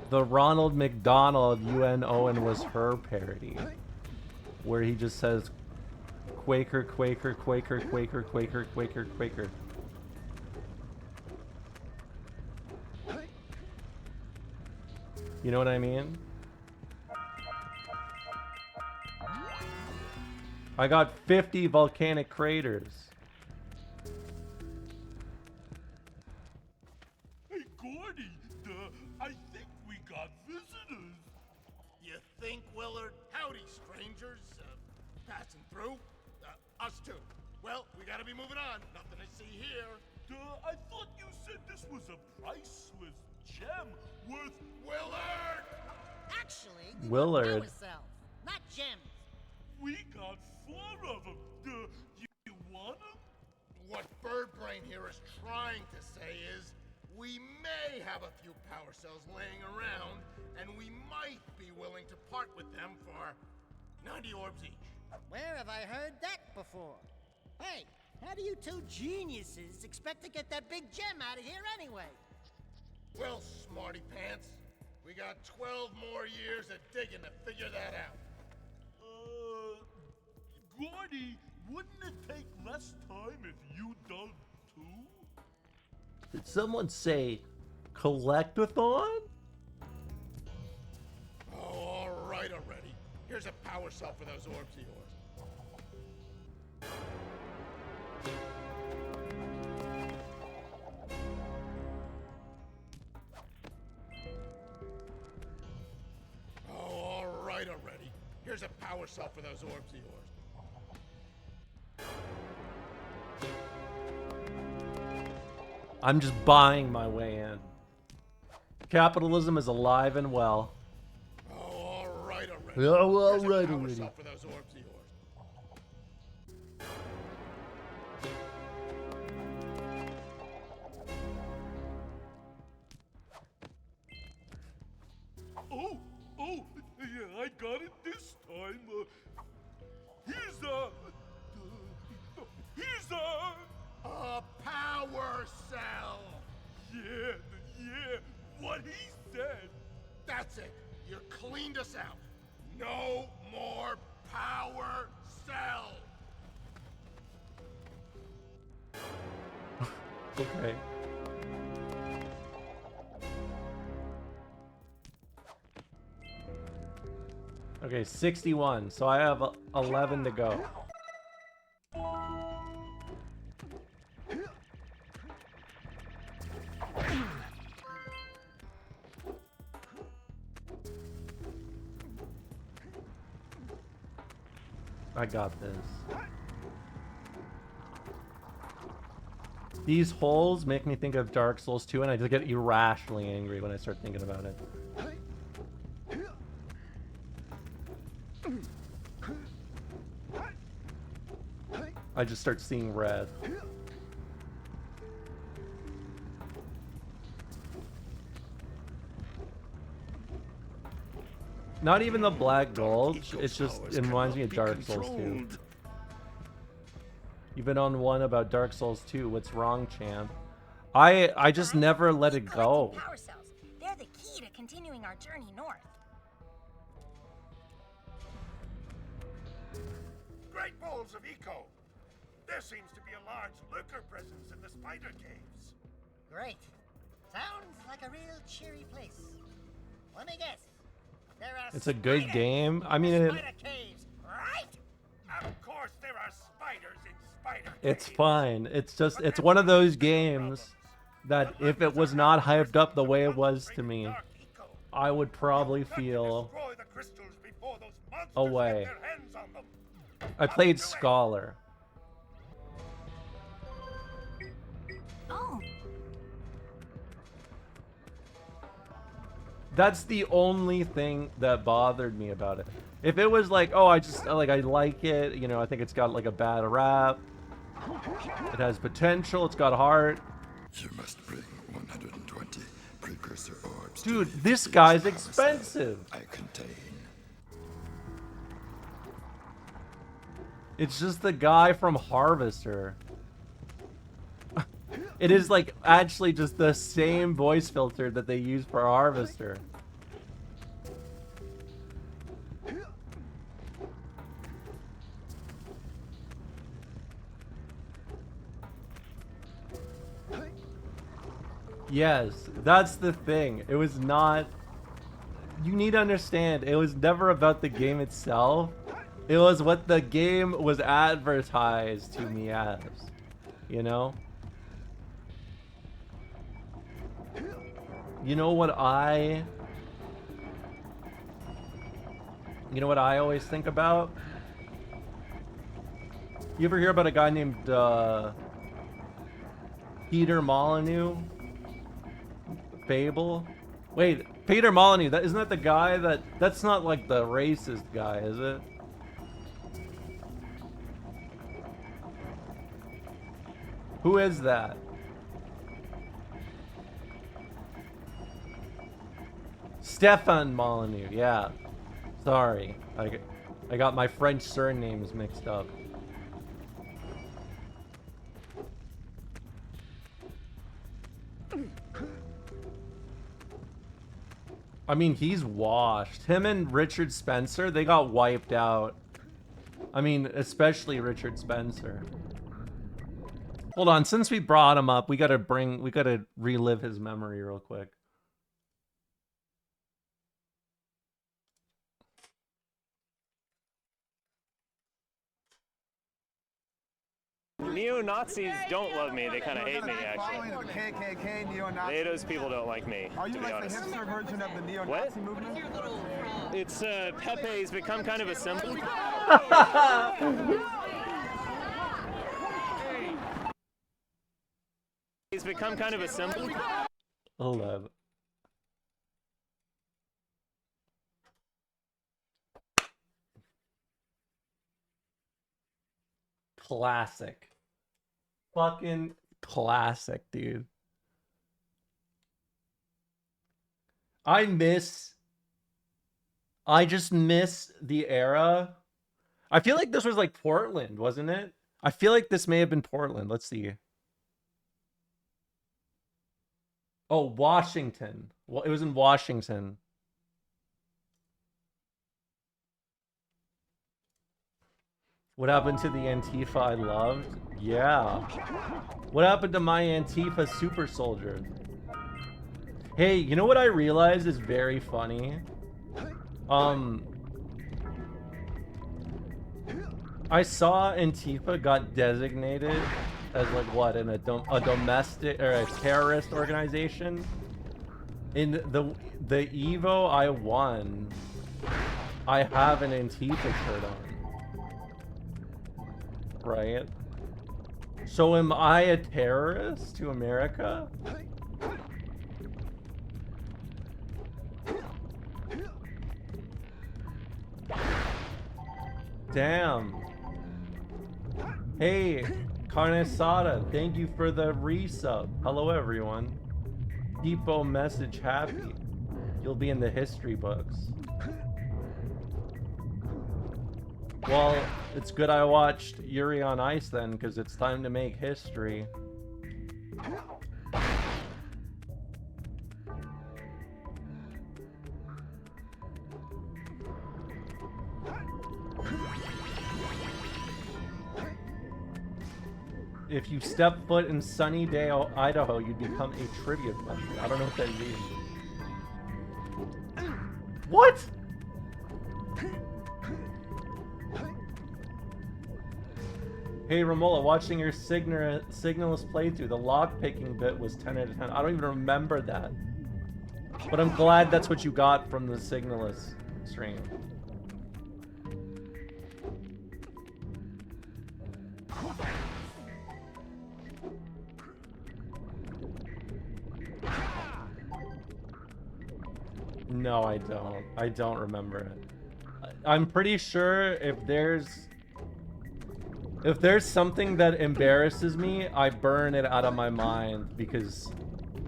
the Ronald McDonald UN Owen Was Her parody, where he just says Quaker, Quaker, Quaker, Quaker, Quaker, Quaker, Quaker. You know what I mean? I got 50 volcanic craters. Hey, Gordy, I think we got visitors. You think, Willard? Howdy, strangers. Passing through? Us too. Well, we gotta be moving on. Nothing to see here. I thought you said this was a priceless gem worth... Willard! Actually, we Willard. want ourselves, not gems. We got 4 of them. You want them? What Birdbrain here is trying to say is, we may have a few power cells laying around, and we might be willing to part with them for 90 orbs each. Where have I heard that before? Hey, how do you two geniuses expect to get that big gem out of here anyway? Well, smarty pants, we got 12 more years of digging to figure that out. Gordy, wouldn't it take less time if you dug too? Did someone say collectathon? Oh, all right already. Here's a power cell for those orbs of yours. Oh, all right already. Here's a power cell for those orbs of yours. I'm just buying my way in. Capitalism is alive and well. Oh, all right already. Oh, all Here's a right power already. cell for those orbs of yours. Oh, yeah, I got it this time. Here's a power cell. Yeah, what he said. That's it. You cleaned us out. No more power cell. Okay. Okay, 61. So I have 11 to go. I got this. These holes make me think of Dark Souls 2, and I just get irrationally angry when I start thinking about it. I just start seeing red. Not even the Black Gulch, it's just, it reminds me of Dark Souls 2. You've been on one about Dark Souls 2, what's wrong, champ? I just never let it go. Power cells. They're the key to continuing our journey north. Great balls of eco. There seems to be a large lurker presence in the spider caves. Great. Sounds like a real cheery place. Let me guess. There are It's a good game. I mean, it, spider caves, right? Of course there are spiders in spider it's fine. It's just, it's one of those games that if it was not hyped up the way it was to me, I would probably feel away. I played Scholar. Oh. That's the only thing that bothered me about it. If it was like, oh, I like it, you know, I think it's got like a bad rap. It has potential, it's got heart. You must bring 120 precursor orbs. Dude, this guy's expensive. I contain. It's just the guy from Harvester. It is like actually just the same voice filter that they use for Harvester. Yes, that's the thing. It was not... You need to understand, it was never about the game itself. It was what the game was advertised to me as. You know? You know what I always think about? You ever hear about a guy named Peter Molyneux? Fable? Wait, Peter Molyneux, isn't that the guy that's not like the racist guy, is it? Who is that? Stefan Molyneux, yeah. Sorry, I got my French surnames mixed up. I mean, he's washed. Him and Richard Spencer, they got wiped out. I mean, especially Richard Spencer. Hold on, since we brought him up, we gotta relive his memory real quick. Neo-Nazis don't love me. They kind of hate me, actually. Following the KKK, neo-Nazi. Those people don't like me, Are you to be like honest. the hipster version of the neo-Nazi movement? It's, Pepe's become kind of a symbol. He's become kind of a symbol. Hold on. Classic. Fucking classic, dude. I just miss the era. I feel like this was like Portland, wasn't it? I feel like this may have been Portland. Let's see. Oh, Washington. Well, it was in Washington. What happened to the Antifa I loved? Yeah. What happened to my Antifa super soldier? Hey, you know what I realized is very funny? I saw Antifa got designated as like what, in a domestic or a terrorist organization. In the Evo I won, I have an Antifa shirt on. Right? So am I a terrorist to America? Damn. Hey, Carne Asada, thank you for the resub. Hello, everyone. Depot message happy. You'll be in the history books. Well, it's good I watched Yuri on Ice then, because it's time to make history. If you step foot in Sunnydale, Idaho, you'd become a trivia question. I don't know what that means. What? Hey Romola, watching your Signalist playthrough, the lockpicking bit was 10 out of 10. I don't even remember that. But I'm glad that's what you got from the Signalist stream. No, I don't. I don't remember it. I'm pretty sure if there's something that embarrasses me, I burn it out of my mind because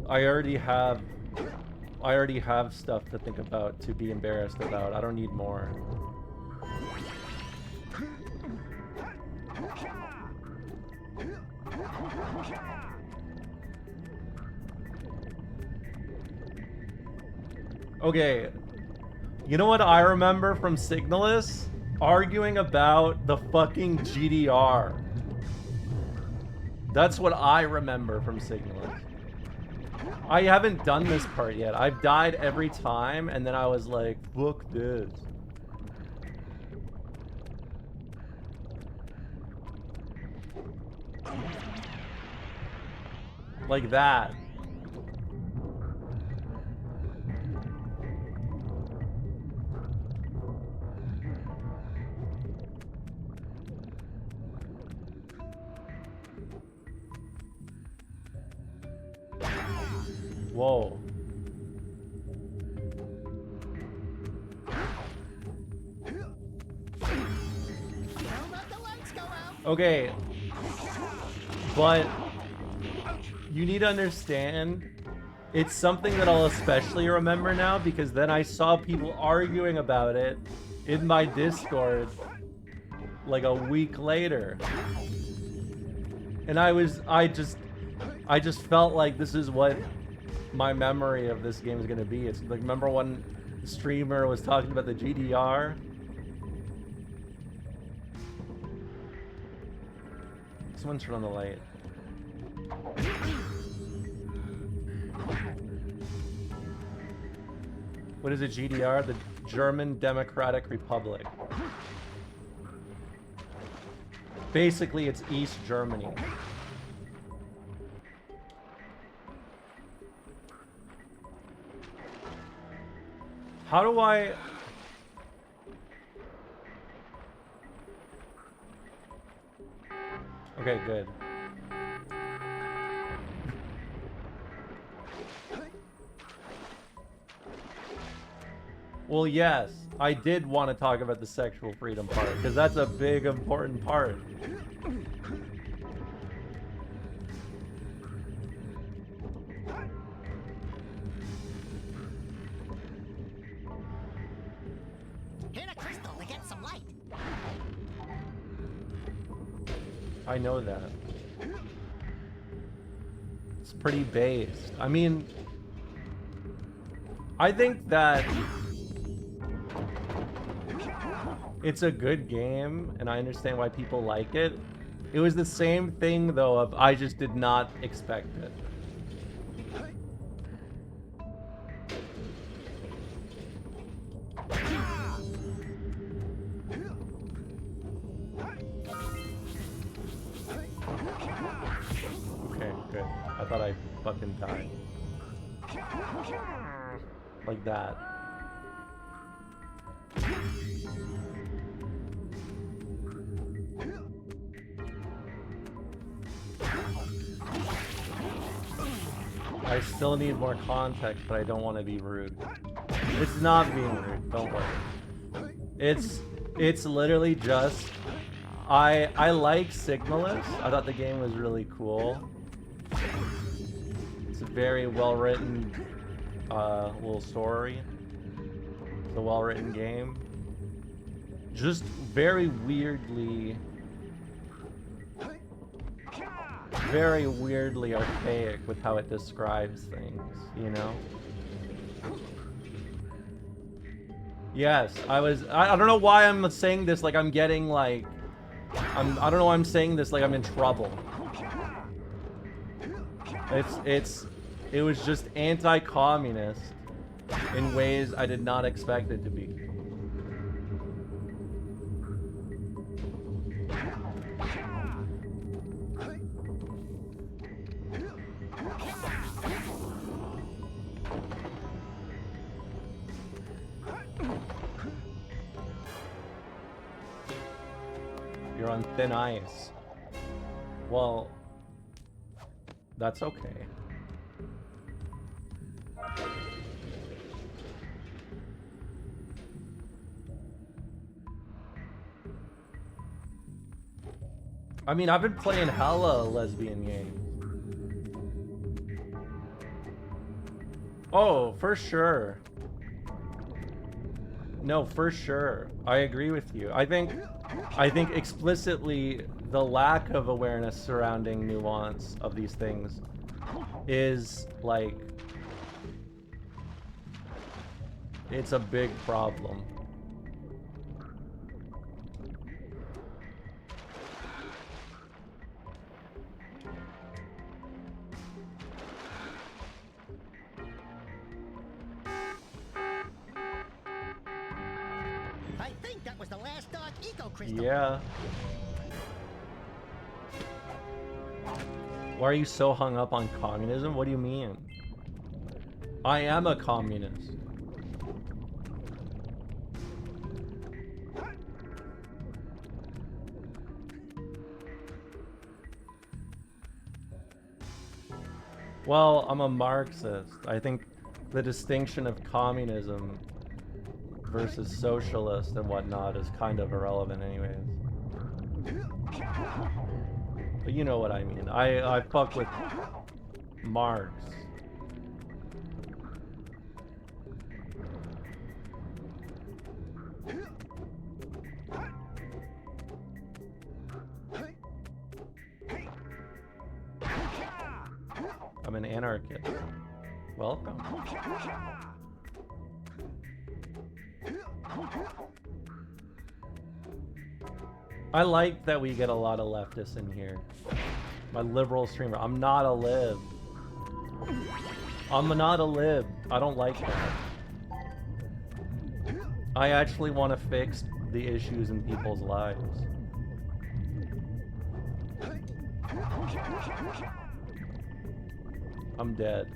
I already have stuff to think about, to be embarrassed about. I don't need more. Okay, you know what I remember from Signalist? Arguing about the fucking GDR. That's what I remember from Signalist. I haven't done this part yet. I've died every time, and then I was like, fuck this. Like that. Whoa. Okay. But you need to understand, it's something that I'll especially remember now because then I saw people arguing about it in my Discord like a week later. And I just felt like this is what my memory of this game is gonna be. It's like, remember when the streamer was talking about the GDR? Someone turn on the light. What is a GDR? The German Democratic Republic. Basically, it's East Germany. How do I... Okay, good. Well, yes, I did want to talk about the sexual freedom part, because that's a big, important part. Hit a crystal to get some light. I know that. It's pretty based. I mean, I think that it's a good game, and I understand why people like it. It was the same thing, though, of I just did not expect it. Okay, good. I thought I fucking died. Like that. I still need more context, but I don't want to be rude. It's not being rude, don't worry. It's literally just I like Signalis. I thought the game was really cool. It's a very well-written little story. It's a well-written game. Just very weirdly archaic with how it describes things, you know? Yes, I don't know why I'm saying this like I'm getting like I don't know why I'm saying this like I'm in trouble. It was just anti-communist in ways I did not expect it to be. You're on thin ice. Well, that's okay. I mean, I've been playing hella lesbian games. Oh, for sure. No, for sure. I agree with you. I think explicitly the lack of awareness surrounding nuance of these things is like it's a big problem. I think that was the last Dark Eco Crystal. Yeah. Why are you so hung up on communism? What do you mean? I am a communist. Well, I'm a Marxist. I think the distinction of communism versus socialist and whatnot is kind of irrelevant anyways. But you know what I mean. I fuck with Marx. I'm an anarchist. Welcome. I like that we get a lot of leftists in here. My liberal streamer. I'm not a lib. I'm not a lib. I don't like that. I actually want to fix the issues in people's lives. I'm dead.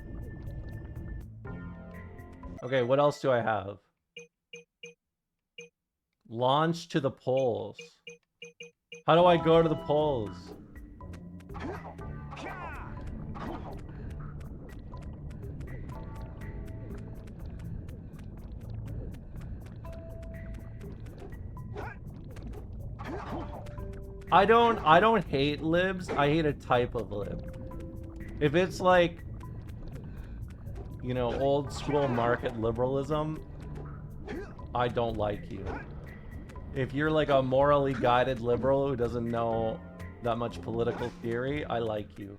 Okay, what else do I have? Launch to the polls. How do I go to the polls? I don't hate libs. I hate a type of lib. If it's like, you know, old school market liberalism, I don't like you. If you're like a morally guided liberal who doesn't know that much political theory, I like you.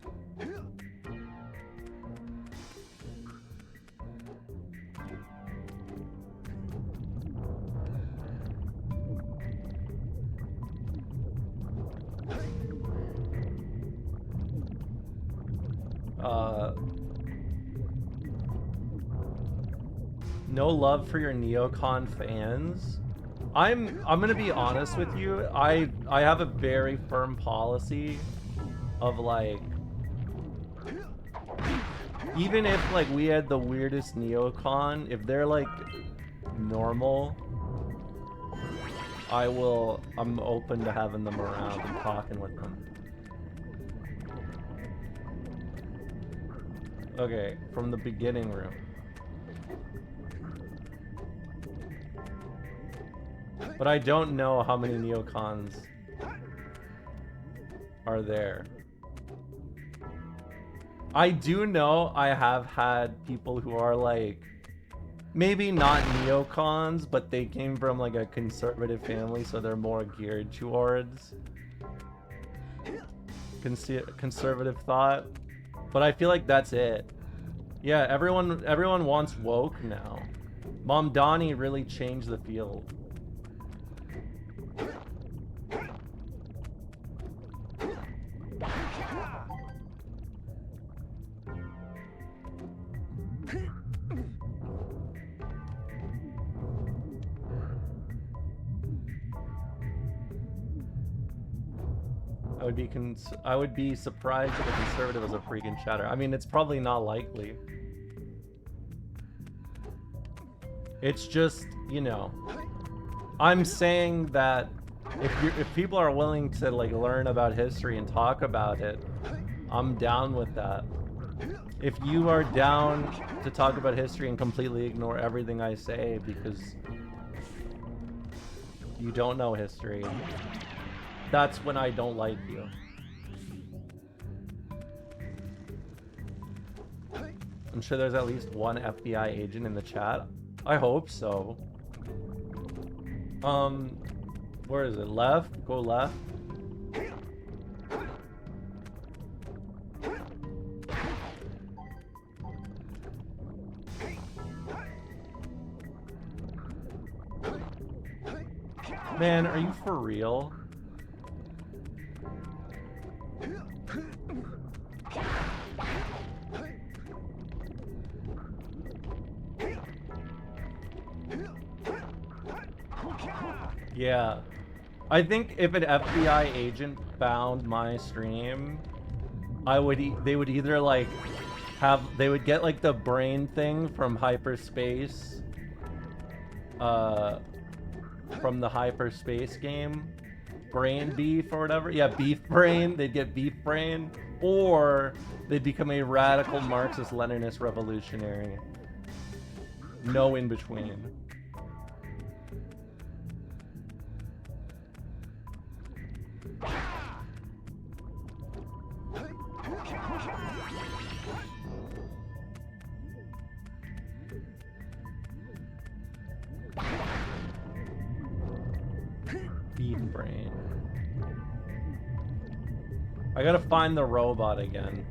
No love for your Neocon fans. I'm gonna be honest with you. I have a very firm policy of like, even if like we had the weirdest Neocon, if they're like normal, I'm open to having them around and talking with them. Okay, from the beginning room. But I don't know how many Neocons are there. I do know I have had people who are like, maybe not Neocons, but they came from like a conservative family, so they're more geared towards conservative thought. But I feel like that's it. Yeah, everyone wants woke now. Mom Donnie really changed the field. I would be surprised if a conservative was a freaking chatter. I mean, it's probably not likely. It's just, you know, I'm saying that if people are willing to like learn about history and talk about it, I'm down with that. If you are down to talk about history and completely ignore everything I say because you don't know history, that's when I don't like you. I'm sure there's at least one FBI agent in the chat. I hope so. Where is it? Left? Go left. Man, are you for real? Yeah. I think if an FBI agent found my stream, they would either like they would get like the brain thing from hyperspace, from the hyperspace game, brain beef or whatever. Yeah, beef brain. They'd get beef brain, or they'd become a radical Marxist-Leninist revolutionary. No in between. Beef brain. I gotta find the robot again.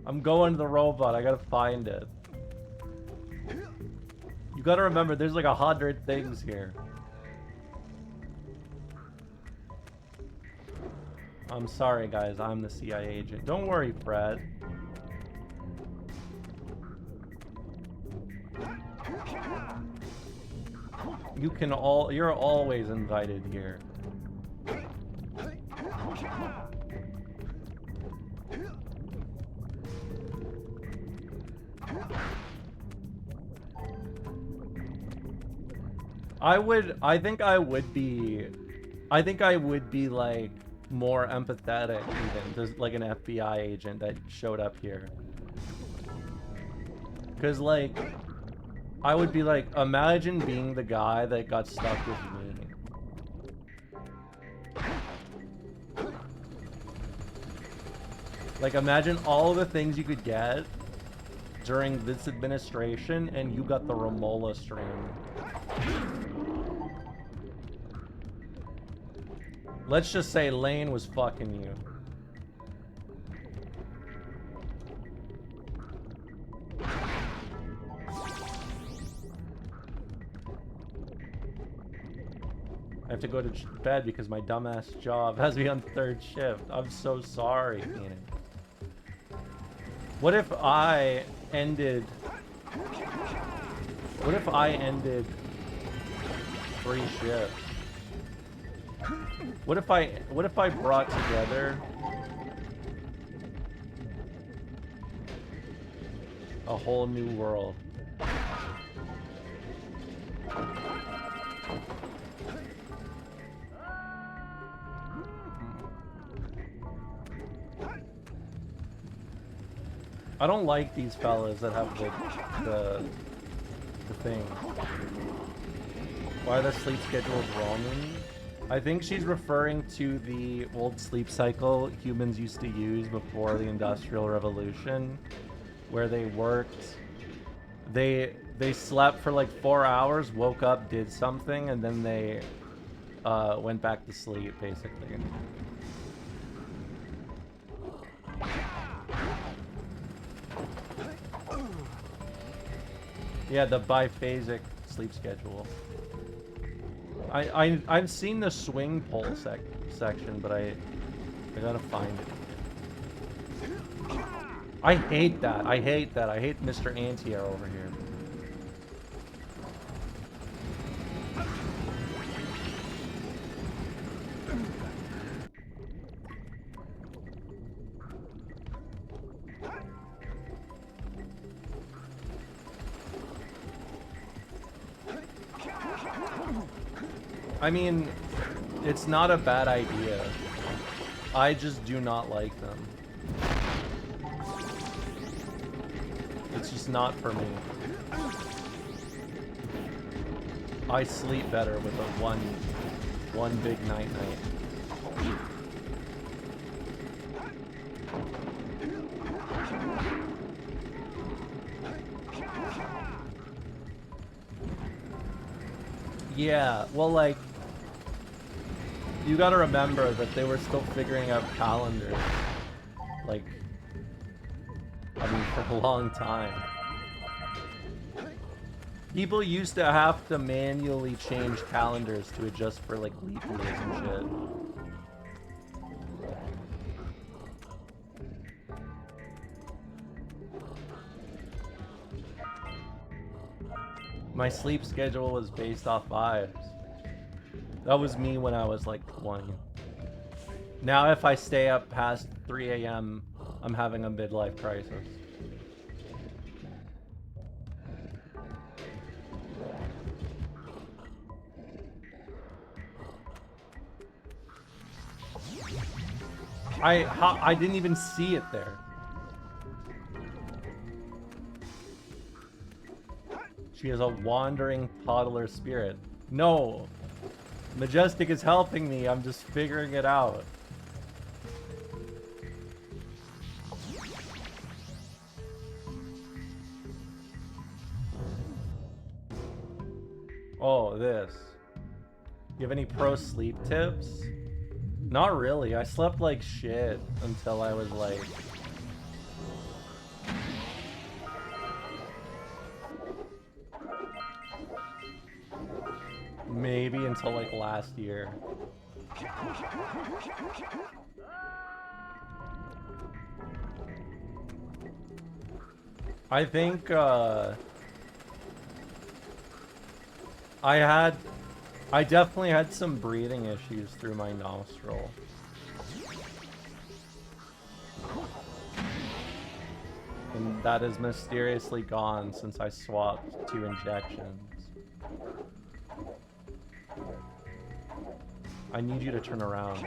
I'm going to the robot. I gotta find it. You gotta remember, there's like 100 things here. I'm sorry, guys. I'm the CIA agent. Don't worry, Fred. You're always invited here. I think I would be like more empathetic even to like an FBI agent that showed up here. Cause like, I would be like, imagine being the guy that got stuck with me. Like, imagine all the things you could get during this administration, and you got the Romola stream. Let's just say Lane was fucking you. have to go to bed because my dumbass job has me on 3rd shift. I'm so sorry, Keenan. What if I ended... What if I ended 3 shifts? What if I brought together a whole new world? I don't like these fellas that have the thing. Why the sleep schedule is Roman? I think she's referring to the old sleep cycle humans used to use before the Industrial Revolution, where they worked, they slept for like 4 hours, woke up, did something, and then they went back to sleep, basically. Yeah, the biphasic sleep schedule. I've seen the swing pole section, but I gotta find it. I hate that. I hate that. I hate Mr. Anti-Air over here. I mean, it's not a bad idea. I just do not like them. It's just not for me. I sleep better with a one big night-night. Yeah, well, like, you gotta remember that they were still figuring out calendars. Like, I mean, for a long time. People used to have to manually change calendars to adjust for, like, leap years and shit. My sleep schedule was based off vibes. That was me when I was like 20. Now if I stay up past 3 a.m., I'm having a midlife crisis. I didn't even see it there. She is a wandering toddler spirit. No! Majestic is helping me, I'm just figuring it out. Oh, this. You have any pro sleep tips? Not really, I slept like shit until I was like... maybe until like last year. I think I definitely had some breathing issues through my nostril. And that is mysteriously gone since I swapped 2 injections. I need you to turn around.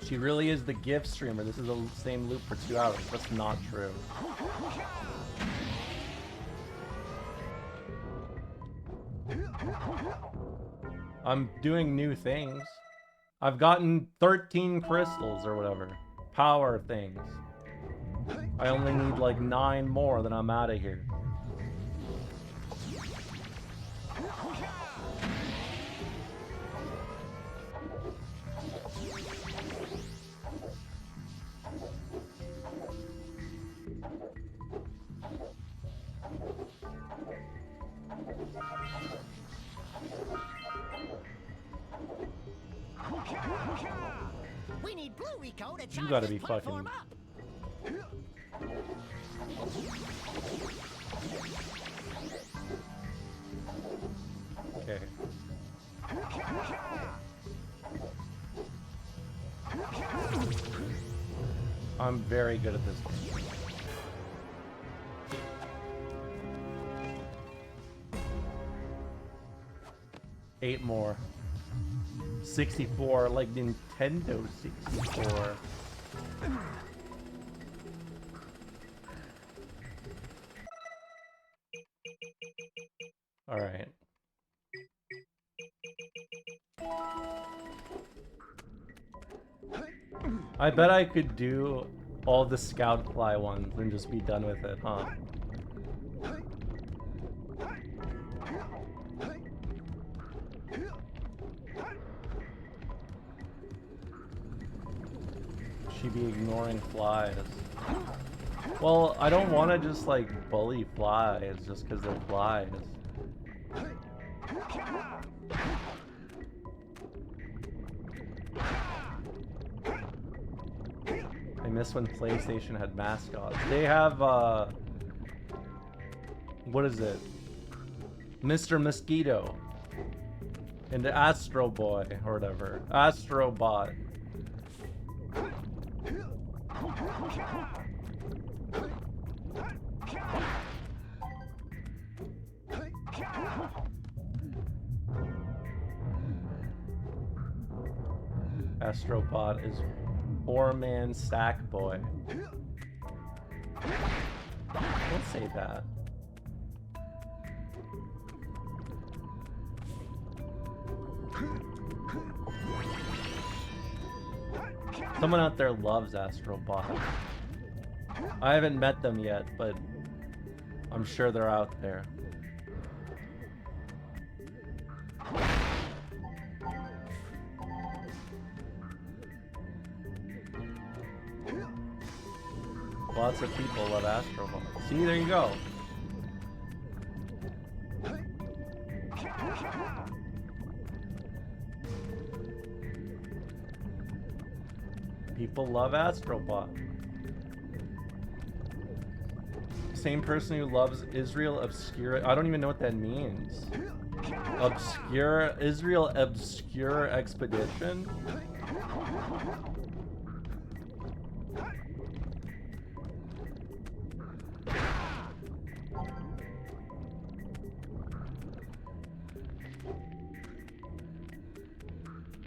She really is the gift streamer. This is the same loop for 2 hours. That's not true. I'm doing new things. I've gotten 13 crystals or whatever. Power things. I only need like 9 more, then I'm out of here. We need Blue Rico to You charge gotta this be platform fucking. up. Okay. I'm very good at this game. Eight more. 64, like Nintendo 64. All right. I bet I could do all the Scout Fly ones and just be done with it, huh? She be ignoring flies. Well, I don't want to just like bully flies just because they're flies. I miss when PlayStation had mascots. They have, what is it? Mr. Mosquito. And the Astro Boy, or whatever. Astro Bot. Astrobot is 4-man sack boy. Don't say that. Someone out there loves Astrobot. I haven't met them yet, but I'm sure they're out there. Lots of people love Astrobot. See, there you go. People love Astrobot. Same person who loves Israel Obscure. I don't even know what that means. Obscure Israel Obscure Expedition?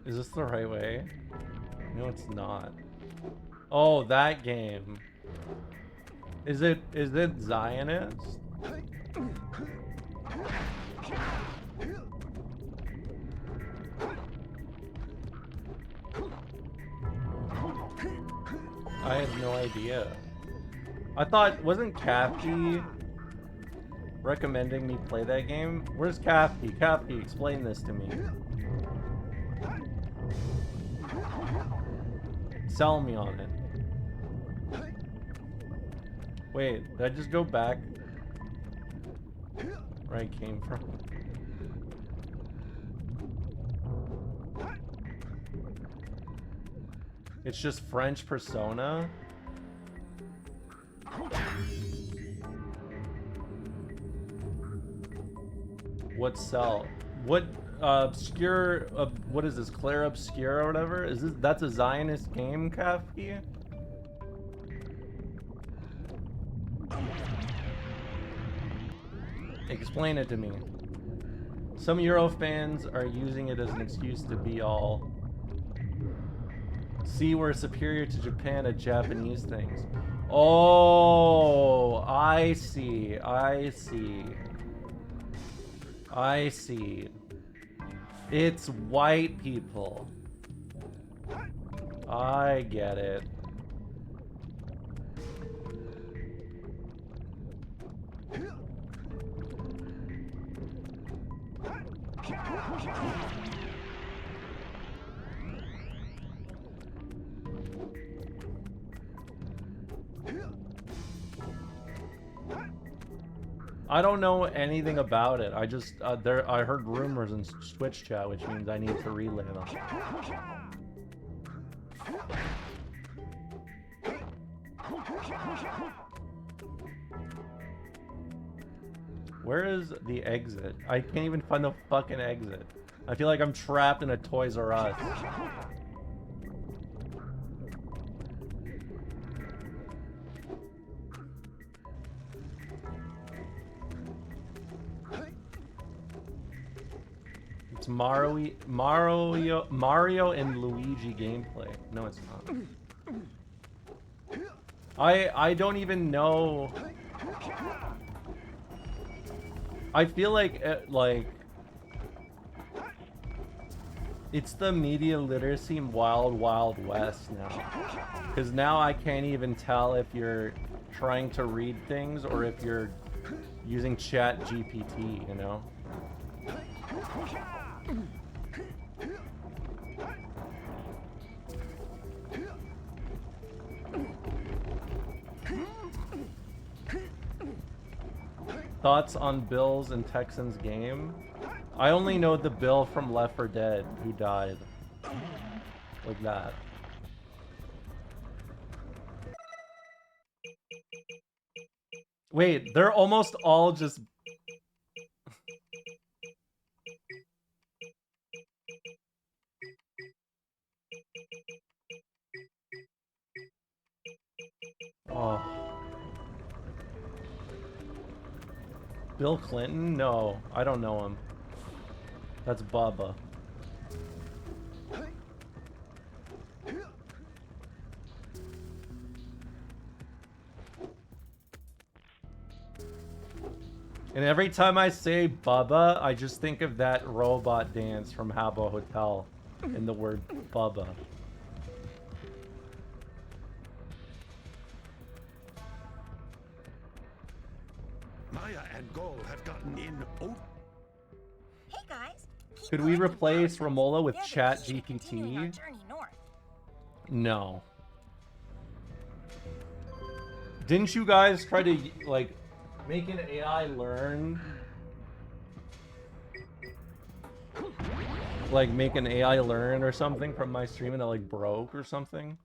Is this the right way? No, it's not. Oh, that game. Is it Zionist? I had no idea. I thought, wasn't Kafki recommending me play that game? Where's Kafki? Kafki, explain this to me. Sell me on it. Wait, did I just go back where I came from? It's just French Persona? What sell? What obscure? What is this? Claire Obscure or whatever? Is this? That's a Zionist game, Kafki? Explain it to me. Some Euro fans are using it as an excuse to be all. See, we're superior to Japan at Japanese things. Oh, I see. I see. I see. It's white people. I get it. I don't know anything about it. I just I heard rumors in Twitch chat, which means I need to relay them. Where is the exit? I can't even find the fucking exit. I feel like I'm trapped in a Toys R Us. It's Mario and Luigi gameplay. No, it's not. I don't even know. I feel like it's the media literacy wild west now. Because now I can't even tell if you're trying to read things or if you're using Chat GPT, you know? Thoughts on Bills and Texans game? I only know the Bill from Left 4 Dead who died. Like that. Wait, they're almost all just... Oh. Bill Clinton? No, I don't know him. That's Bubba. And every time I say Bubba, I just think of that robot dance from Habbo Hotel in the word Bubba. Maya and Gol have gotten in. Oh. Hey guys. Could we replace Romola with Chat GPT? No. Didn't you guys try to, like, make an AI learn? Like, make an AI learn or something from my stream and it, like, broke or something?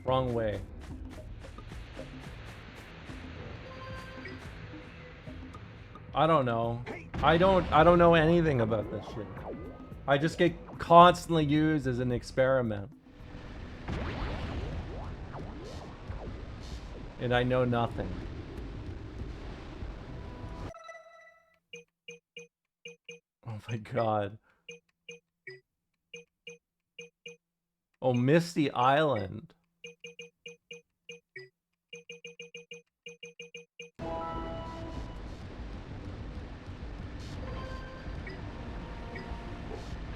Wrong way. I don't know. I don't know anything about this shit. I just get constantly used as an experiment. And I know nothing. Oh my god. Oh, Misty Island.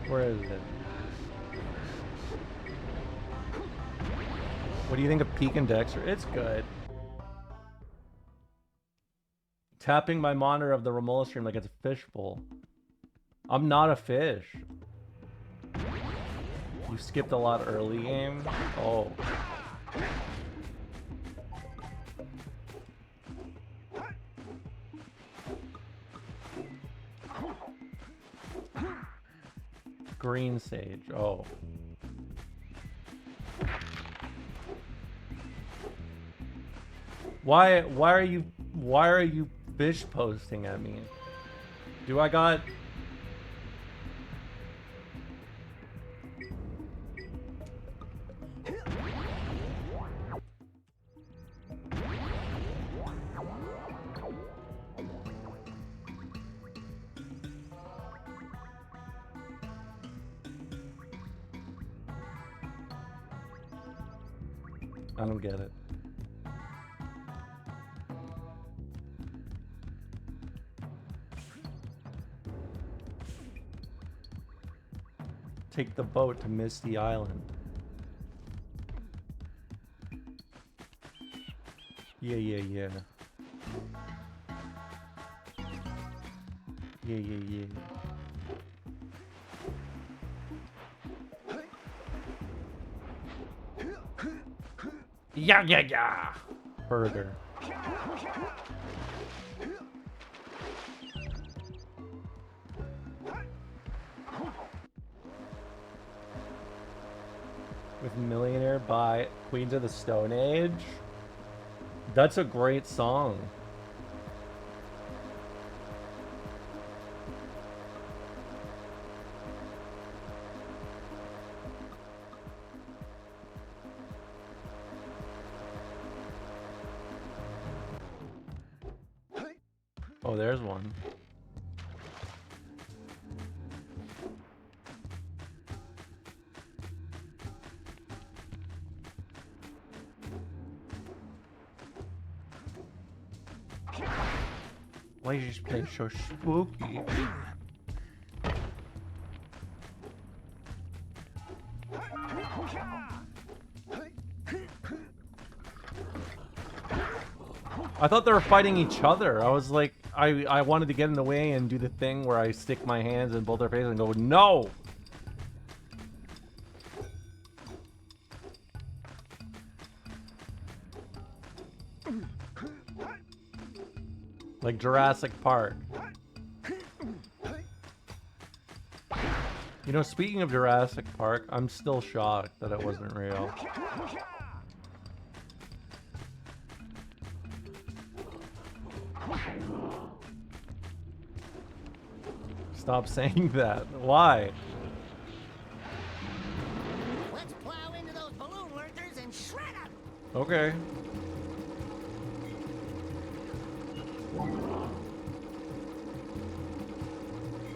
Where is it? What do you think of Peek and Dexter? It's good. Tapping my monitor of the Romola stream like it's a fishbowl. I'm not a fish. You skipped a lot early game? Oh. Green Sage. Oh. Why are you fish posting at me? Do I got... I don't get it. Take the boat to Misty Island. Yeah. Yeah. Yeah. Burger. With Millionaire by Queens of the Stone Age. That's a great song. Oh, there's one. Why is this place so spooky? I thought they were fighting each other. I was like, I wanted to get in the way and do the thing where I stick my hands in both their faces and go, no! Like Jurassic Park. You know, speaking of Jurassic Park, I'm still shocked that it wasn't real. Stop saying that. Why? Let's plow into those balloon lurkers and shred them. Okay.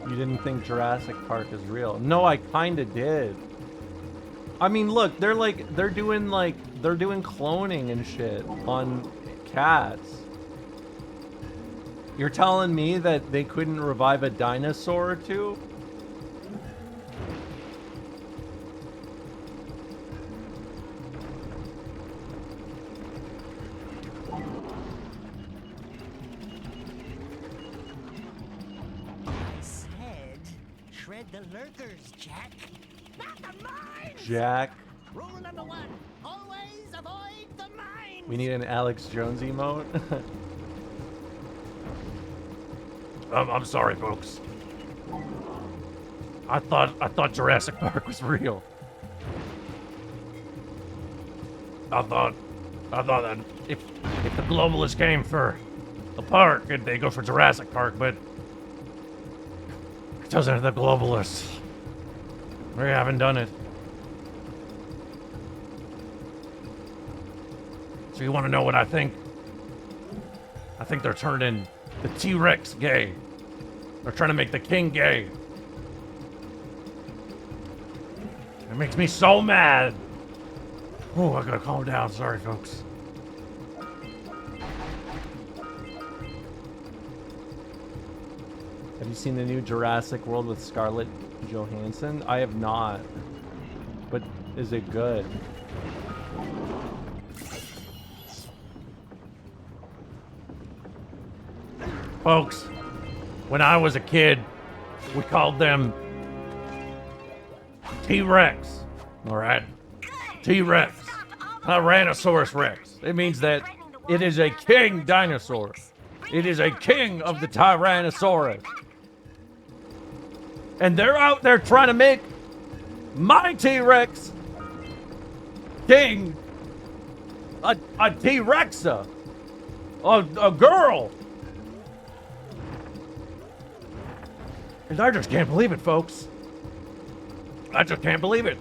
You didn't think Jurassic Park is real? No, I kinda did. I mean, look, they're doing cloning and shit on cats. You're telling me that they couldn't revive a dinosaur or two? I said, shred the lurkers, Jack. Not the mines! Jack. Rule number 1, always avoid the mines! We need an Alex Jones emote. I'm sorry, folks. I thought Jurassic Park was real. I thought that if the globalists came for the park, they go for Jurassic Park, but it doesn't the globalists. We haven't done it. So you want to know what I think? I think they're turning the T-Rex gay. They're trying to make the king gay. It makes me so mad. Oh, I gotta calm down. Sorry, folks. Have you seen the new Jurassic World with Scarlett Johansson? I have not. But is it good? Folks, when I was a kid, we called them T-Rex. All right? T-Rex. Tyrannosaurus Rex. It means that it is a king dinosaur. It is a king of the Tyrannosaurus. And they're out there trying to make my T-Rex king a T-Rexa. A girl. And I just can't believe it, folks. I just can't believe it.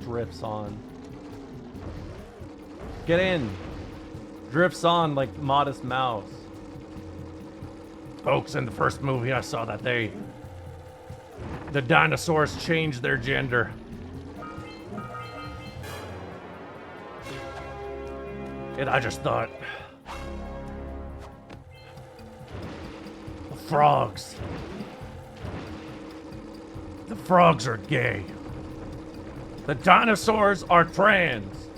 Drifts on. Get in. Drifts on like Modest Mouse. Folks, in the first movie I saw that the dinosaurs changed their gender. And I just thought, the frogs are gay. The dinosaurs are trans.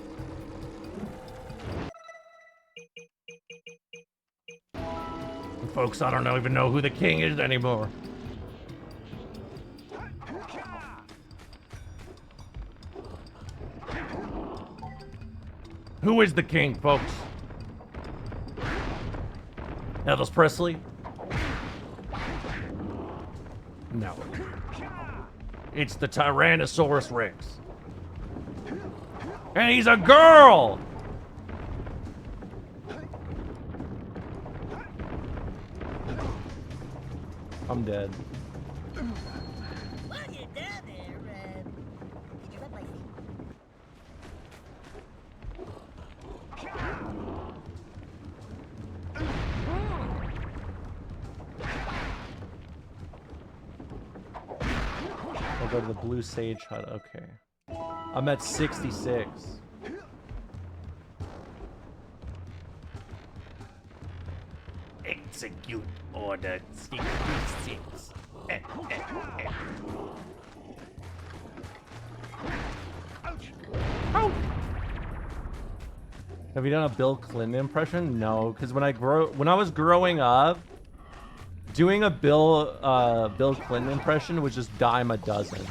Folks, I don't even know who the king is anymore. Who is the king, folks? Elvis Presley? No. It's the Tyrannosaurus Rex. And he's a girl! I'm dead. While you're down there, did you wet my feet? I'll go to the Blue Sage Hut. Okay. I'm at 66. Execute Order 66. Have you done a Bill Clinton impression? No, because when I was growing up, doing a Bill Clinton impression was just dime a dozen.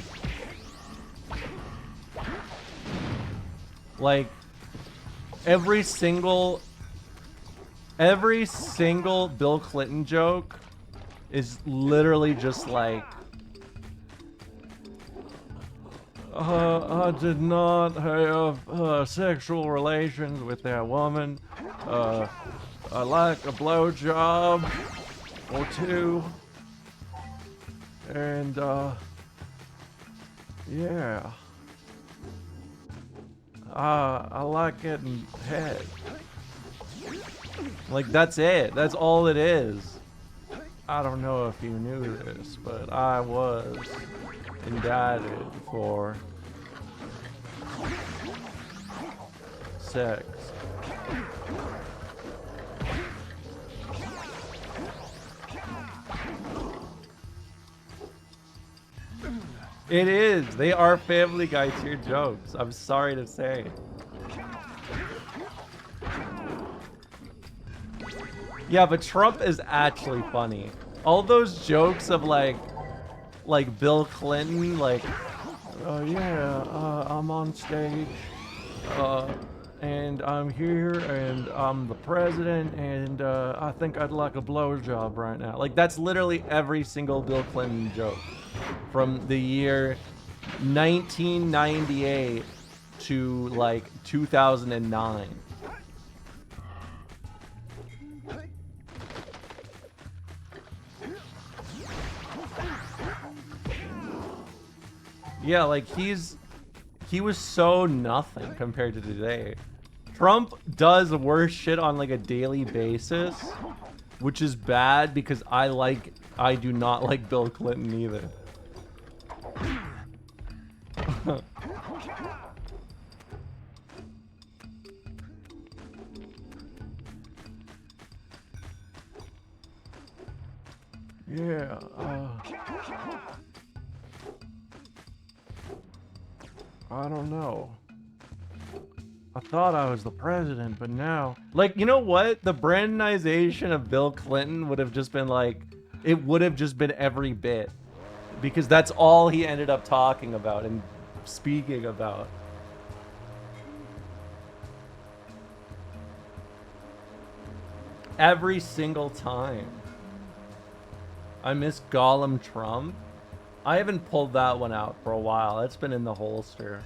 Like every single Bill Clinton joke is literally just like, I did not have sexual relations with that woman. I like a blowjob or two. And, yeah. I like getting head. Like, that's it. That's all it is. I don't know if you knew this, but I was indicted for sex. It is. They are Family Guy tier jokes. I'm sorry to say. Yeah, but Trump is actually funny. All those jokes of like Bill Clinton, like, I'm on stage, and I'm here, and I'm the president, and I think I'd like a blowjob right now. Like, that's literally every single Bill Clinton joke from the year 1998 to like 2009. Yeah, like he was so nothing compared to today. Trump does worse shit on like a daily basis, which is bad because I do not like Bill Clinton either. Yeah, I don't know. I thought I was the president, but now... Like, you know what? The Brandonization of Bill Clinton would have just been like... It would have just been every bit. Because that's all he ended up talking about and speaking about. Every single time. I miss Gollum Trump. I haven't pulled that one out for a while. It's been in the holster.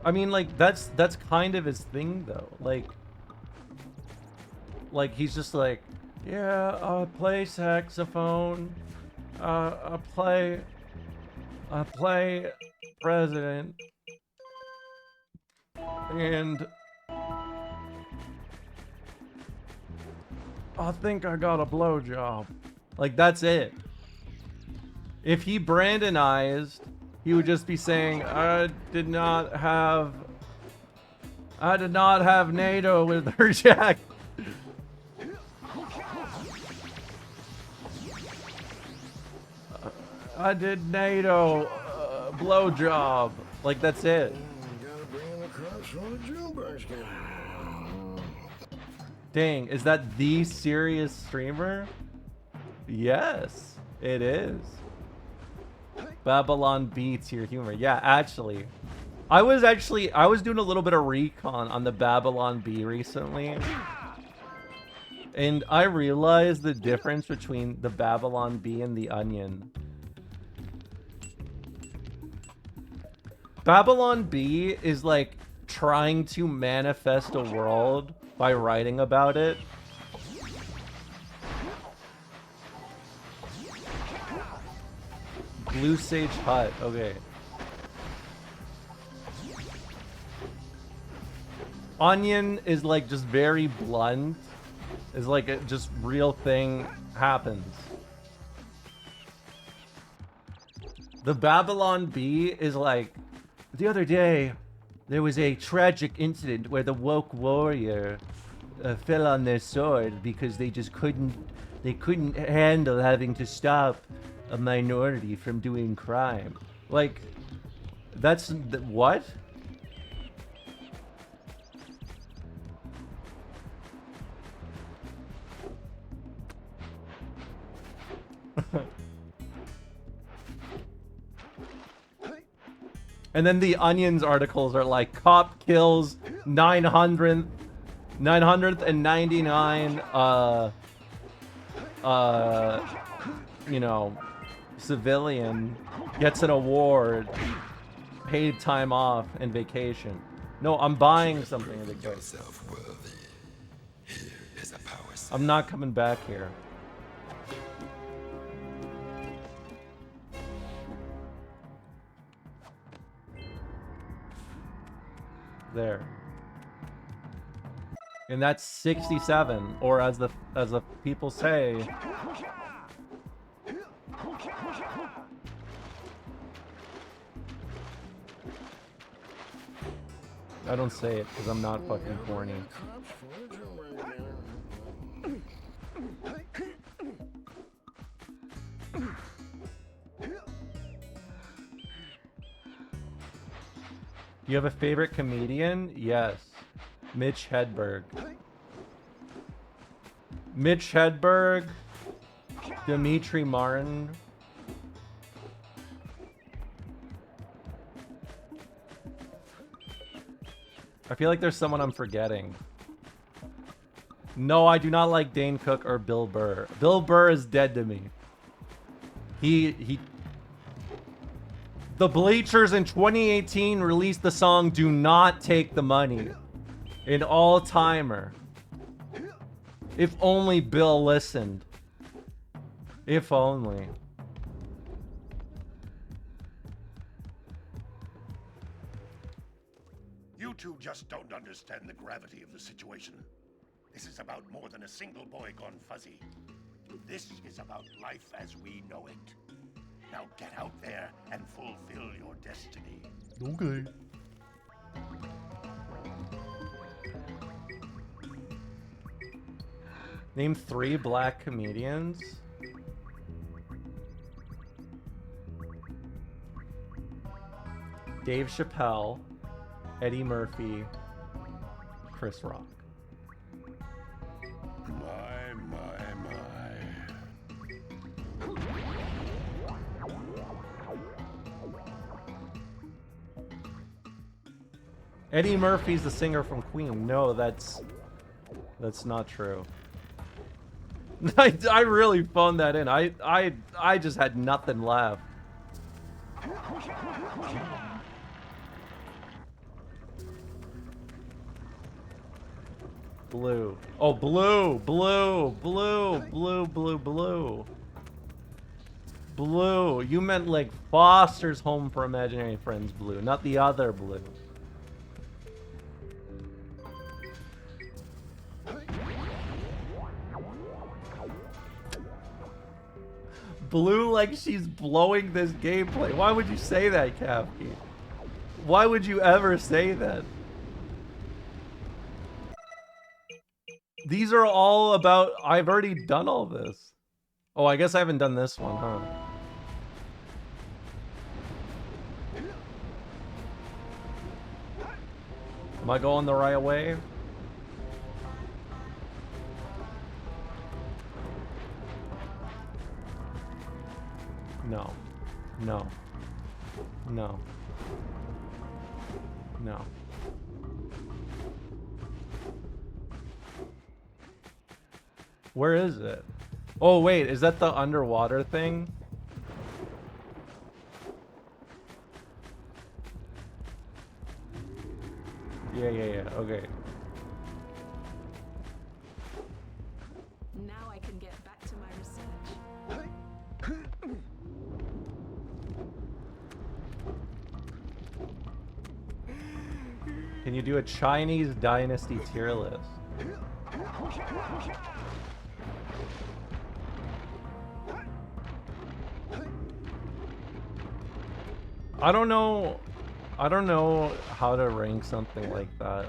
I mean, like, that's kind of his thing, though. Like he's just like, yeah, I play saxophone. I play president. And I think I got a blowjob. Like, that's it. If he Brandonized, he would just be saying, I I did not have NATO with her jack. I did NATO blowjob. Like, that's it. Dang, is that the serious streamer? Yes, it is. Babylon beats your humor. Yeah, actually. I was doing a little bit of recon on the Babylon Bee recently. And I realized the difference between the Babylon Bee and the Onion. Babylon Bee is like trying to manifest a world by writing about it. Blue Sage Hut, okay. Onion is like just very blunt. Is like a just real thing happens. The Babylon Bee is like, the other day there was a tragic incident where the woke warrior fell on their sword because they just couldn't handle having to stop a minority from doing crime. Like, that's what? And then the Onion's articles are like, cop kills 999 you know, civilian, gets an award, paid time off, and vacation. No, I'm buying something in vacation. I'm not coming back here. There. And that's 67, or as the people say, I don't say it because I'm not fucking corny. You have a favorite comedian? Yes. Mitch Hedberg. Mitch Hedberg. Dimitri Martin. I feel like there's someone I'm forgetting. No, I do not like Dane Cook or Bill Burr. Bill Burr is dead to me. The Bleachers in 2018 released the song Do Not Take the Money. An all-timer. If only Bill listened. If only. You two just don't understand the gravity of the situation. This is about more than a single boy gone fuzzy. This is about life as we know it. Now get out there and fulfill your destiny. Okay. Name 3 black comedians. Dave Chappelle, Eddie Murphy, Chris Rock. Eddie Murphy's the singer from Queen. No, that's not true. I really phoned that in. I just had nothing left. Blue. Oh, blue, blue, blue, blue, blue, blue. Blue. You meant like Foster's Home for Imaginary Friends blue, not the other blue. Blue like she's blowing this gameplay. Why would you say that, Kafki? Why would you ever say that? These are all about... I've already done all this. Oh, I guess I haven't done this one, huh? Am I going the right way? No. No. No. No. Where is it? Oh, wait, is that the underwater thing? Yeah, okay. Now I can get back to my research. Can you do a Chinese dynasty tier list? I don't know how to rank something like that.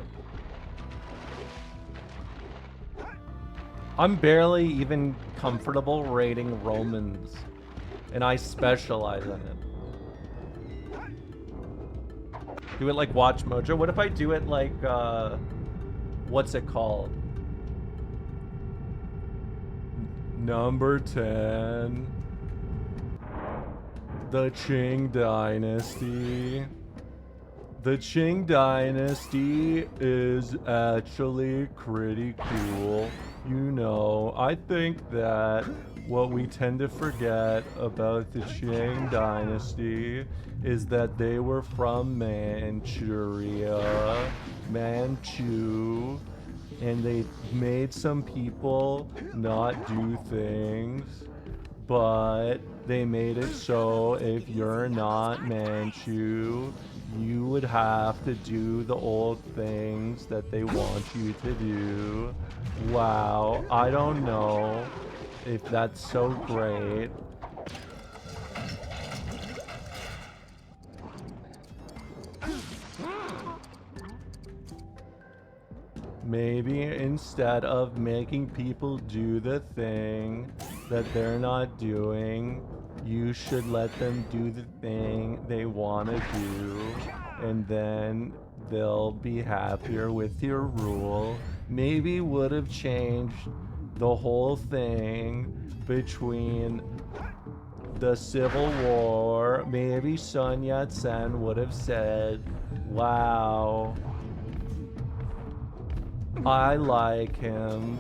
I'm barely even comfortable rating Romans, and I specialize in it. Do it like Watch Mojo. What if I do it like, what's it called? Number 10. The Qing Dynasty. The Qing Dynasty is actually pretty cool. You know, I think that what we tend to forget about the Qing Dynasty is that they were from Manchuria, Manchu, and they made some people not do things, but they made it so if you're not Manchu, you would have to do the old things that they want you to do. Wow, I don't know if that's so great. Maybe instead of making people do the thing that they're not doing, you should let them do the thing they want to do, and then they'll be happier with your rule. Maybe would have changed the whole thing between the Civil War. Maybe Sun Yat-sen would have said, wow, I like him,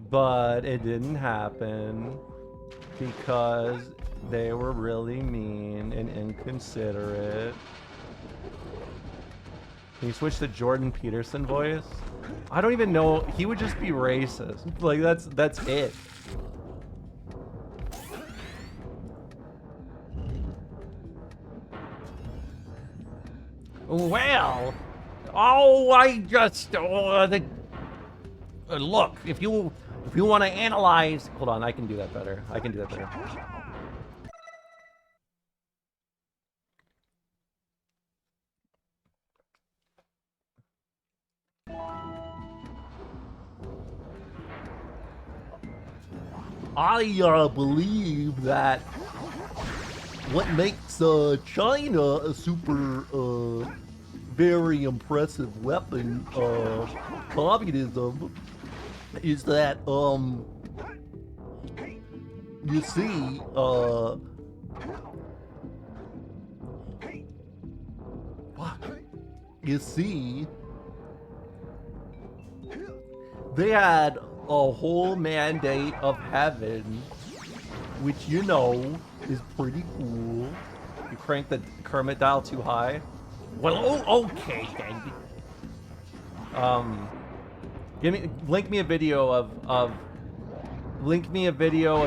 but it didn't happen because they were really mean and inconsiderate. Can you switch to Jordan Peterson voice? I don't even know. He would just be racist. Like, that's it. Well, I just look. If you want to analyze, hold on. I can do that better. I believe that what makes China a super very impressive weapon of communism is that you see they had a whole mandate of heaven, which you know is pretty cool. You crank the Kermit dial too high. Well, okay then. Link me a video of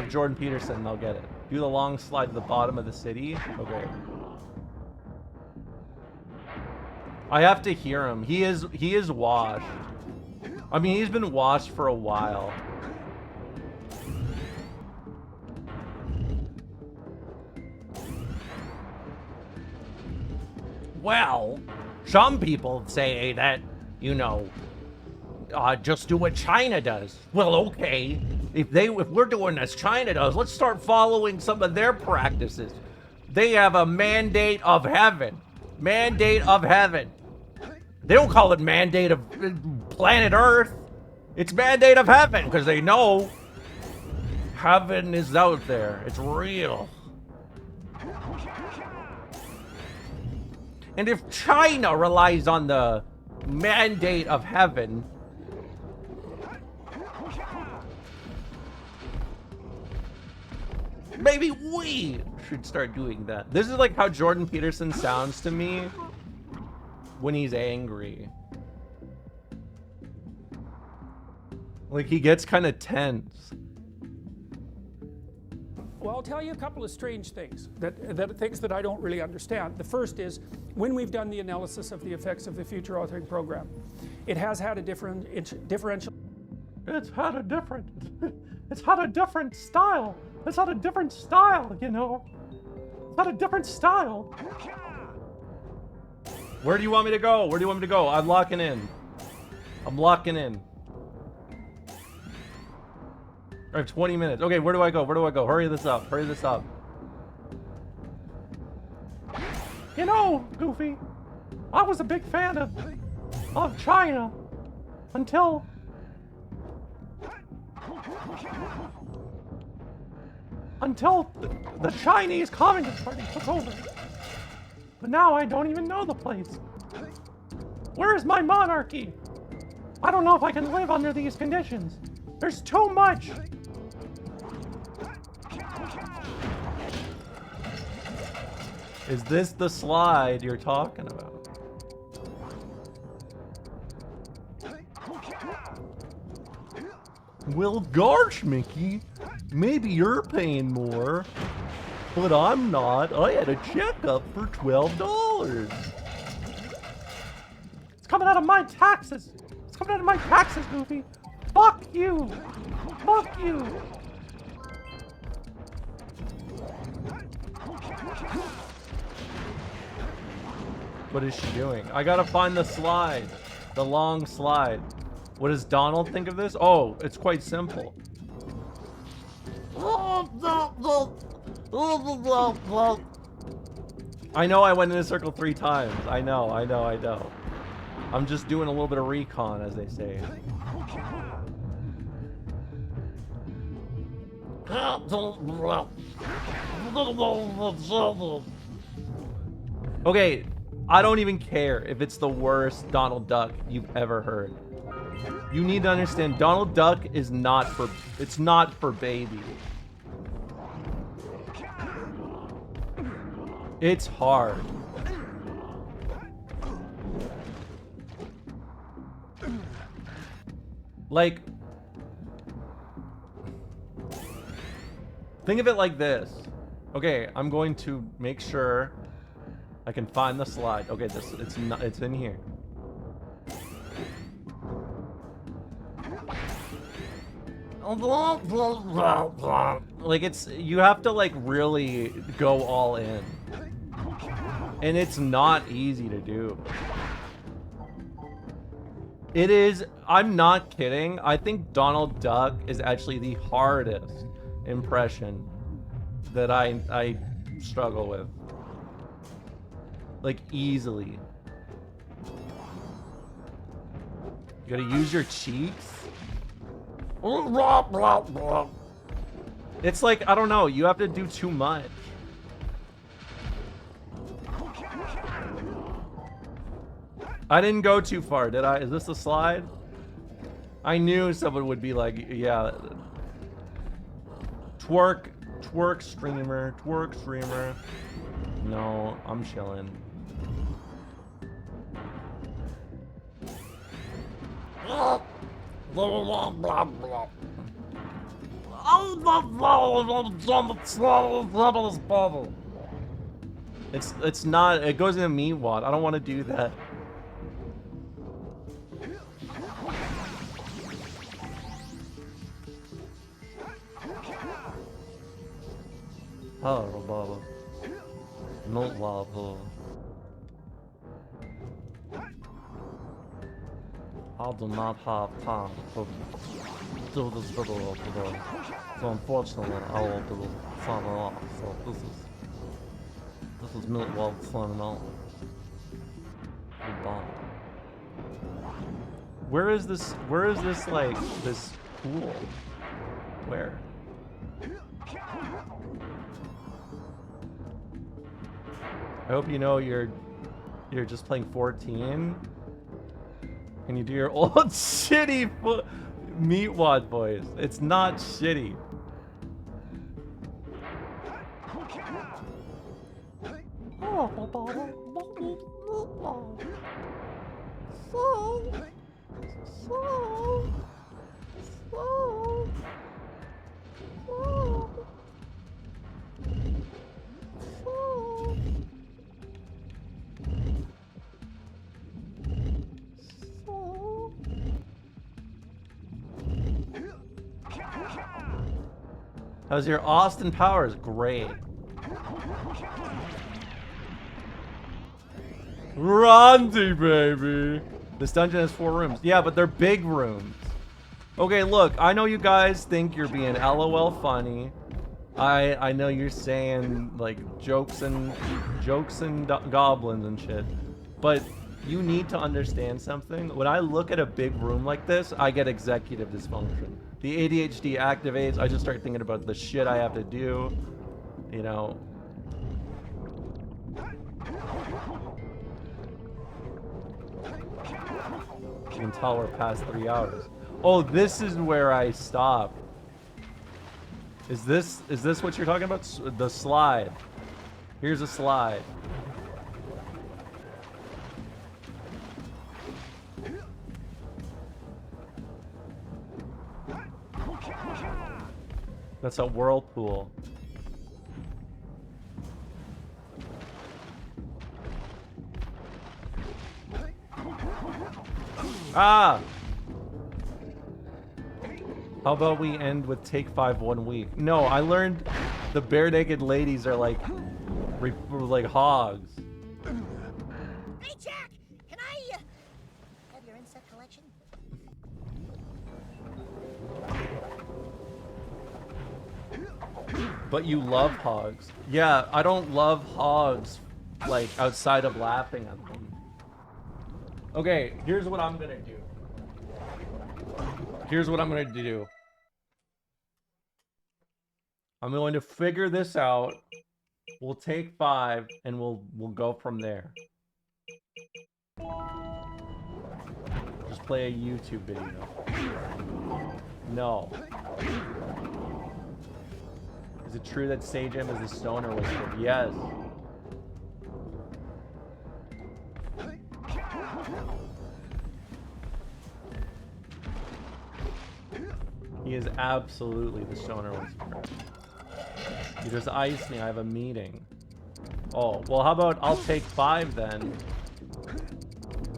Jordan Peterson and I'll get it. Do the long slide to the bottom of the city. Okay. I have to hear him. He is washed. I mean, he's been washed for a while. Well, some people say that, you know, just do what China does. Well, okay. If we're doing as China does, let's start following some of their practices. They have a mandate of heaven. Mandate of heaven. They don't call it mandate of planet Earth. It's mandate of heaven because they know heaven is out there. It's real. And if China relies on the mandate of heaven, maybe we should start doing that. This is like how Jordan Peterson sounds to me when he's angry. Like he gets kind of tense. Well, I'll tell you a couple of strange things, things that I don't really understand. The first is, when we've done the analysis of the effects of the future authoring program, it has had a differential. It's had a different style. It's had a different style, you know. It's had a different style. Where do you want me to go? Where do you want me to go? I'm locking in. I'm locking in. I have 20 minutes. Okay, where do I go? Where do I go? Hurry this up. Hurry this up. You know, Goofy, I was a big fan of China until the Chinese Communist Party took over. But now I don't even know the place. Where is my monarchy? I don't know if I can live under these conditions. There's too much. Is this the slide you're talking about? Well, gosh, Mickey, maybe you're paying more, but I'm not. I had a checkup for $12. It's coming out of my taxes. It's coming out of my taxes, Goofy. Fuck you. Fuck you. What is she doing? I gotta find the slide. The long slide. What does Donald think of this? Oh, it's quite simple. I know I went in a circle 3 times. I know. I'm just doing a little bit of recon, as they say. Okay, I don't even care if it's the worst Donald Duck you've ever heard. You need to understand, Donald Duck is not for, it's not for babies. It's hard. Like, think of it like this. Okay, I'm going to make sure I can find the slide. Okay, it's in here. Like, it's, you have to like really go all in. And it's not easy to do. It is, I'm not kidding. I think Donald Duck is actually the hardest impression that I struggle with. Like, easily. You gotta use your cheeks. It's like, I don't know, you have to do too much. I didn't go too far, did I? Is this a slide? I knew someone would be like, yeah. Twerk streamer. No, I'm chilling. It's not, it goes in a meat wad. I don't want to do that. Hello, Baba. Not lava. I do not have time to do this video today. So unfortunately, I will do sign off. So this is Miltwald signing off. Goodbye. Where is this like this pool? Where? I hope you know you're just playing 14 and you do your old shitty Meatwad voice. It's not shitty. How's your Austin Powers? Great. Randy, baby. This dungeon has 4 rooms. Yeah, but they're big rooms. Okay, look, I know you guys think you're being LOL funny. I know you're saying like jokes and goblins and shit. But you need to understand something. When I look at a big room like this, I get executive dysfunction. The ADHD activates. I just start thinking about the shit I have to do. You know. You can tell we're past 3 hours. Oh, this is where I stop. Is this what you're talking about? The slide. Here's a slide. That's a whirlpool. Ah! How about we end with Take 5 1 week? No, I learned the bare naked ladies are like hogs. Hey, Jack! Can I have your insect collection? But you love hogs. Yeah, I don't love hogs like outside of laughing at them. Okay, here's what I'm gonna do. I'm going to figure this out. We'll take 5 and we'll go from there. Just play a YouTube video. No. Is it true that Sajam is a stoner whisper? Yes. He is absolutely the stoner whisperer. You just iced me, I have a meeting. Oh, well how about I'll take 5 then.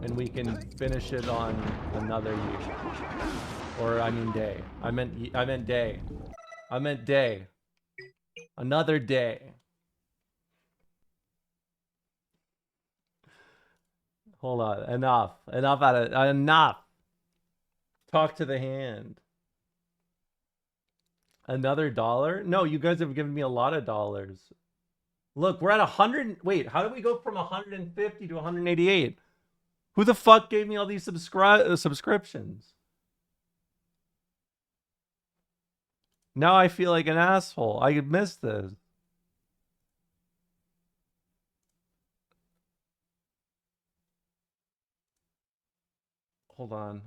And we can finish it on another year. Or I mean day. I meant day. I meant day. Another day. Hold on. Enough. Enough. Talk to the hand. Another $1? No, you guys have given me a lot of dollars. Look, we're at 100. Wait, how did we go from 150 to 188? Who the fuck gave me all these subscriptions? Now I feel like an asshole. I missed this. Hold on.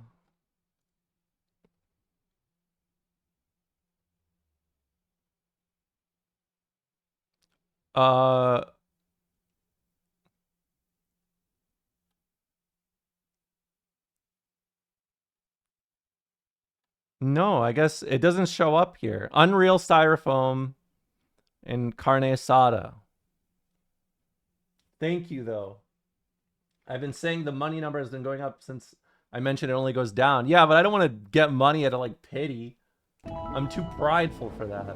No, I guess it doesn't show up here. Unreal Styrofoam and carne asada. Thank you, though. I've been saying the money number has been going up since I mentioned it only goes down. Yeah, but I don't want to get money out of, like, pity. I'm too prideful for that.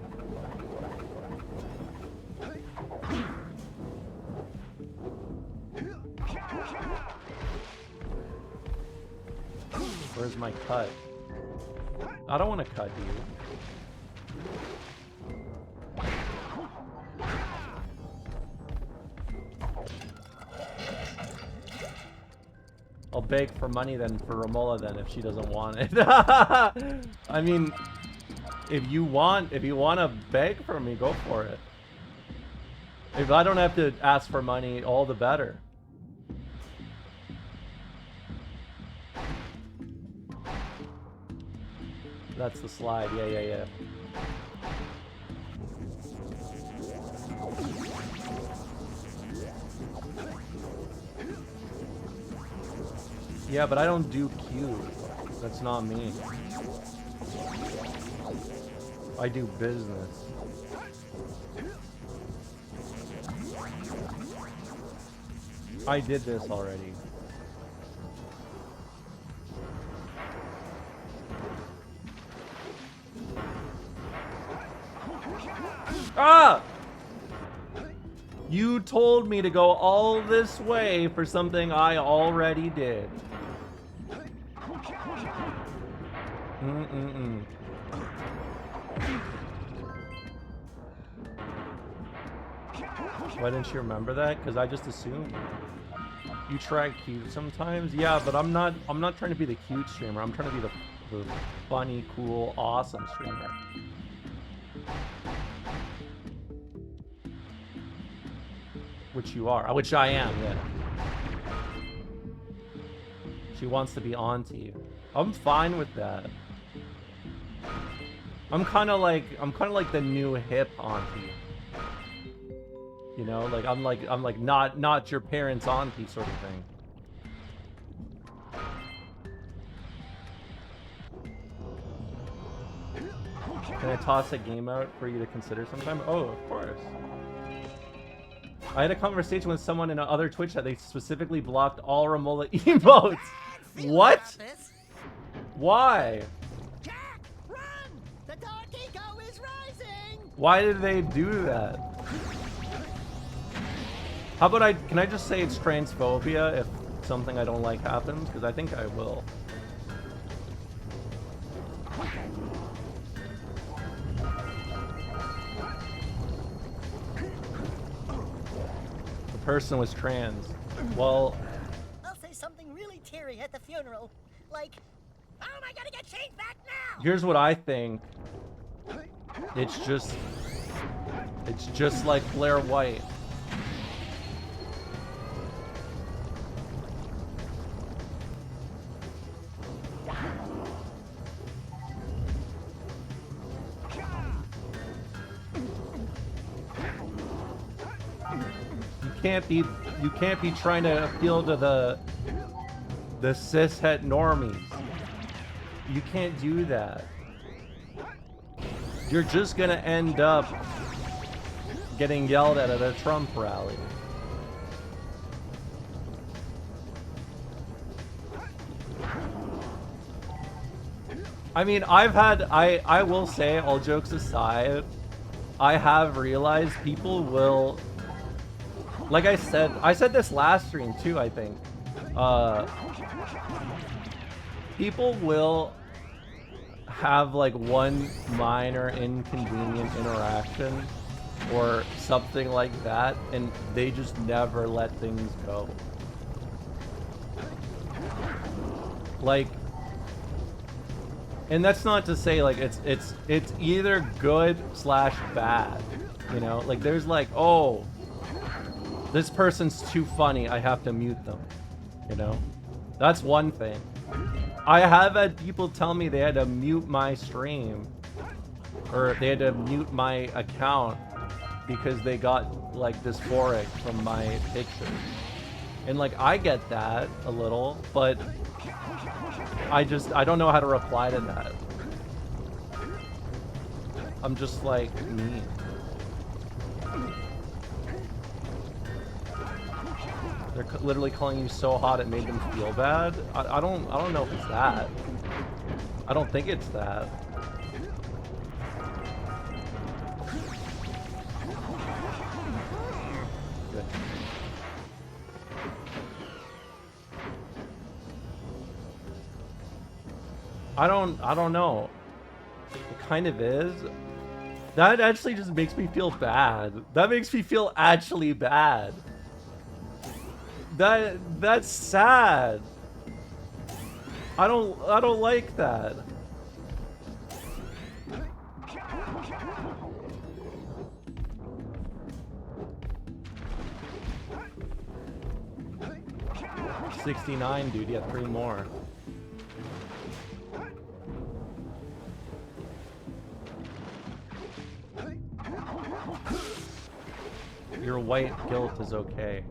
Where's my cut? I don't want to cut you. I'll beg for money then for Romola then if she doesn't want it. I mean, if you want to beg for me, go for it. If I don't have to ask for money, all the better. That's the slide. Yeah. Yeah, but I don't do Q. That's not me. I do business. I did this already. Ah! You told me to go all this way for something I already did. Why didn't you remember that? Because I just assumed. You try cute sometimes? Yeah, but I'm not trying to be the cute streamer. I'm trying to be the funny, cool, awesome streamer. Which you are. Which I am, yeah. She wants to be on to you. I'm fine with that. I'm kind of like the new hip auntie. You know, like I'm like not your parents' auntie sort of thing. Can I toss a game out for you to consider sometime? Oh, of course. I had a conversation with someone in another Twitch that they specifically blocked all Romola emotes. What? Why? Jack, run! The dark ego is rising! Why did they do that? How about can I just say it's transphobia if something I don't like happens? Because I think I will. The person was trans. Well, I'll say something really teary at the funeral. Like, how am I gonna get changed back now? here's what I think. It's just like Blair White. You can't be trying to appeal to the cishet normies. You can't do that. You're just gonna end up getting yelled at a Trump rally. I mean, I will say, all jokes aside, I have realized people will, like I said this last stream too, I think. People will have like one minor inconvenient interaction or something like that, and they just never let things go. Like, and that's not to say like it's either good / bad, you know? Like there's like, oh, this person's too funny, I have to mute them, you know? That's one thing. I have had people tell me they had to mute my stream, or they had to mute my account because they got like dysphoric from my pictures. And like, I get that a little, but I don't know how to reply to that. I'm just like me. They're literally calling you so hot it made them feel bad. I don't know if it's that. I don't think it's that. Good. I don't know. It kind of is. That actually just makes me feel bad. That makes me feel actually bad. That's sad. I don't like that. $69, dude. Yeah, 3 more. Your white guilt is okay.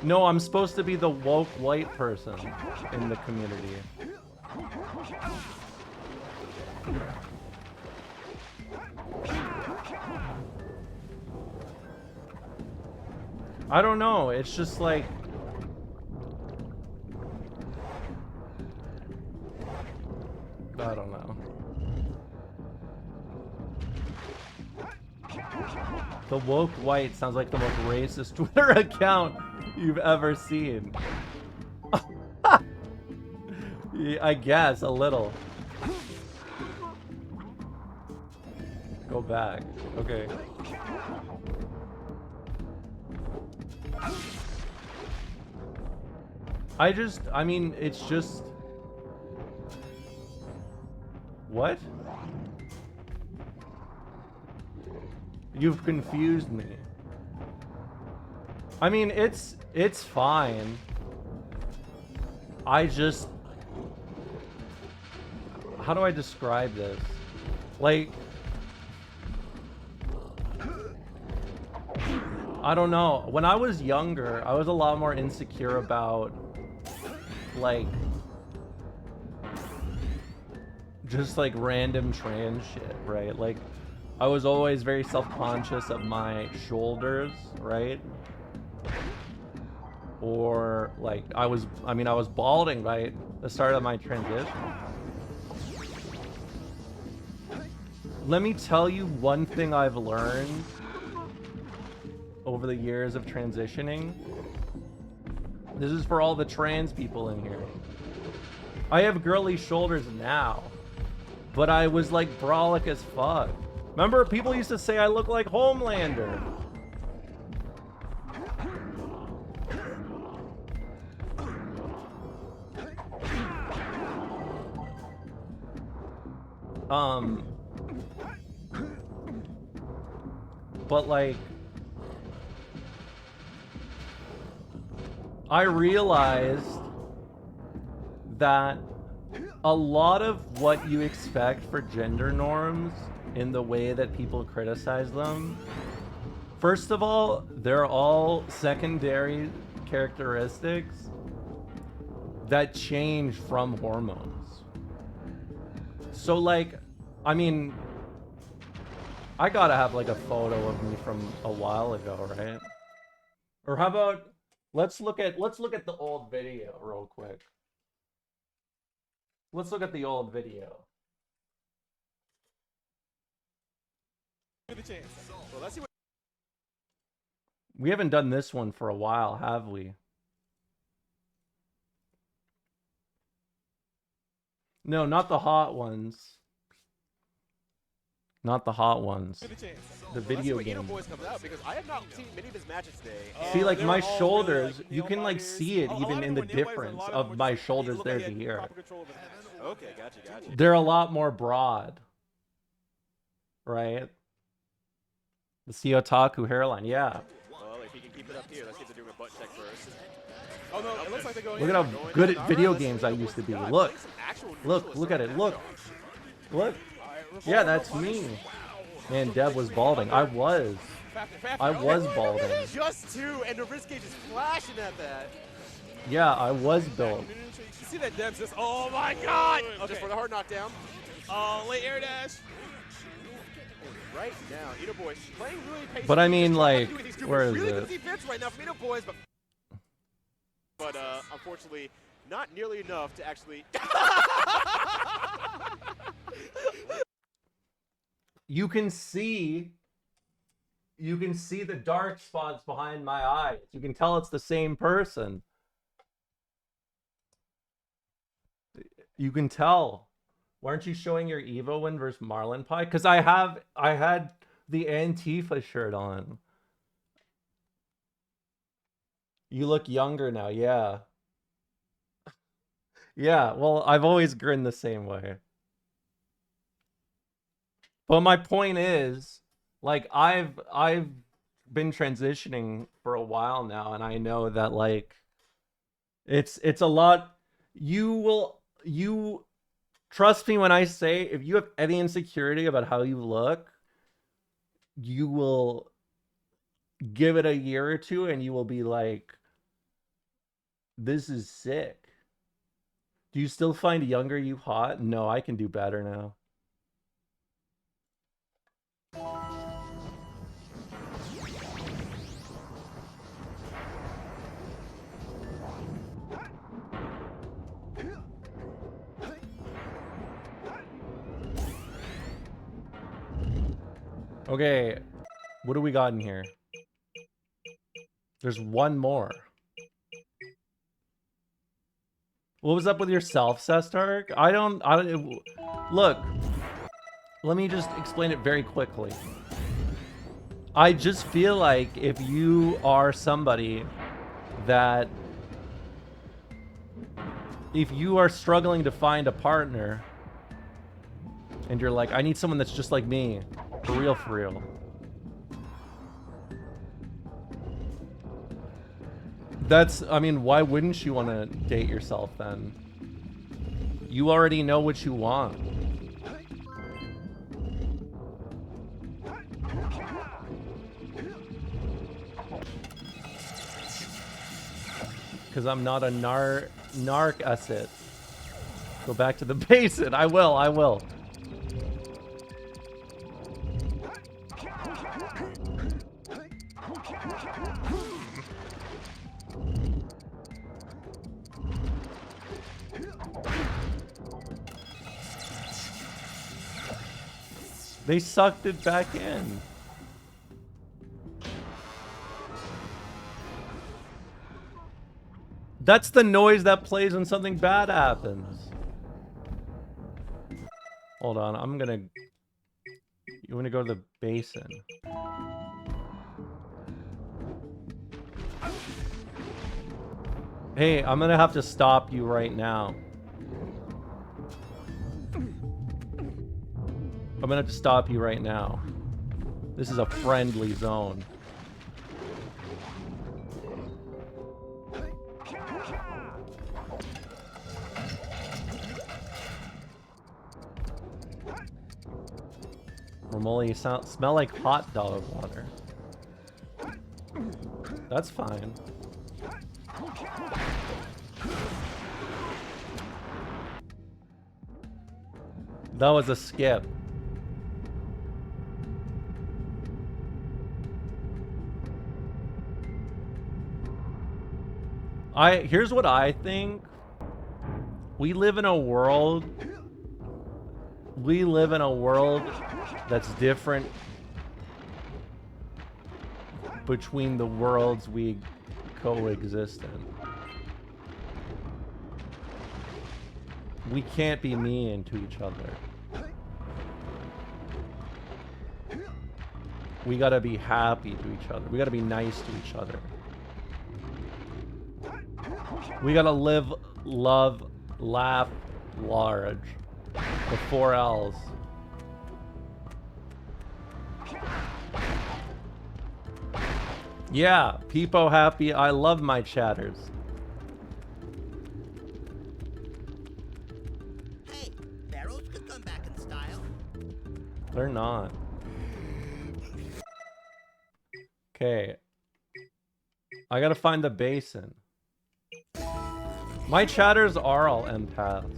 No, I'm supposed to be the woke white person in the community. I don't know. It's just like... I don't know. The woke white sounds like the most racist Twitter account you've ever seen. Yeah, I guess a little. Go back. Okay. I mean, it's just... What? You've confused me. I mean, it's fine. I just... How do I describe this? Like... I don't know. When I was younger, I was a lot more insecure about, like, just like random trans shit, right? Like, I was always very self-conscious of my shoulders, right? Or like I was balding right at the start of my transition. Let me tell you one thing I've learned over the years of transitioning. This is for all the trans people in here. I have girly shoulders now, but I was like brolic as fuck. Remember, people used to say I look like Homelander. But like, I realized that a lot of what you expect for gender norms in the way that people criticize them, first of all, they're all secondary characteristics that change from hormones. So like, I mean, I gotta have like a photo of me from a while ago, right? Or how about let's look at the old video real quick. Let's look at the old video. We haven't done this one for a while, have we? No, not the hot ones. Not the hot ones. The video game. See, like my shoulders, you can like see it even in the difference of my shoulders there to here. Okay, gotcha. They're a lot more broad. Right? The Otaku hairline, yeah. Well, if he can keep it up here, let's get to doing a butt check first. Oh no, it looks like they're going. Look at how good at video games I used to be. Look at it. Look. Yeah, that's me. Man, Dev was balding. I was balding. Just 2, and the wrist gauge is flashing at that. Yeah, I was built. You see that Dev's just, oh my god! Okay. Just for the hard knockdown. Late air dash. Right now, Ito Boy playing really patient. But I mean, like, where is really it? Good defense right now from Ito Boys, but unfortunately, not nearly enough to actually. You can see the dark spots behind my eyes. You can tell it's the same person. You can tell. Why aren't you showing your Evo win versus Marlin Pie? Because I had the Antifa shirt on. You look younger now, yeah. Yeah, well, I've always grinned the same way. But my point is, like, I've been transitioning for a while now, and I know that, like, it's a lot. You trust me when I say, if you have any insecurity about how you look, you will give it a year or two and you will be like, this is sick. Do you still find younger you hot? No, I can do better now. Okay, what do we got in here? There's one more. What was up with your self-cess, I don't look, let me just explain it very quickly. I just feel like if you are somebody that, if you are struggling to find a partner and you're like, I need someone that's just like me, for real. That's, I mean, why wouldn't you want to date yourself then? You already know what you want. Because I'm not a narc asset. Go back to the basin. I will. They sucked it back in. That's the noise that plays when something bad happens. Hold on, you want to go to the basin. Hey, I'm gonna have to stop you right now. I'm gonna have to stop you right now. This is a friendly zone. Romoli, you smell like hot dog water. That's fine. That was a skip. Here's what I think. We live in a world that's different between the worlds we coexist in. We can't be mean to each other. We gotta be happy to each other. We gotta be nice to each other. We gotta live, love, laugh large. The 4 L's. Yeah, Peepo happy. I love my chatters. Hey, barrels could come back in style. They're not. Okay. I gotta find the basin. My chatters are all empaths.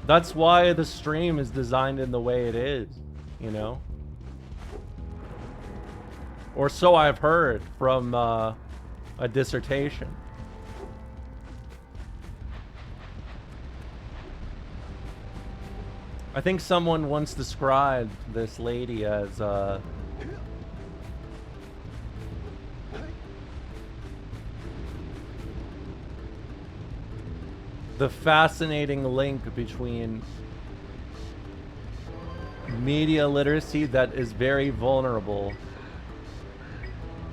That's why the stream is designed in the way it is, you know? Or so I've heard from a dissertation. I think someone once described this lady as the fascinating link between media literacy that is very vulnerable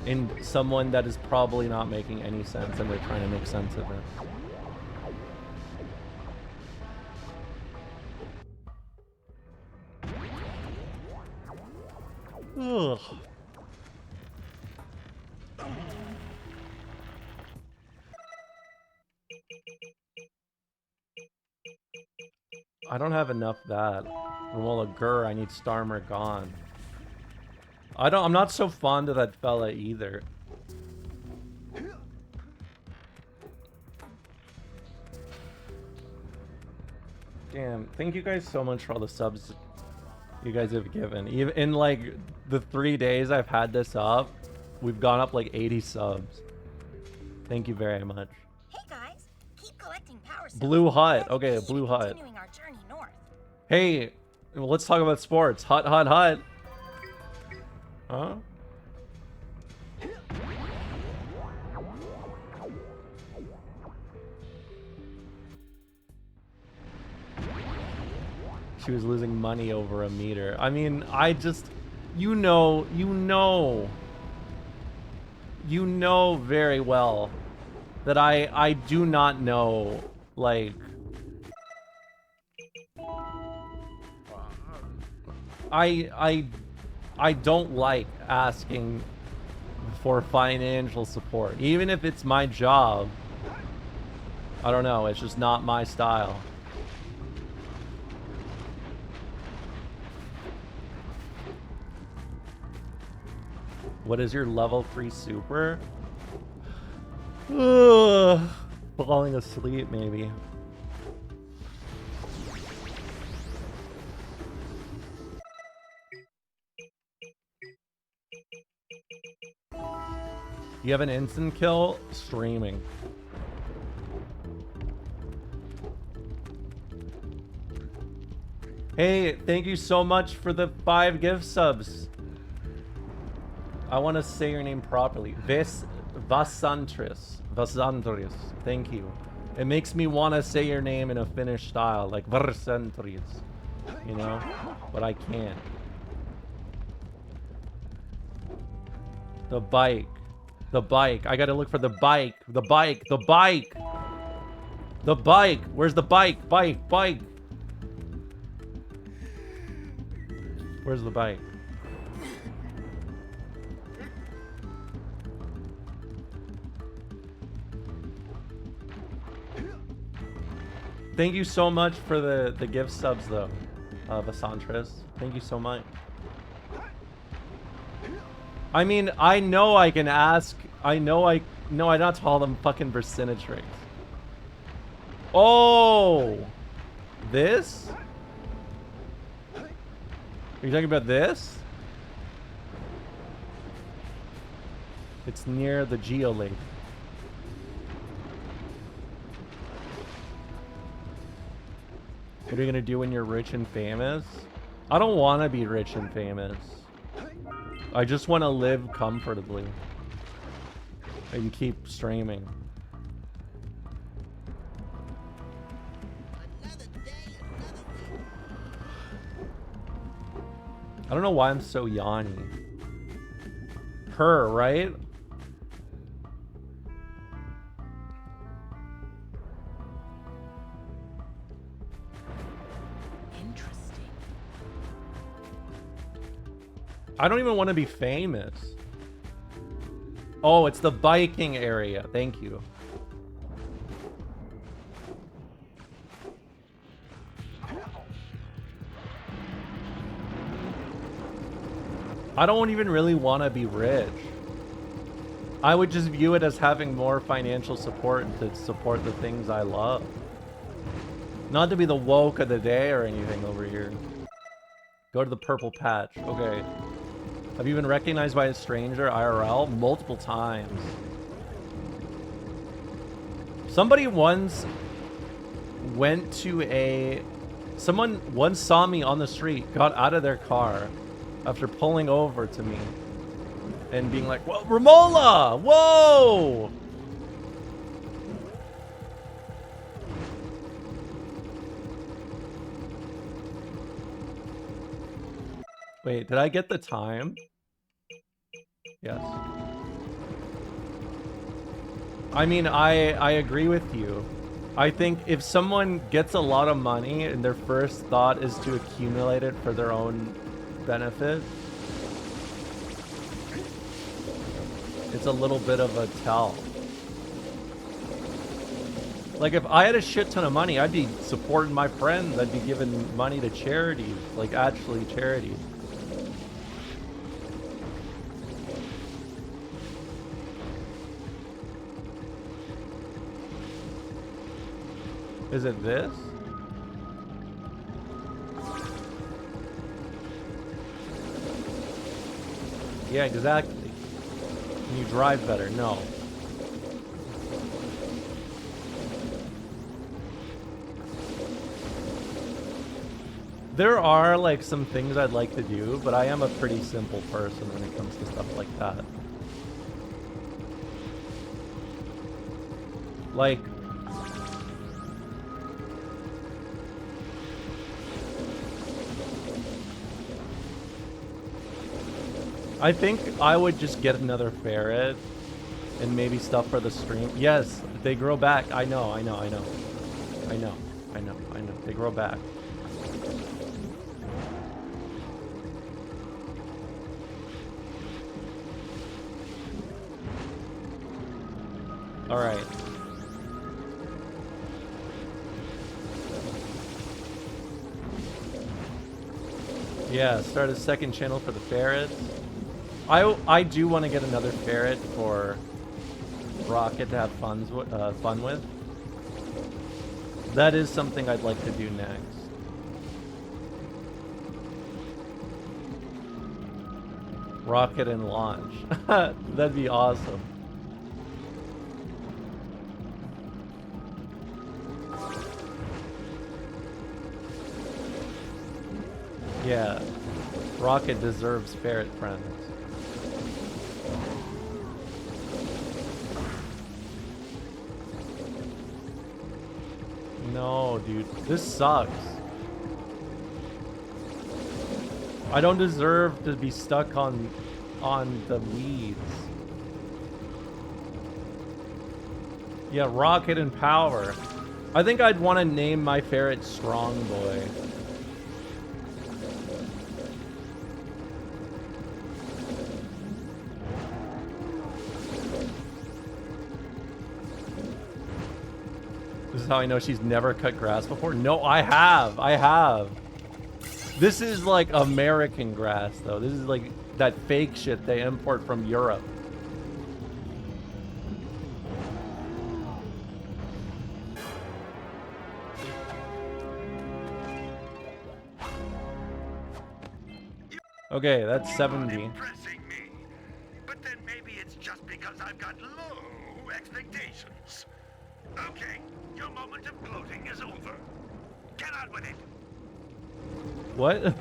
in someone that is probably not making any sense and they're trying to make sense of it. Ugh. I don't have enough that. Romola Gur, I need Starmer gone. I'm not so fond of that fella either. Damn, thank you guys so much for all the subs you guys have given. Even in like the 3 days I've had this up, we've gone up like 80 subs. Thank you very much. Hey guys, keep collecting power cells. Blue Hut. Okay, Blue Hut. Continuing our journey north. Hey, well, let's talk about sports. Hut, hut, hut. Huh? She was losing money over a meter. I mean, I just, you know very well that I do not know, like, I don't like asking for financial support, even if it's my job. I don't know, it's just not my style. What is your level 3 super? Ugh, falling asleep, maybe. You have an instant kill? Streaming. Hey, thank you so much for the 5 gift subs. I want to say your name properly. Vasantris. Vasantris. Thank you. It makes me want to say your name in a Finnish style, like Vasantris. You know? But I can't. The bike. The bike. I gotta look for the bike. The bike. The bike. The bike. Where's the bike? Bike. Bike. Where's the bike? Thank you so much for the gift subs, though, Vasantris. Thank you so much. I mean, I know I can ask. No, I not call them fucking Vercinatrix. Oh, this? Are you talking about this? It's near the Geolake. What are you gonna do when you're rich and famous? I don't want to be rich and famous. I just want to live comfortably and keep streaming. I don't know why I'm so yawny. Her, right? I don't even want to be famous. Oh, it's the biking area. Thank you. I don't even really want to be rich. I would just view it as having more financial support to support the things I love. Not to be the woke of the day or anything over here. Go to the purple patch. Okay. Have you been recognized by a stranger IRL? Multiple times. Somebody once went to a... Someone once saw me on the street, got out of their car after pulling over to me and being like, "Whoa, Romola! Whoa!" Wait, did I get the time? Yes. I mean, I agree with you. I think if someone gets a lot of money and their first thought is to accumulate it for their own benefit, it's a little bit of a tell. Like, if I had a shit ton of money, I'd be supporting my friends. I'd be giving money to charities, like actually charities. Is it this? Yeah, exactly. Can you drive better? No. There are like some things I'd like to do, but I am a pretty simple person when it comes to stuff like that. Like, I think I would just get another ferret and maybe stuff for the stream. Yes, they grow back. I know. They grow back. All right. Yeah, start a second channel for the ferrets. I do want to get another ferret for Rocket to have fun with. That is something I'd like to do next. Rocket and launch. That'd be awesome. Yeah, Rocket deserves ferret friends. No, dude, this sucks. I don't deserve to be stuck on the weeds. Yeah, Rocket and Power. I think I'd want to name my ferret Strong Boy. This is how I know she's never cut grass before. No, I have. This is like American grass, though. This is like that fake shit they import from Europe. Okay, that's 70. But then maybe it's just because I've got low expectations. Okay, your moment of gloating is over. Get on with it. What?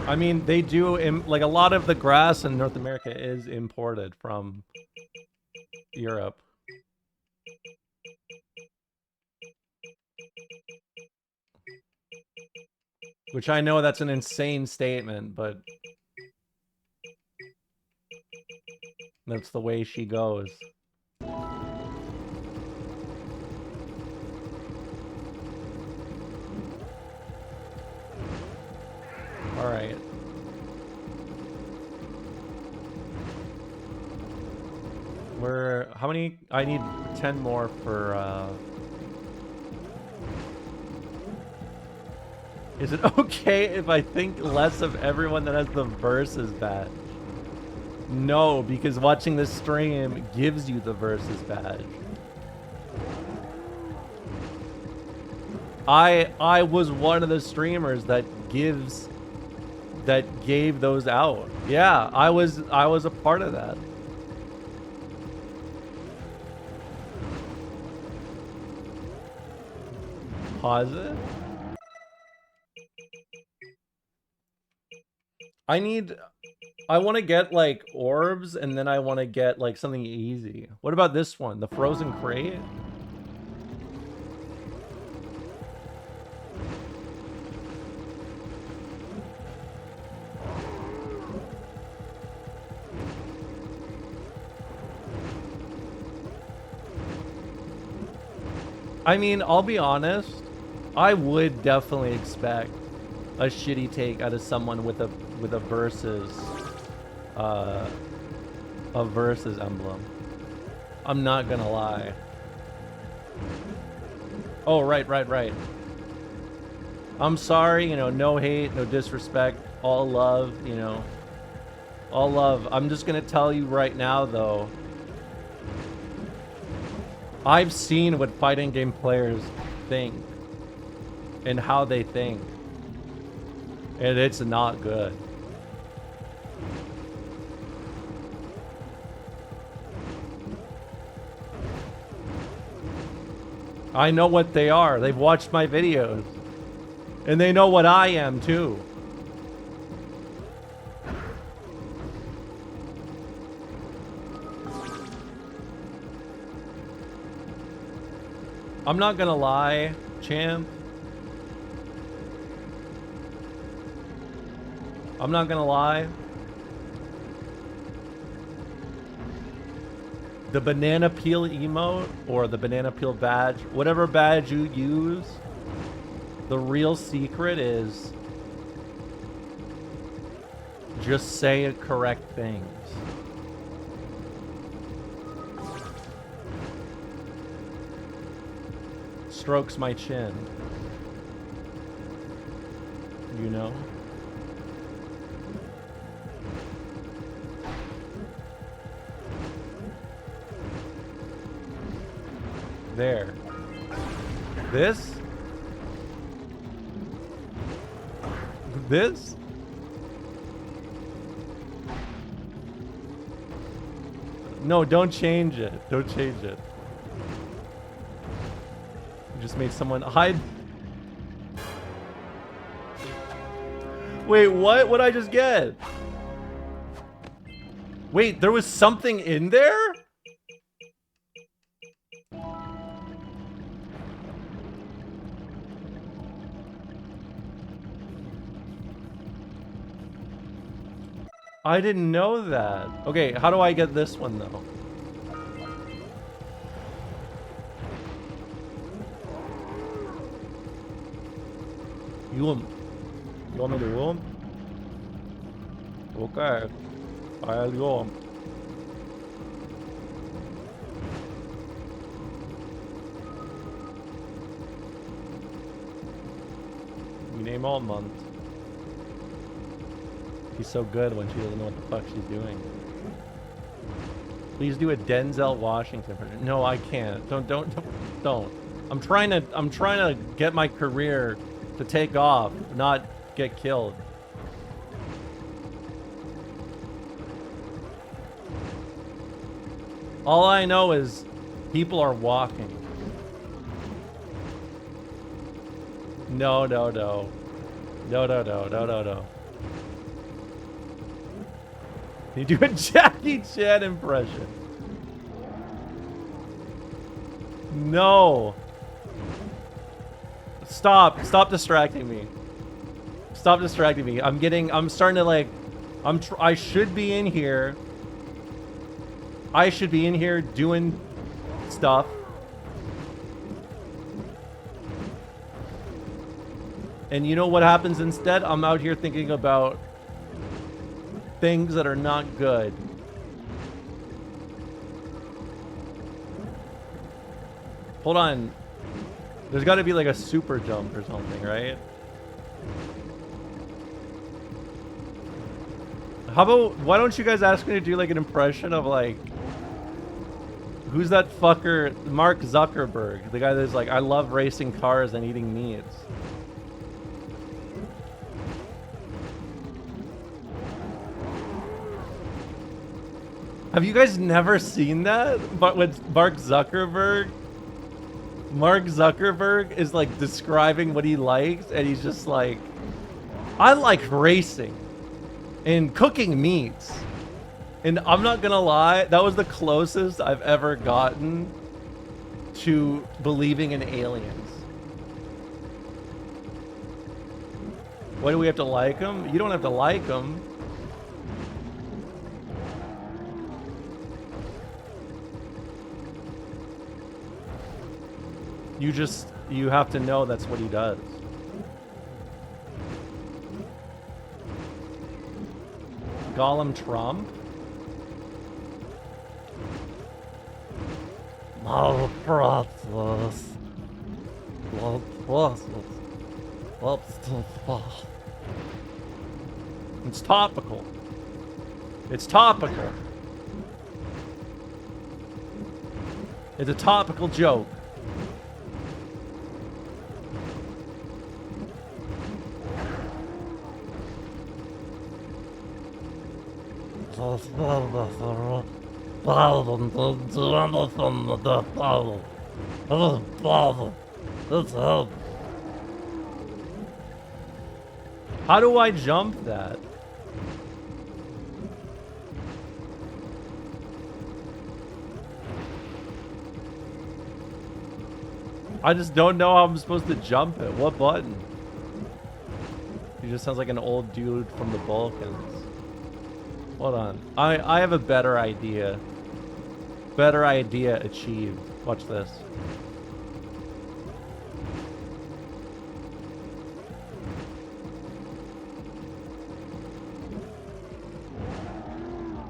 I mean, they do, like, a lot of the grass in North America is imported from Europe. Which I know that's an insane statement, but that's the way she goes. All right. How many? I need 10 more for, Is it okay if I think less of everyone that has the Versus badge? No, because watching this stream gives you the Versus badge. I was one of the streamers that gave those out. Yeah, I was a part of that. Pause it. I want to get like orbs, and then I want to get like something easy. What about this one? The Frozen Crate? I mean, I'll be honest. I would definitely expect a shitty take out of someone with a versus emblem. I'm not gonna lie. Oh, right. I'm sorry, you know, no hate, no disrespect, all love, you know. All love. I'm just gonna tell you right now, though. I've seen what fighting game players think and how they think, and it's not good. I know what they are. They've watched my videos, and they know what I am too. I'm not gonna lie, champ. I'm not gonna lie. The banana peel emote or the banana peel badge, whatever badge you use, the real secret is just say correct things. Strokes my chin. You know? There. This? This? No, don't change it. Don't change it. You just made someone hide. Wait, what? What'd I just get? Wait, there was something in there? I didn't know that. Okay, how do I get this one though? You want me to roam? Okay, I'll go. You name all month. She's so good when she doesn't know what the fuck she's doing. Please do a Denzel Washington version. No, I can't. Don't. I'm trying to get my career to take off, not get killed. All I know is people are walking. No. You do a Jackie Chan impression. No. Stop distracting me. Stop distracting me. I'm starting to like, I should be in here. I should be in here doing stuff. And you know what happens instead? I'm out here thinking about things that are not good. Hold on. There's got to be like a super jump or something, right? How about, why don't you guys ask me to do like an impression of like, who's that fucker? Mark Zuckerberg, the guy that's like, I love racing cars and eating meats. Have you guys never seen that? But with Mark Zuckerberg is like describing what he likes, and he's just like, I like racing and cooking meats. And I'm not gonna lie, that was the closest I've ever gotten to believing in aliens. Why do we have to like them? You don't have to like them. You have to know that's what he does. Gollum Trump? It's topical. It's topical. It's a topical joke. How do I jump that? I just don't know how I'm supposed to jump it. What button? He just sounds like an old dude from the Balkans. Hold on. I have a better idea. Better idea achieved. Watch this.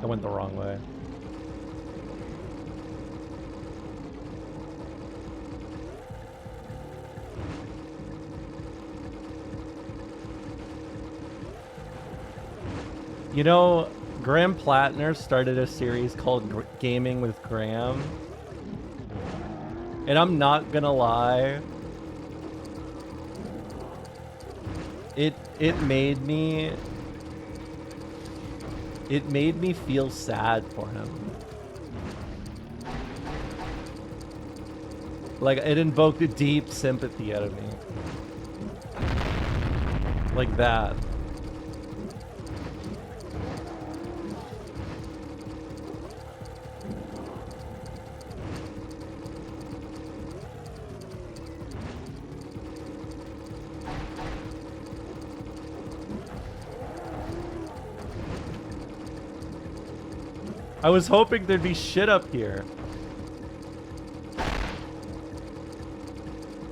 I went the wrong way. You know, Graham Plattner started a series called Gaming with Graham. And I'm not gonna lie. It made me feel sad for him. Like, it invoked a deep sympathy out of me. Like that. I was hoping there'd be shit up here.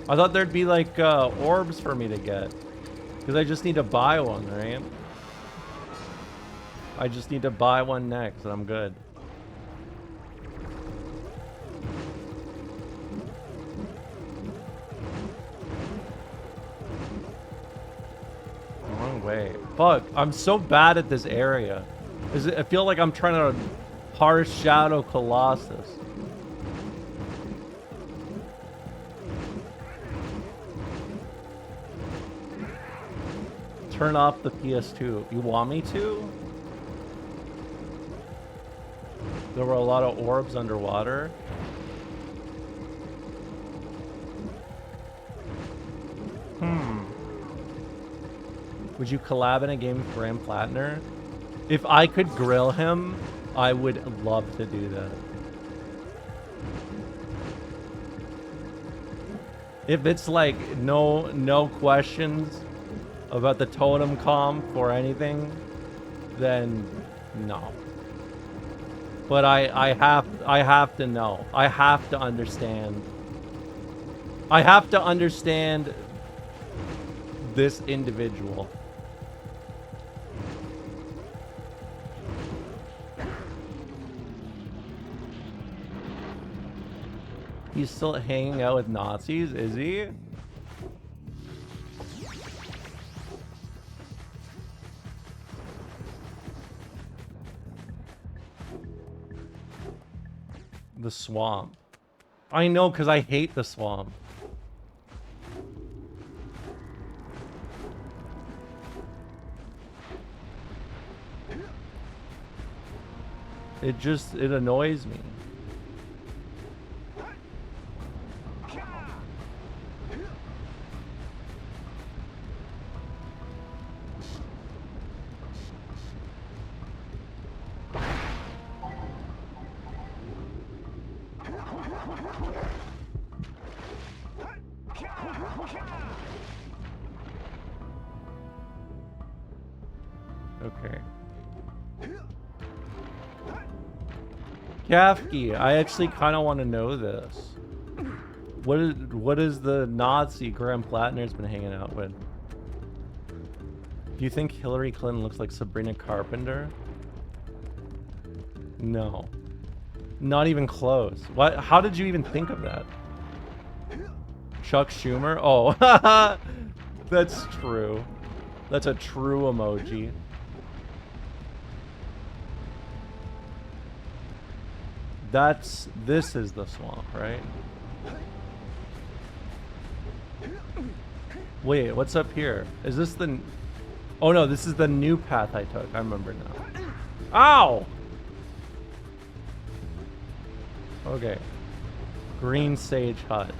I thought there'd be like orbs for me to get. Because I just need to buy one, right? I just need to buy one next and I'm good. Wrong way. Fuck, I'm so bad at this area. I feel like I'm trying to parse Shadow Colossus. Turn off the PS2. You want me to? There were a lot of orbs underwater. Would you collab in a game with Graham Plattner? If I could grill him, I would love to do that. If it's like no questions about the totem comp or anything, then no. But I have to know. I have to understand. I have to understand this individual. He's still hanging out with Nazis, is he? The swamp. I know, because I hate the swamp. It annoys me. Okay. Kafki, I actually kind of want to know this. What is the Nazi Graham Plattner's been hanging out with? Do you think Hillary Clinton looks like Sabrina Carpenter? No. Not even close. What? How did you even think of that? Chuck Schumer? Oh, that's true. That's a true emoji. This is the swamp, right? Wait, what's up here? Is this the... Oh no, this is the new path I took. I remember now. Ow! Okay. Green Sage Hut.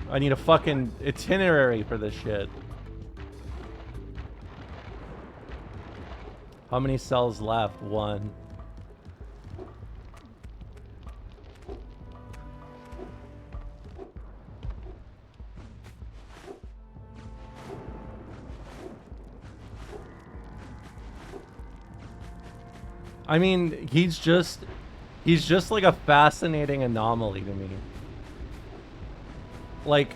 I need a fucking itinerary for this shit. How many cells left? 1. I mean, he's just like a fascinating anomaly to me. Like,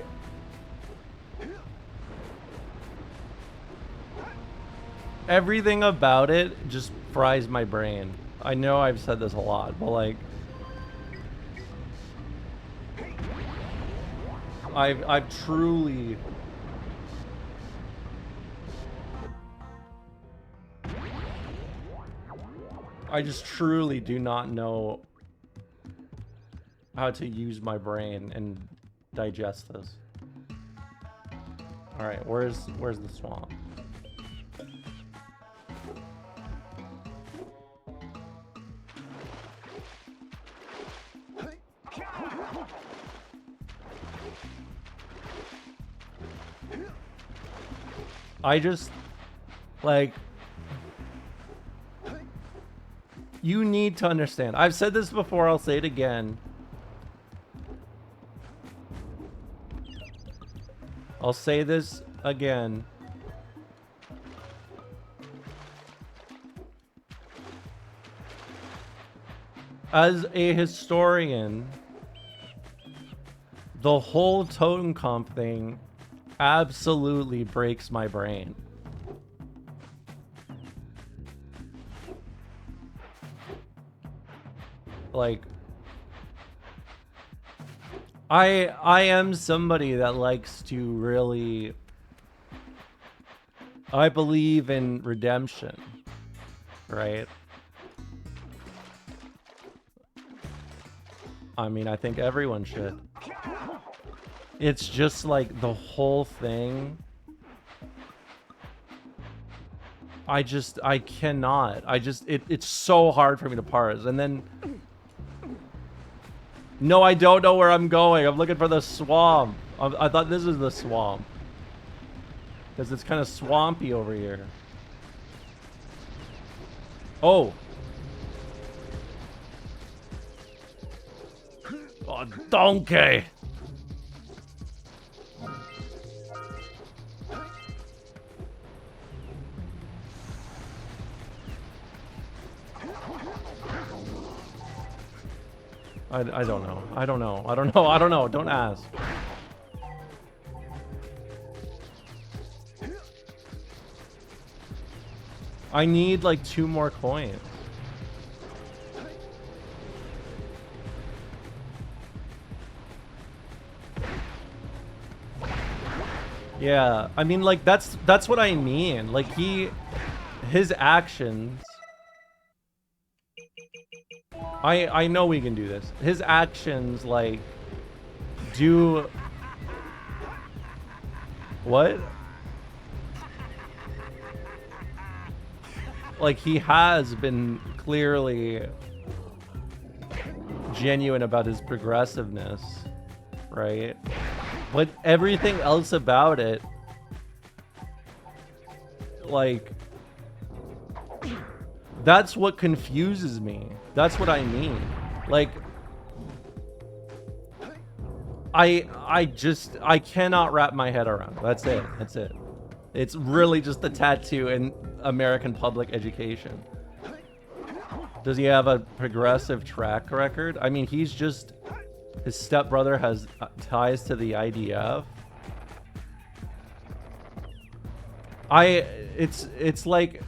everything about it just fries my brain. I know I've said this a lot, but like, I've truly... I just truly do not know how to use my brain and digest this. All right, where's the swamp? I just like... You need to understand. I've said this before, I'll say it again. I'll say this again. As a historian, the whole totem comp thing absolutely breaks my brain. Like, I am somebody that likes to really... I believe in redemption, right? I mean, I think everyone should. It's just like the whole thing. I cannot. It's so hard for me to parse. And then... No, I don't know where I'm going. I'm looking for the swamp. I thought this is the swamp. Because it's kind of swampy over here. Oh. Oh, donkey. I don't know. I don't know. I don't know. I don't know. Don't ask. I need like 2 more coins. Yeah, I mean, like that's what I mean. Like his actions. I know we can do this. His actions, like, do... What? Like, he has been clearly genuine about his progressiveness, right? But everything else about it, like... That's what confuses me. That's what I mean. Like, I cannot wrap my head around it. That's it. That's it. It's really just a tattoo in American public education. Does he have a progressive track record? I mean, he's just... His stepbrother has ties to the IDF. It's like...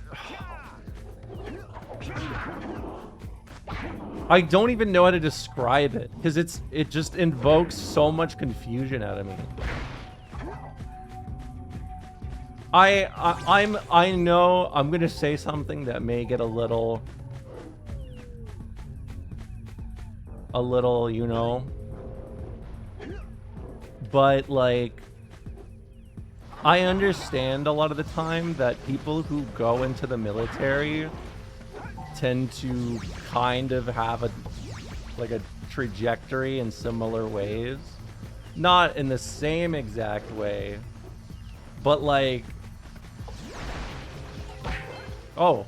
I don't even know how to describe it, because it just invokes so much confusion out of me. I know I'm gonna say something that may get a little, you know, but like, I understand a lot of the time that people who go into the military tend to kind of have a trajectory in similar ways, not in the same exact way, but like, oh,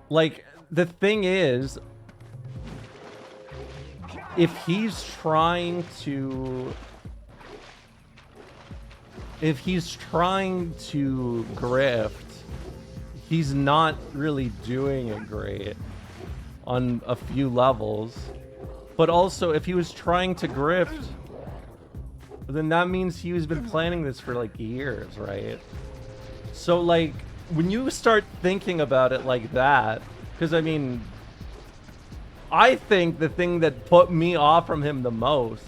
like, the thing is, if he's trying to grift, he's not really doing it great on a few levels. But also, if he was trying to grift, then that means he's been planning this for like years, right? So like, when you start thinking about it like that, because I mean, I think the thing that put me off from him the most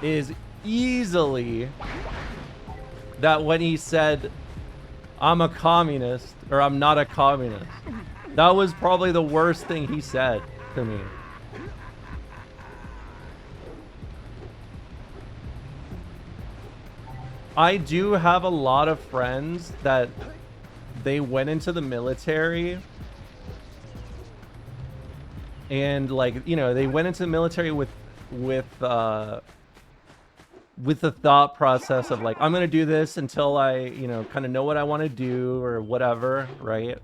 is easily that when he said, I'm a communist, or I'm not a communist. That was probably the worst thing he said to me. I do have a lot of friends that they went into the military and, like, you know, they went into the military with the thought process of like, I'm gonna do this until I, you know, kind of know what I want to do or whatever, right?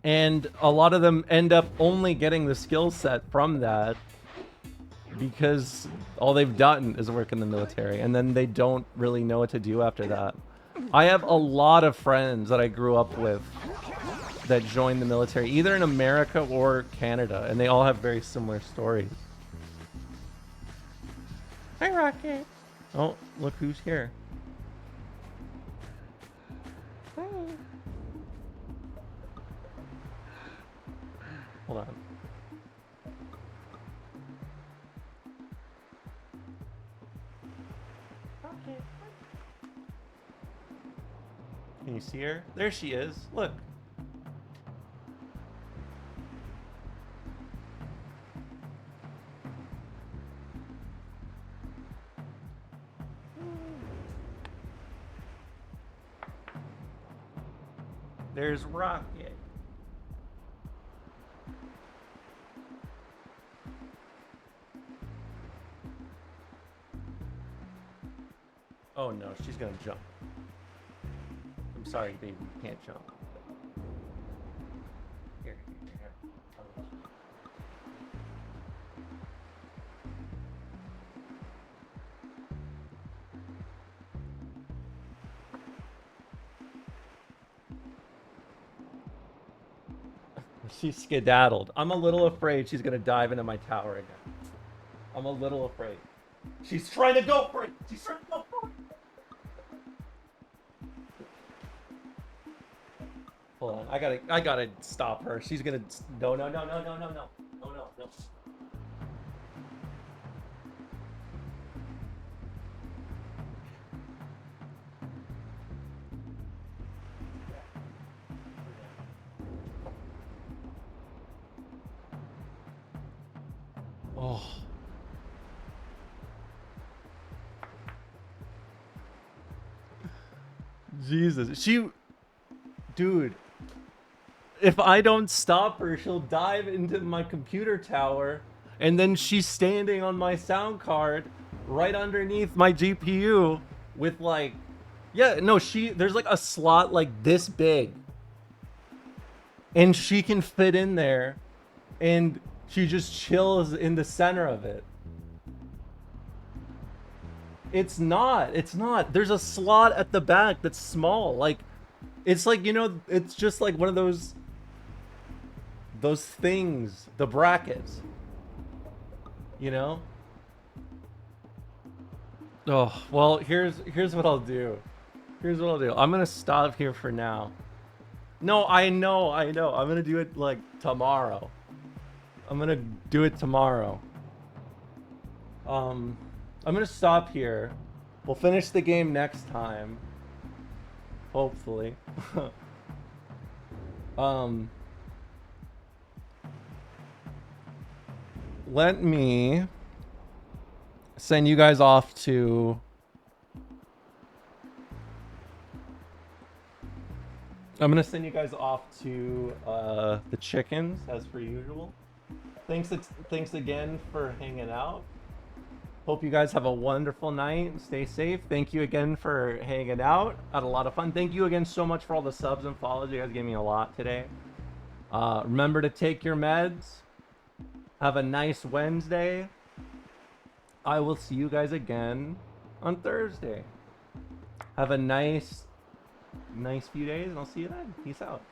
And a lot of them end up only getting the skill set from that because all they've done is work in the military, and then they don't really know what to do after that. I have a lot of friends that I grew up with that joined the military, either in America or Canada, and they all have very similar stories. Hi, Rocket. Oh, look who's here. Hi. Hold on. Rocket. Can you see her? There she is. Look. There's Rocket. Oh no, she's gonna jump. I'm sorry, baby, you can't jump. Here, here. She skedaddled. I'm a little afraid she's gonna dive into my tower again. I'm a little afraid. She's trying to go for it. She's trying to go for it. Hold on. I gotta stop her. She's gonna. No. Oh. Jesus. Dude. If I don't stop her, she'll dive into my computer tower, and then she's standing on my sound card right underneath my GPU with like, yeah, no, there's like a slot like this big, and she can fit in there, and She just chills in the center of it. It's not. It's not. There's a slot at the back that's small. Like, it's like, you know, it's just like one of those things, the brackets. You know? Oh, well, here's what I'll do. Here's what I'll do. I'm gonna stop here for now. No, I know. I'm gonna do it like tomorrow. I'm gonna do it tomorrow. I'm gonna stop here. We'll finish the game next time. Hopefully. Let me send you guys off to I'm gonna send you guys off to the chickens as per usual. Thanks again for hanging out. Hope you guys have a wonderful night. Stay safe. Thank you again for hanging out. Had a lot of fun. Thank you again so much for all the subs and follows. You guys gave me a lot today. Remember to take your meds. Have a nice Wednesday. I will see you guys again on Thursday. Have a nice few days, and I'll see you then. Peace out.